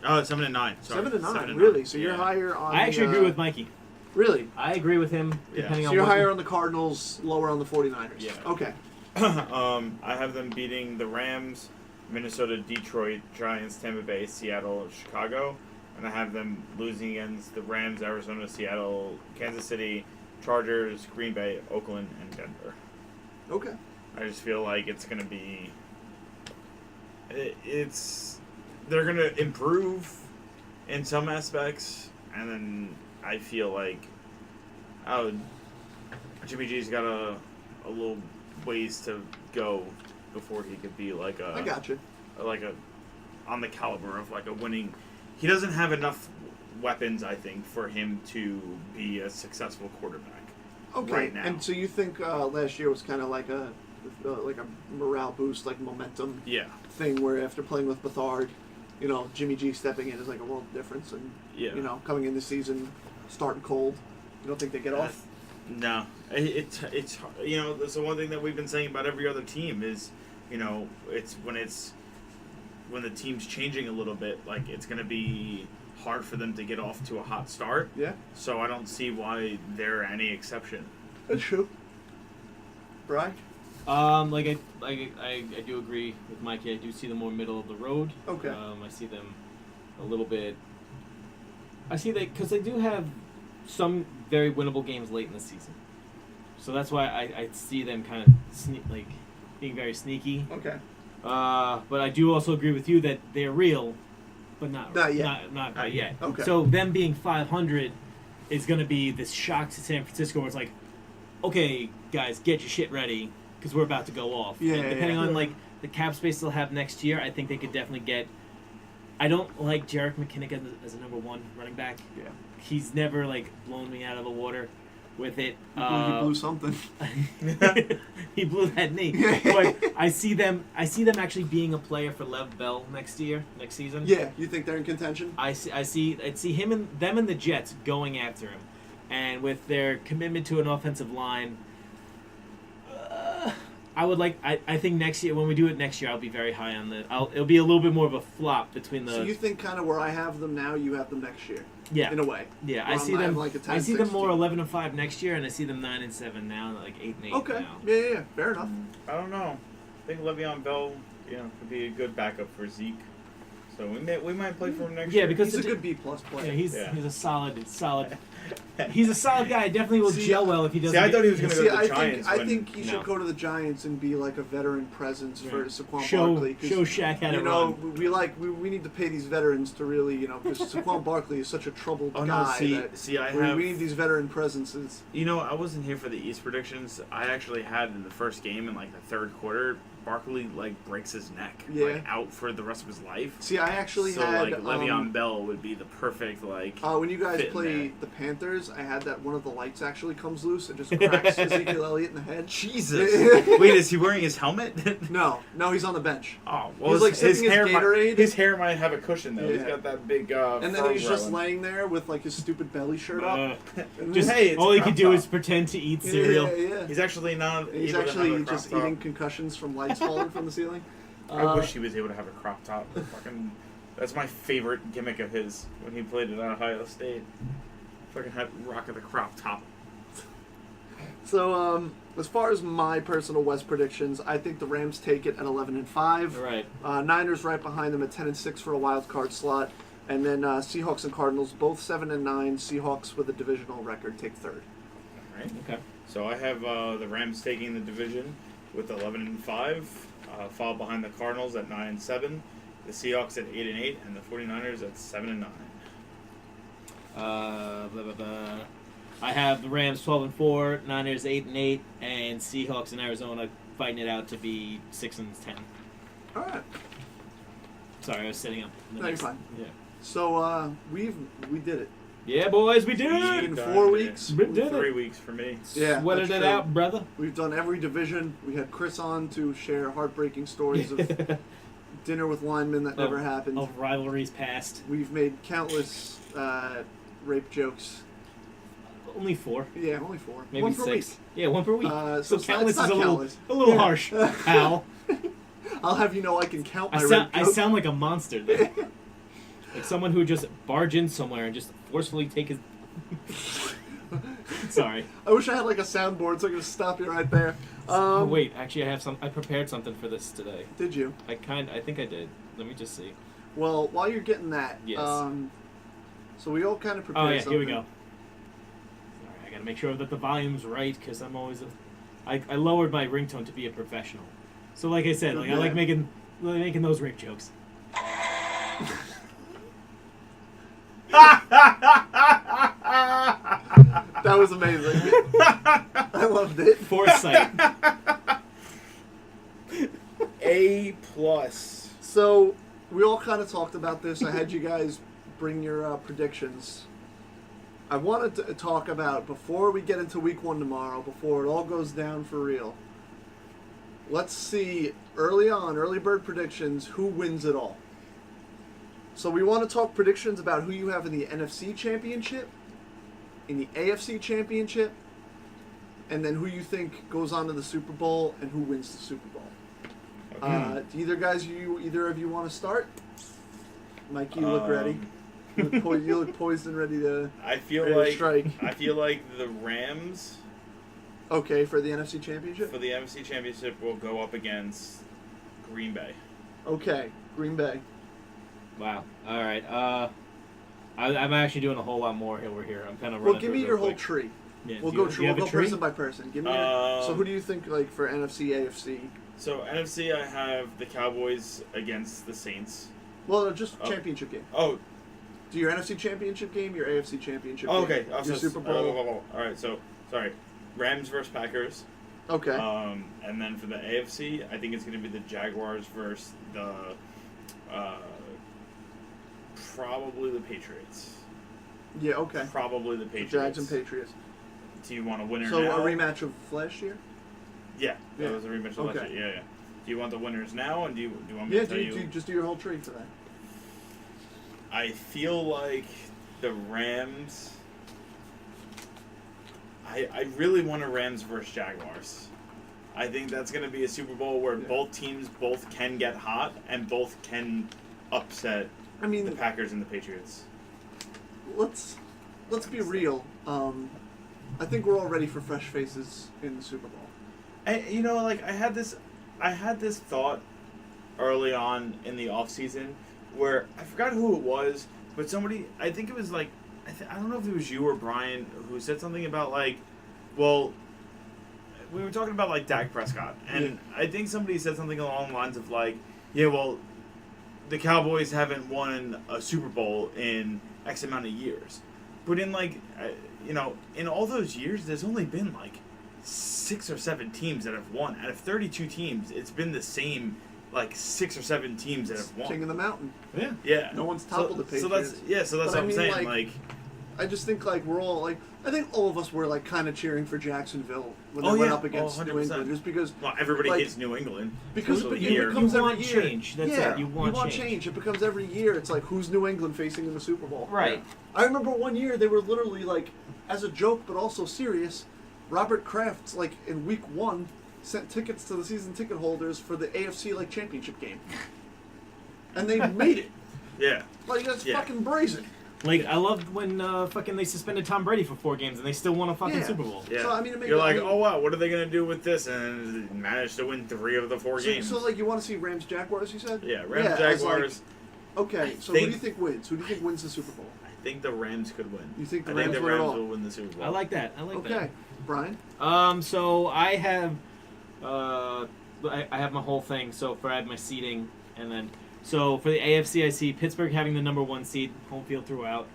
Oh, 7-9. Sorry. 7-9, really? So you're Yeah. higher on. I actually agree with Mikey. Really? I agree with him. Yeah. Depending So on you're what higher on the Cardinals, lower on the 49ers. Yeah. Okay. I have them beating the Rams, Minnesota, Detroit, Giants, Tampa Bay, Seattle, Chicago, and I have them losing against the Rams, Arizona, Seattle, Kansas City, Chargers, Green Bay, Oakland, and Denver. Okay. I just feel like it's going to be. They're going to improve in some aspects, and then I feel like, Jimmy G's got a little ways to go before he could be like I got you. on the caliber of like a winning. He doesn't have enough weapons, I think, for him to be a successful quarterback. Okay. Right now. And so you think last year was kind of like a morale boost, like momentum Yeah. thing, where after playing with Bethard, Jimmy G stepping in is like a world difference, and Yeah. coming in this season starting cold. You don't think they get off? No, it's that's the one thing that we've been saying about every other team is, it's when it's when the team's changing a little bit, like it's going to be hard for them to get off to a hot start. Yeah. So I don't see why they're any exception. That's true. Brian? I do agree with Mikey. I do see them more middle of the road. Okay. I see them a little bit. Because they do have some very winnable games late in the season. So that's why I see them kind of being very sneaky. Okay. But I do also agree with you that they're real, but not yet. Not yet. Okay. So them being 500 is going to be this shock to San Francisco where it's like, okay, guys, get your shit ready because we're about to go off. Yeah, and depending on yeah. the cap space they'll have next year, I think they could definitely get. I don't like Jerick McKinnon as a number one running back. Yeah. He's never blown me out of the water with it. He blew something. He blew that knee. But I see them actually being a player for Lev Bell next season. Yeah, you think they're in contention? I see them and the Jets going after him, and with their commitment to an offensive line, I think next year when we do it next year, I'll be very high on it'll be a little bit more of a flop between the. So you think kind of where I have them now, you have them next year? Yeah. In a way. Yeah, Where I see them. like a 10, I see them more 16. 11-5 next year, and I see them 9-7 now, 8-8 Okay. now. Yeah. Fair enough. I don't know. I think Le'Veon Bell, could be a good backup for Zeke. So we might play for him next year. Yeah, because He's a good B+ player. Yeah, he's a solid. He's a solid guy. I definitely will gel well if he doesn't. See, I thought he was going to go to the I Giants. think he should go to the Giants and be like a veteran presence for Saquon Barkley. Show Shaq how to run. We need to pay these veterans to really, because Saquon Barkley is such a troubled guy. We need these veteran presences. I wasn't here for the East predictions. I actually had in the first game in the third quarter, Barkley breaks his neck, out for the rest of his life. See, I actually had Le'Veon Bell would be the perfect when you guys play the Panthers, I had that one of the lights actually comes loose and just cracks Ezekiel Elliott in the head. Jesus! Wait, is he wearing his helmet? No, he's on the bench. Oh, well, he's his hair Gatorade. His hair might have a cushion though. Yeah. He's got that big. And then he's just laying there with his stupid belly shirt up. All he could do is pretend to eat cereal. Yeah. He's actually not. He's actually just eating concussions from lights falling from the ceiling. I wish he was able to have a crop top. That's my favorite gimmick of his when he played at Ohio State. Fucking had rock of the crop top. So, as far as my personal West predictions, I think the Rams take it at 11-5. Right. Niners right behind them at 10-6 for a wild card slot, and then Seahawks and Cardinals both 7-9. Seahawks with a divisional record take third. All right. Okay. So I have the Rams taking the division with 11-5, followed behind the Cardinals at 9-7, the Seahawks at 8-8, and the 49ers at 7-9. I have the Rams 12-4, Niners 8-8, and Seahawks in Arizona fighting it out to be 6-10. All right. Sorry, I was setting up. No, you're fine. Yeah. So we did it. Yeah, boys, we did it. In 4 weeks. We did 3 it. weeks for me. Yeah, Sweated that's it true. out, brother. We've done every division. We had Chris on to share heartbreaking stories of dinner with linemen that never happened. Of rivalries past. We've made countless rape jokes. Only 4. Yeah, only 4. Maybe one per 6. week. Yeah, 1 per week. So countless it's is not a countless. little harsh, pal. I'll have you know I can count my I rape jokes. sound like a monster there. Like someone who just barge in somewhere and just forcefully take his... Sorry. I wish I had a soundboard so I could stop you right there. Oh, wait, actually I prepared something for this today. Did you? I think I did. Let me just see. Well, while you're getting that, Yes. so we all kind of prepared Oh yeah, something. here we go. Sorry, I gotta make sure that the volume's right because I'm always I lowered my ringtone to be a professional. So like I said, I like making those rape jokes. That was amazing. I loved it. Foresight. A+. So we all kind of talked about this. I had you guys bring your predictions. I wanted to talk about, before we get into week 1 tomorrow, before it all goes down for real, let's see early bird predictions, who wins it all. So we want to talk predictions about who you have in the NFC Championship, in the AFC Championship, and then who you think goes on to the Super Bowl and who wins the Super Bowl. Do either of you want to start? Mike, you look ready. You look poised and ready to. I feel ready to strike. I feel like the Rams. Okay, for the NFC Championship. For the NFC Championship, will go up against Green Bay. Okay, Green Bay. Wow. All right. I'm actually doing a whole lot more over here. I'm kind of running. Well, give me your whole tree. Yeah, We'll go person by person. Give me. So who do you think for NFC, AFC? So NFC, I have the Cowboys against the Saints. Well, just championship game. Oh. Do your NFC Championship game, your AFC Championship game. Okay. Your Super Bowl. All right. So sorry, Rams versus Packers. Okay. And then for the AFC, I think it's going to be the Jaguars versus the probably the Patriots. Yeah. Okay. Probably the Patriots. Jags and Patriots. Do you want a winner now? So a rematch of last year? Yeah, that was a rematch of last year. Yeah. Do you want the winners now, and do you want me to tell you? Just do your whole tree for that. I feel like the Rams. I really want a Rams versus Jaguars. I think that's going to be a Super Bowl where both teams can get hot and both can upset the Packers and the Patriots. Let's be real. I think we're all ready for fresh faces in the Super Bowl. And I had this thought early on in the offseason where I forgot who it was, but somebody, I think it was I don't know if it was you or Brian who said something about we were talking about Dak Prescott, and I think somebody said something along the lines of the Cowboys haven't won a Super Bowl in X amount of years, but in in all those years, there's only been 6 or 7 teams that have won. Out of 32 teams, it's been the same 6 or 7 teams that have won. King of the Mountain. Yeah. Yeah. No one's toppled the Patriots. So that's what I'm saying. I just think we're all I think all of us were kind of cheering for Jacksonville when they went up against New England, just because. Well, everybody hates New England because it becomes every year. Change. That's it. You want change. It becomes every year. It's who's New England facing in the Super Bowl? Right. I remember one year they were literally as a joke but also serious. Robert Kraft in week 1 sent tickets to the season ticket holders for the AFC championship game, and they made it. Yeah. That's fucking brazen. I loved when they suspended Tom Brady for 4 games and they still won a fucking Super Bowl. Yeah. So, you're oh wow, what are they gonna do with this? And managed to win 3 of the 4 games. So you want to see Rams Jaguars? You said. Yeah, Rams Jaguars. Okay, so who do you think wins? Who do you think wins the Super Bowl? I think the Rams could win. You think the I Rams think the Rams will win the Super Bowl. I like that. that. Okay, Brian. So I have, I have my whole thing. So I have my seeding, and then so for the AFC, I see Pittsburgh having the number 1 seed, home field throughout.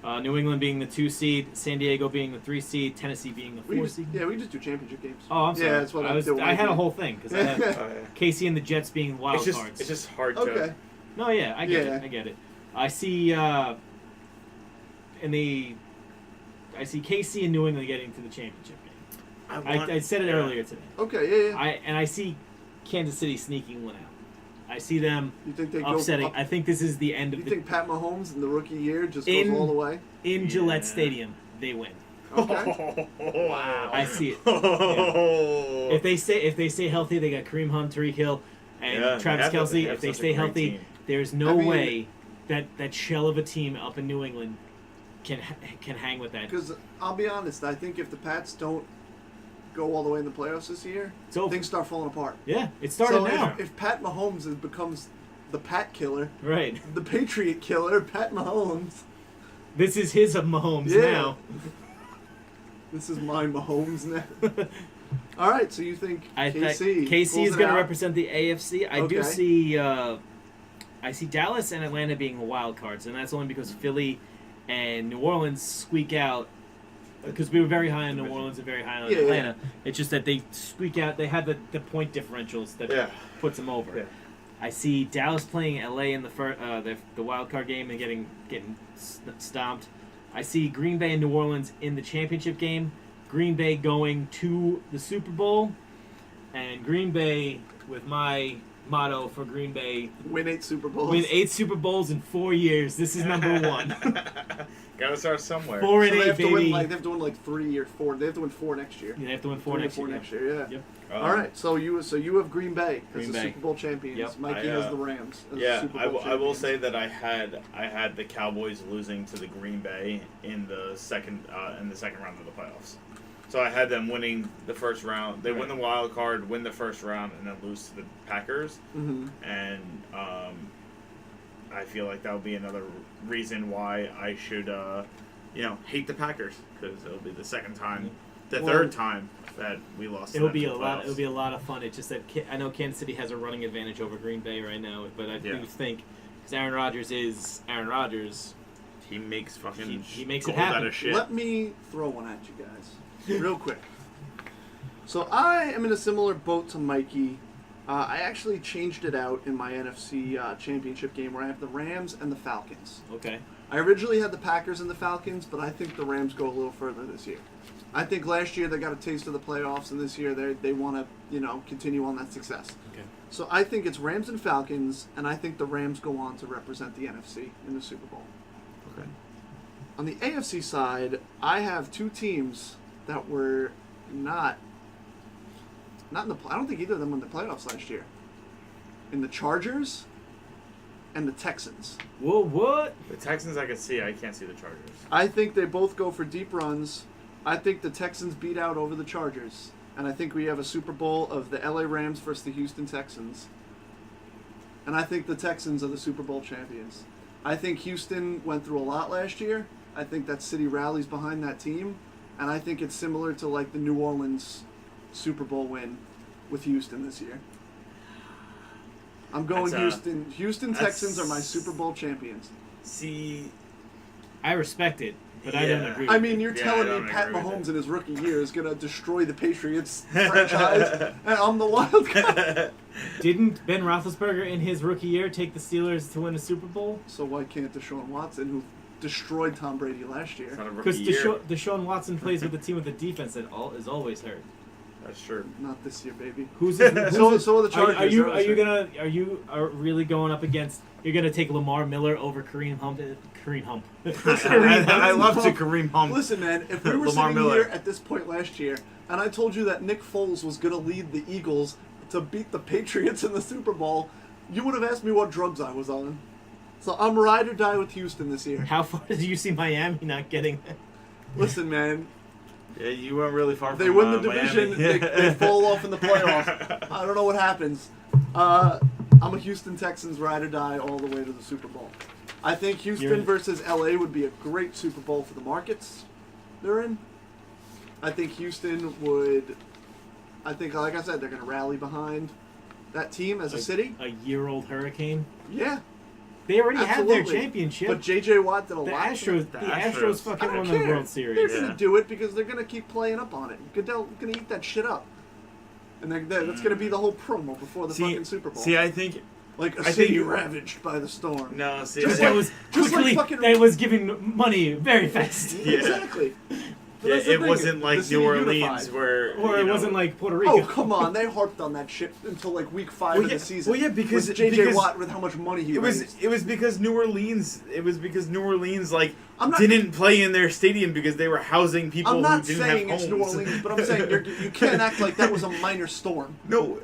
New England being the 2 seed, San Diego being the 3 seed, Tennessee being the 4 seed. Yeah, we just do championship games. Oh, I'm sorry. Yeah, that's what I had a whole thing because I had KC and the Jets being wild cards. It's just hard to. Okay. No, yeah, I get it. I get it. I see I see KC and New England getting to the championship game. I said it earlier today. Okay, yeah. I see Kansas City sneaking one out. I see them Go upsetting. up? I think this is the end of You think Pat Mahomes in the rookie year just goes all the way? In Gillette Stadium, they win. Okay. Wow. I see it. Yeah. If they stay healthy, they got Kareem Hunt, Tariq Hill, and Travis Kelce. If they stay healthy, there's no way that shell of a team up in New England can hang with that. Because I'll be honest, I think if the Pats don't go all the way in the playoffs this year, things start falling apart. Yeah, it started now. If Pat Mahomes becomes the Pat killer, right? The Patriot killer, Pat Mahomes. This is his Mahomes now. This is my Mahomes now. All right, so you think KC is going to represent the AFC? I do see. I see Dallas and Atlanta being the wild cards, and that's only because Philly and New Orleans squeak out. Because we were very high on New Orleans and very high on Atlanta. Yeah. It's just that they squeak out. They have the point differentials that puts them over. Yeah. I see Dallas playing LA in the wild card game and getting stomped. I see Green Bay and New Orleans in the championship game. Green Bay going to the Super Bowl, and Green Bay with my motto for Green Bay: win 8 Super Bowls. Win 8 Super Bowls in 4 years. This is number 1. Gotta start somewhere. 4 and 8, they have baby. They have to win 3 or 4. They have to win 4 next year. Yeah, they have to win 4 next year. Next year, yeah. Yep. All right, so you have Green Bay as Green the Bay. Super Bowl champions. Yep. Mikey has the Rams as the Yeah, Super I Bowl will champions. say that I had the Cowboys losing to the Green Bay in the second round of the playoffs. So I had them winning the first round. They win the wild card, win the first round, and then lose to the Packers. Mm-hmm. And I feel like that would be another reason why I should, hate the Packers, because it'll be the third time that we lost. It'll be a lot. It'll be a lot of fun. It's just that I know Kansas City has a running advantage over Green Bay right now, but I do think because Aaron Rodgers is Aaron Rodgers, he makes fucking he makes gold it happen. out of shit. Let me throw one at you guys, real quick. So I am in a similar boat to Mikey. I actually changed it out in my NFC championship game where I have the Rams and the Falcons. Okay. I originally had the Packers and the Falcons, but I think the Rams go a little further this year. I think last year they got a taste of the playoffs, and this year they want to, continue on that success. Okay. So I think it's Rams and Falcons, and I think the Rams go on to represent the NFC in the Super Bowl. Okay. On the AFC side, I have two teams that were not in the. I don't think either of them won the playoffs last year. In the Chargers and the Texans. Whoa, what? The Texans I can see. I can't see the Chargers. I think they both go for deep runs. I think the Texans beat out over the Chargers. And I think we have a Super Bowl of the LA Rams versus the Houston Texans. And I think the Texans are the Super Bowl champions. I think Houston went through a lot last year. I think that city rallies behind that team. And I think it's similar to like the New Orleans Super Bowl win with Houston this year. I'm going Houston. Houston Texans are my Super Bowl champions. See, I respect it, but I don't agree. I mean, you're Yeah, telling I me don't Pat agree with Mahomes in his rookie year is going to destroy the Patriots franchise, and I'm the wild card. Didn't Ben Roethlisberger in his rookie year take the Steelers to win a Super Bowl? So why can't Deshaun Watson, who destroyed Tom Brady last year? Because Deshaun Watson plays with a team with a defense that is always hurt. That's true. Not this year, baby. Who's so are the Chargers. Are you really going up against? You're gonna take Lamar Miller over Kareem Hunt? I love to Kareem Hunt. Listen, man, if we were Lamar sitting Miller. here at this point last year, and I told you that Nick Foles was going to lead the Eagles to beat the Patriots in the Super Bowl, you would have asked me what drugs I was on. So I'm ride or die with Houston this year. How far did you see Miami not getting? Listen, man, Yeah, you went really far. they from, win the division, Miami. they fall off in the playoffs. I don't know what happens. I'm a Houston Texans ride or die all the way to the Super Bowl. I think Houston versus LA would be a great Super Bowl for the markets they're in. I think Houston would. I think, like I said, they're going to rally behind that team as a city. A year-old hurricane. Yeah. They already Absolutely. had their championship. But J.J. Watt did a the lot. Astros fucking I don't won the care. World Series. They're going to do it because they're going to keep playing up on it. Goodell's going to eat that shit up. And that's going to be the whole promo before the fucking Super Bowl. See, I think like a city ravaged by the storm. no. See, Just That like- was just like quickly. fucking- That was giving money very fast. Yeah. Exactly. But yeah, that's the it thing, wasn't the like city New Orleans unified. where Or it wasn't like Puerto Rico. Oh, come on. They harped on that shit until like week 5 of the season. well, yeah, because with J.J. because Watt with how much money he raised. it was because New Orleans like I'm not- didn't play in their stadium because they were housing people I'm not who didn't saying have it's homes. New Orleans, but I'm saying you can't act like that was a minor storm. No,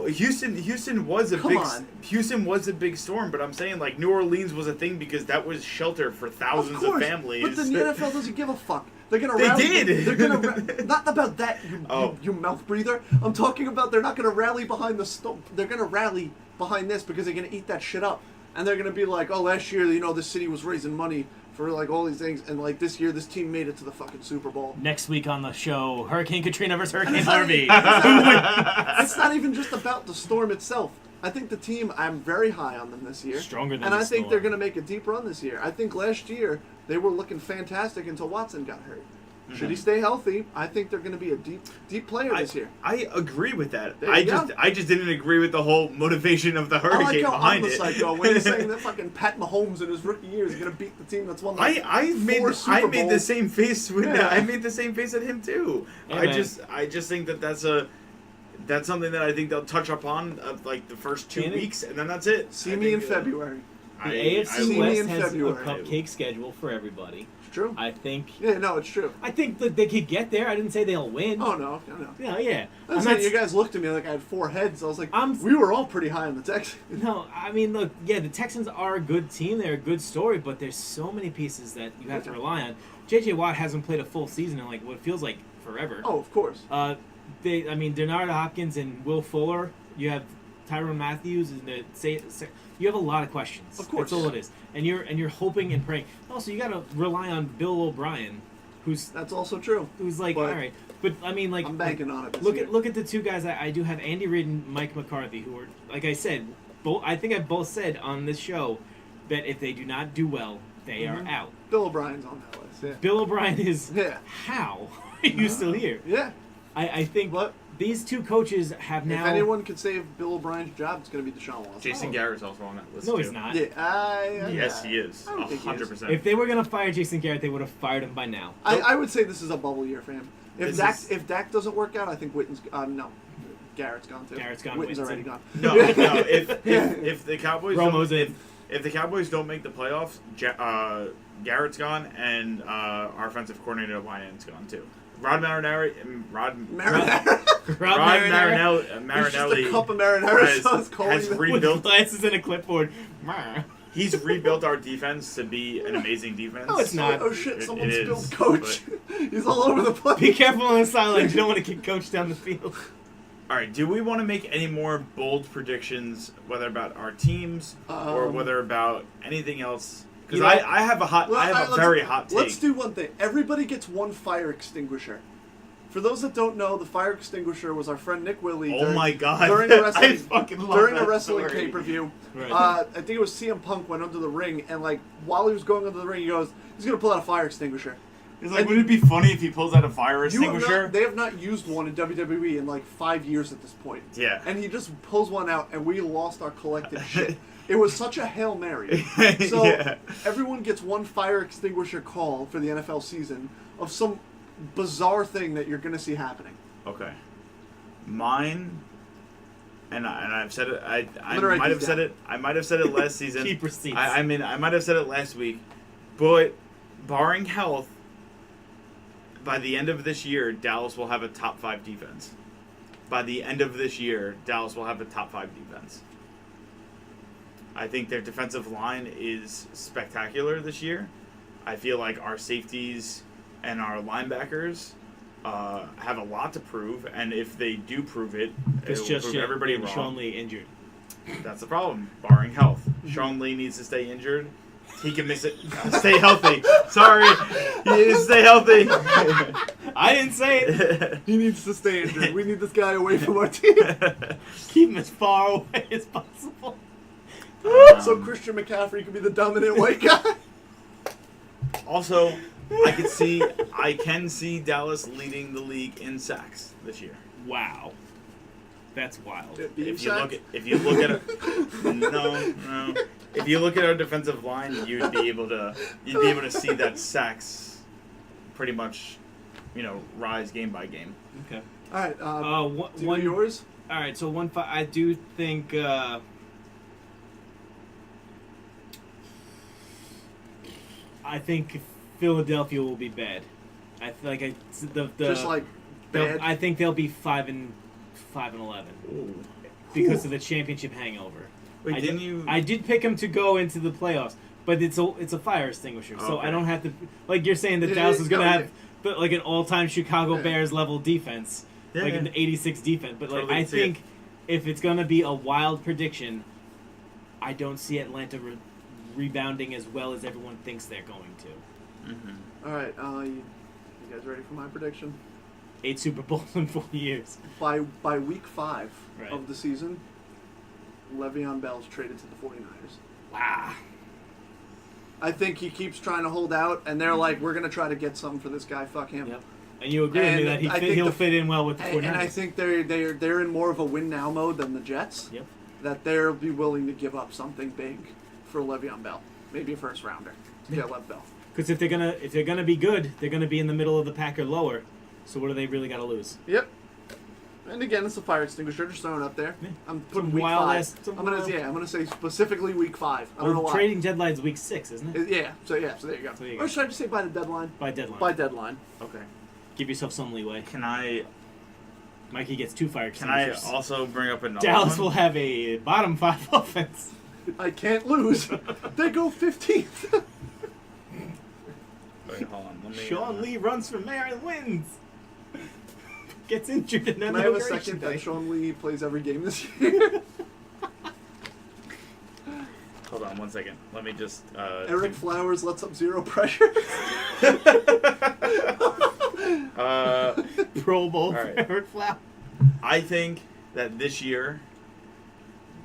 Houston was a Come big on. Houston was a big storm, but I'm saying like New Orleans was a thing because that was shelter for thousands of families. But the NFL doesn't give a fuck. They're gonna They rally. did. They're gonna not about that. You mouth breather. I'm talking about they're not gonna rally behind the storm. They're gonna rally behind this because they're gonna eat that shit up, and they're gonna be like, oh, last year the city was raising money for like all these things, and like this year this team made it to the fucking Super Bowl. Next week on the show, Hurricane Katrina versus Hurricane Harvey. It's not even just about the storm itself. I think the team, I'm very high on them this year. Stronger than And the I think storm. they're going to make a deep run this year. I think last year they were looking fantastic until Watson got hurt. Should he stay healthy, I think they're going to be a deep player this year. I agree with that. There you go. I just didn't agree with the whole motivation of the I hurricane like how I'm behind the it. psycho when he's saying that fucking Pat Mahomes in his rookie year is going to beat the team that's won like I made four Super the Bowls. same face with Yeah. I made the same face at him too. Yeah, I man. just think that's something that I think they'll touch upon of like the first 2 Can it? weeks and then that's it. See I me in think, February. The see AFC me West in has February. a cupcake schedule for everybody. True. I think. Yeah, no, it's true. I think that they could get there. I didn't say they'll win. Oh, no. Yeah. I'm saying you guys looked at me like I had 4 heads. I was like, I'm- we were all pretty high on the Texans. No, I mean, look, yeah, the Texans are a good team. They're a good story, but there's so many pieces that you have to rely on. J.J. Watt hasn't played a full season in like what feels like forever. Oh, of course. Denard Hopkins and Will Fuller. You have Tyrann Matthews, and you have a lot of questions. Of course. That's all it is, and you're hoping and praying. Also, you got to rely on Bill O'Brien, That's also true. who's like, all right, but I mean, like, I'm banking on it. This look year. at the two guys I do have, Andy Reid and Mike McCarthy, who are, like I said, I think I both said on this show that if they do not do well, they are out. Bill O'Brien's on that list. Yeah. Bill O'Brien is. Yeah. How are you still here? Yeah. I think these two coaches have now. If anyone could save Bill O'Brien's job, it's going to be Deshaun Watson. Jason Garrett's also on that list. No, too. he's not. Yeah, Yes, he is. I don't think he is. 100%. If they were gonna fire Jason Garrett, they would have fired him by now. I would say this is a bubble year for him. If This Dak Dak doesn't work out, I think Witten's no, Garrett's gone too. Garrett's gone, Witten's Witten's already in. gone. No. If the Cowboys Romo's don't, in. if the Cowboys don't make the playoffs, Garrett's gone, and our offensive coordinator Lyon's gone too. Rod Marinelli. It's just a cup of marinara sauce calling has them. With rebuilt. glasses and a clipboard. He's rebuilt our defense to be an amazing defense. No, it's not. Oh shit! Someone it spilled is, Coach. He's all over the place. Be careful on the sidelines. You don't want to kick Coach down the field. All right. Do we want to make any more bold predictions, whether about our teams or whether about anything else? Because I have a very hot take. Let's do one thing. Everybody gets one fire extinguisher. For those that don't know, the fire extinguisher was our friend Nick Willie. Oh my God. During a I wrestling, fucking love during that a wrestling story. pay-per-view, Right. I think it was CM Punk went under the ring, and like while he was going under the ring, he goes, he's gonna pull out a fire extinguisher. He's like, wouldn't it be funny if he pulls out a fire extinguisher? They have not used one in WWE in like 5 years at this point. Yeah. And he just pulls one out, and we lost our collective shit. It was such a Hail Mary. So Yeah. everyone gets one fire extinguisher call for the NFL season of some bizarre thing that you're going to see happening. Okay. Mine, and I've said it. I gonna write might these have said down. it. I might have said it last season. Keep receipts. I mean, I might have said it last week, but barring health, by the end of this year, Dallas will have a top 5 defense. By the end of this year, Dallas will have a top 5 defense. I think their defensive line is spectacular this year. I feel like our safeties and our linebackers have a lot to prove, and if they do prove it, It's will just prove everybody wrong. Sean Lee injured. That's the problem, barring health. Sean Lee needs to stay injured. He can miss it. Stay healthy. Sorry. He needs to stay healthy. I didn't say it. He needs to stay injured. We need this guy away from our team. Keep him as far away as possible. So Christian McCaffrey can be the dominant white guy. Also, I can see Dallas leading the league in sacks this year. Wow. That's wild. If you look at If you look at our defensive line, you'd be able to see that sacks pretty much, rise game by game. Okay. All right. Do you know one yours? All right. So I do think. I think Philadelphia will be bad. I feel like Just like bad. I think they'll be 5-11 because of the championship hangover. Wait, I did pick them to go into the playoffs, but it's a fire extinguisher, so Okay. I don't have to. Like you're saying that Yeah, Dallas is going to no, have, but like an all-time Chicago Yeah. Bears level defense, Yeah, like yeah. an '86 defense. But like Totally I see think it. if it's going to be a wild prediction, I don't see Atlanta rebounding as well as everyone thinks they're going to. All right. You guys ready for my prediction? 8 Super Bowls in 4 years. By week 5 Right. of the season, Le'Veon Bell's traded to the 49ers. Wow. I think he keeps trying to hold out, and they're like, we're going to try to get something for this guy. Fuck him. Yep. And you agree with me And that I think he'll fit in well with the 49ers. And I think they're in more of a win now mode than the Jets. Yep. That they'll be willing to give up something big for Le'Veon Bell, maybe a first rounder to get Lev Bell. Because if they're gonna be good, they're gonna be in the middle of the pack or lower. So what do they really got to lose? Yep. And again, it's a fire extinguisher. Just throwing it up there. Yeah. I'm putting Some week wild 5. ass- some I'm wild- gonna say specifically week 5. I don't know why. Trading deadline's week 6, isn't it? Yeah. So there you go. So there you Or go. should I just say by the deadline? By deadline. By deadline. Okay. Give yourself some leeway. Can I Mikey gets 2 fire can I extinguishers. also bring up another Dallas one? will have a bottom 5 offense. I can't lose. They go 15th. Wait, hold on. Let me, Sean Lee runs for mayor and wins. Gets injured and then Can I have a second that Sean Lee plays every game this year? Hold on 1 second. Let me just. Eric Flowers lets up 0 pressure. Pro Bowl All right. for Eric Flower. I think that this year,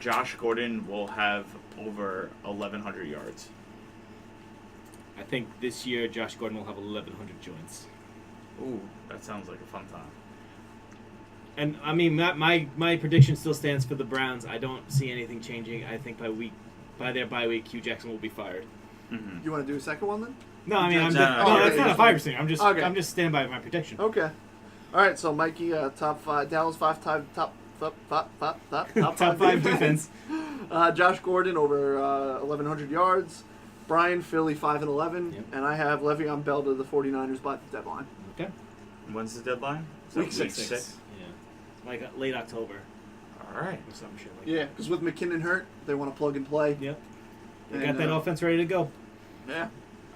Josh Gordon will have over 1,100 yards. I think this year Josh Gordon will have 1,100 joints. Ooh, that sounds like a fun time. And I mean, my prediction still stands for the Browns. I don't see anything changing. I think by their bye week, Hugh Jackson will be fired. Mm-hmm. You want to do a second one then? No, I mean, No, that's not a yeah. fire thing. I'm just Okay. I'm just standing by my prediction. Okay. All right. So Mikey, top 5 Dallas 5 top 5 defense. Josh Gordon over 1,100 yards. Brian Philly 5-11, Yep. and I have Le'Veon Bell to the 49ers by the deadline. Okay. When's the deadline? Is that Week 6. Yeah. Like late October All right. or some shit like Yeah, because with McKinnon hurt, they want to plug and play. that. Yep. They And, got that offense ready to go. Yeah.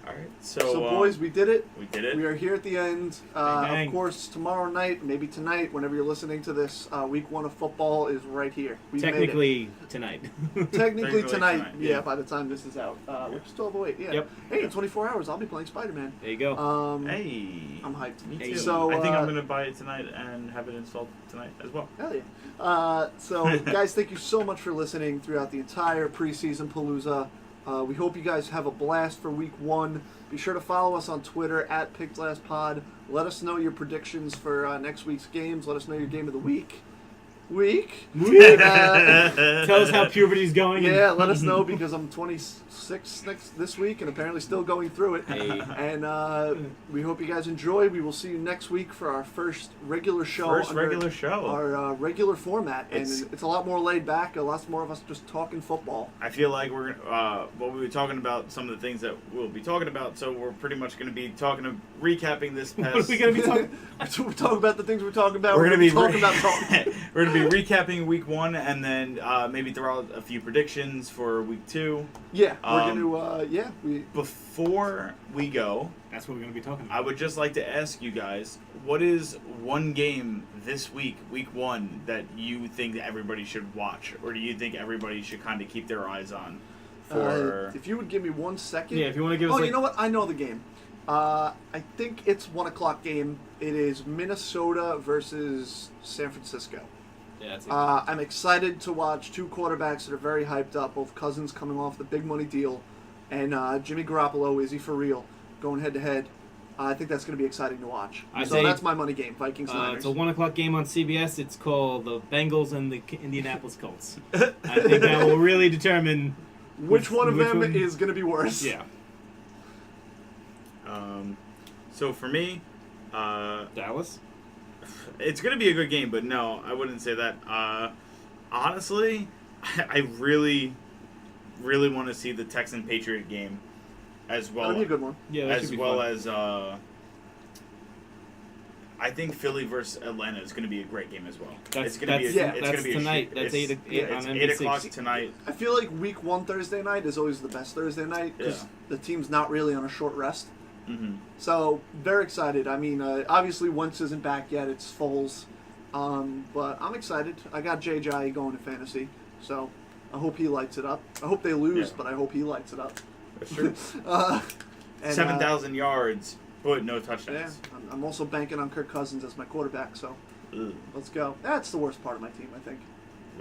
All right. So, So boys, we did it. we did it. We are here at the end. Bang, bang. Of course, tomorrow night, maybe tonight, whenever you're listening to this, week 1 of football is right here. We Technically tonight. made it. Technically tonight. tonight, Yeah, yeah. by the time this is out, which is 12:08. Yeah. Yep. Hey, in 24 hours, I'll be playing Spider-Man. There you go. Hey. I'm hyped. Me Hey. too. So, I think I'm uh, gonna buy it tonight and have it installed tonight as well. Hell yeah. So, guys, thank you so much for listening throughout the entire preseason Palooza. We hope you guys have a blast for week 1. Be sure to follow us on Twitter at PickGlassPod. Let us know your predictions for next week's games. Let us know your game of the week. And, Tell us how puberty's going. yeah, let us know because I'm 26 this week and apparently still going through it. Hey. And we hope you guys enjoy. We will see you next week for our first regular show. First under regular show. Our regular format. And It's- it's a lot more laid back. A lot more of us just talking football. I feel like we're gonna, what we were talking about, some of the things that we'll be talking about. So we're pretty much going to be recapping this past. What are we gonna be talking? We're talking about the things we're talking about. We're gonna be talking about talking. We're gonna be recapping week 1 and then maybe throw out a few predictions for week 2. Yeah, we're Um, gonna. We Before we go, That's what we're gonna be talking about. I would just like to ask you guys, what is one game this week, week 1, that you think that everybody should watch, or do you think everybody should kind of keep their eyes on? For if you would give me 1 second. Yeah, if you want to give us. Oh, like, you know what? I know the game. I think it's 1:00 game. It is Minnesota versus San Francisco. Yeah, that's it. I'm excited to watch 2 quarterbacks that are very hyped up. Both Cousins coming off the big money deal, and Jimmy Garoppolo, is he for real? Going head to head. I think that's going to be exciting to watch. I So say- that's my money game. Vikings Niners. It's a 1:00 game on CBS. It's called the Bengals and the Indianapolis Colts. I think that will really determine Which one of which them one- is going to be worse? Yeah, So for me, Dallas. it's going to be a good game, but no, I wouldn't say that. Honestly, I really, really want to see the Texan-Patriot game as well. That'll be a good one. Yeah, that as should be well fun. as I think Philly versus Atlanta is going to be a great game as well. That's- it's going to be yeah, it's that's going to be tonight. A, That's it's, 8 yeah, on it's 8 NBC. o'clock tonight. I feel like week 1 Thursday night is always the best Thursday night because Yeah. the team's not really on a short rest. Mm-hmm. So, very excited. I mean, obviously Wentz isn't back yet. It's Foles. But I'm excited. I got JJ going to fantasy. So, I hope he lights it up. I hope they lose, Yeah. but I hope he lights it up. That's true. And, 7,000 yards, but no Yeah, touchdowns. I'm also banking on Kirk Cousins as my quarterback, so Ugh. let's go. That's the worst part of my team, I think.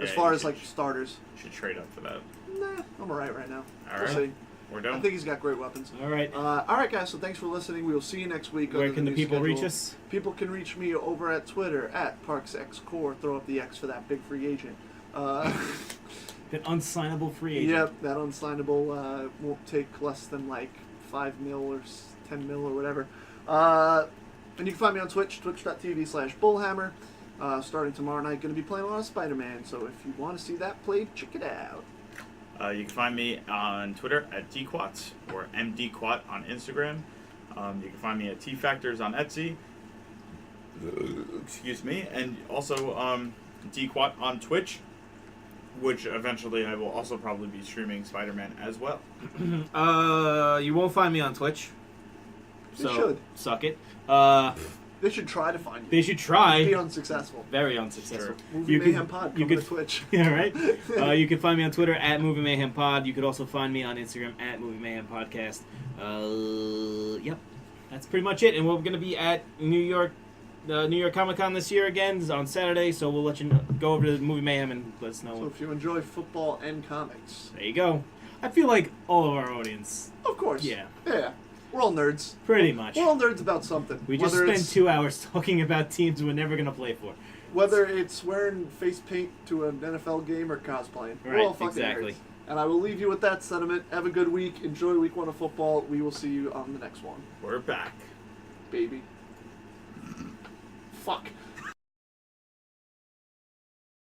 As Yeah, far you as, should- like, starters. Should trade up for that. Nah, I'm alright right now. All We'll right. see. We're I done. think he's got great weapons. All right. All right, guys. So thanks for listening. We will see you next week. Where under can the new people reach schedule. us? People can reach me over at Twitter at ParksXCore. Throw up the X for that big free agent. An unsignable free agent. Yep, that unsignable won't take less than like 5 mil or 10 mil or whatever. And you can find me on Twitch, twitch.tv/Bullhammer. starting tomorrow night. Going to be playing a lot of Spider-Man, so if you want to see that play, check it out. You can find me on Twitter at dquats or mdquat on Instagram. You can find me at tfactors on Etsy. Excuse me, and also dquat on Twitch, which eventually I will also probably be streaming Spider-Man as well. You won't find me on Twitch. So should. Suck it. They should try to find you. They should try. Be unsuccessful. Very unsuccessful. Movie Mayhem Pod. Come to Twitch. Yeah, right. You can find me on Twitter at Movie Mayhem Pod. You could also find me on Instagram at Movie Mayhem Podcast. Yep, that's pretty much it. And we're gonna be at New York Comic-Con this year again on Saturday. So we'll let you go over to the Movie Mayhem and let us know. So if you enjoy football and comics, there you go. I feel like all of our audience. Of course. Yeah. Yeah. We're all nerds. Pretty much. We're all nerds about something. We just spent 2 hours talking about teams we're never gonna play for. Whether it's wearing face paint to an NFL game or cosplaying. We're Right, all fucking exactly. nerds. And I will leave you with that sentiment. Have a good week. Enjoy week 1 of football. We will see you on the next one. We're back. Baby. Fuck.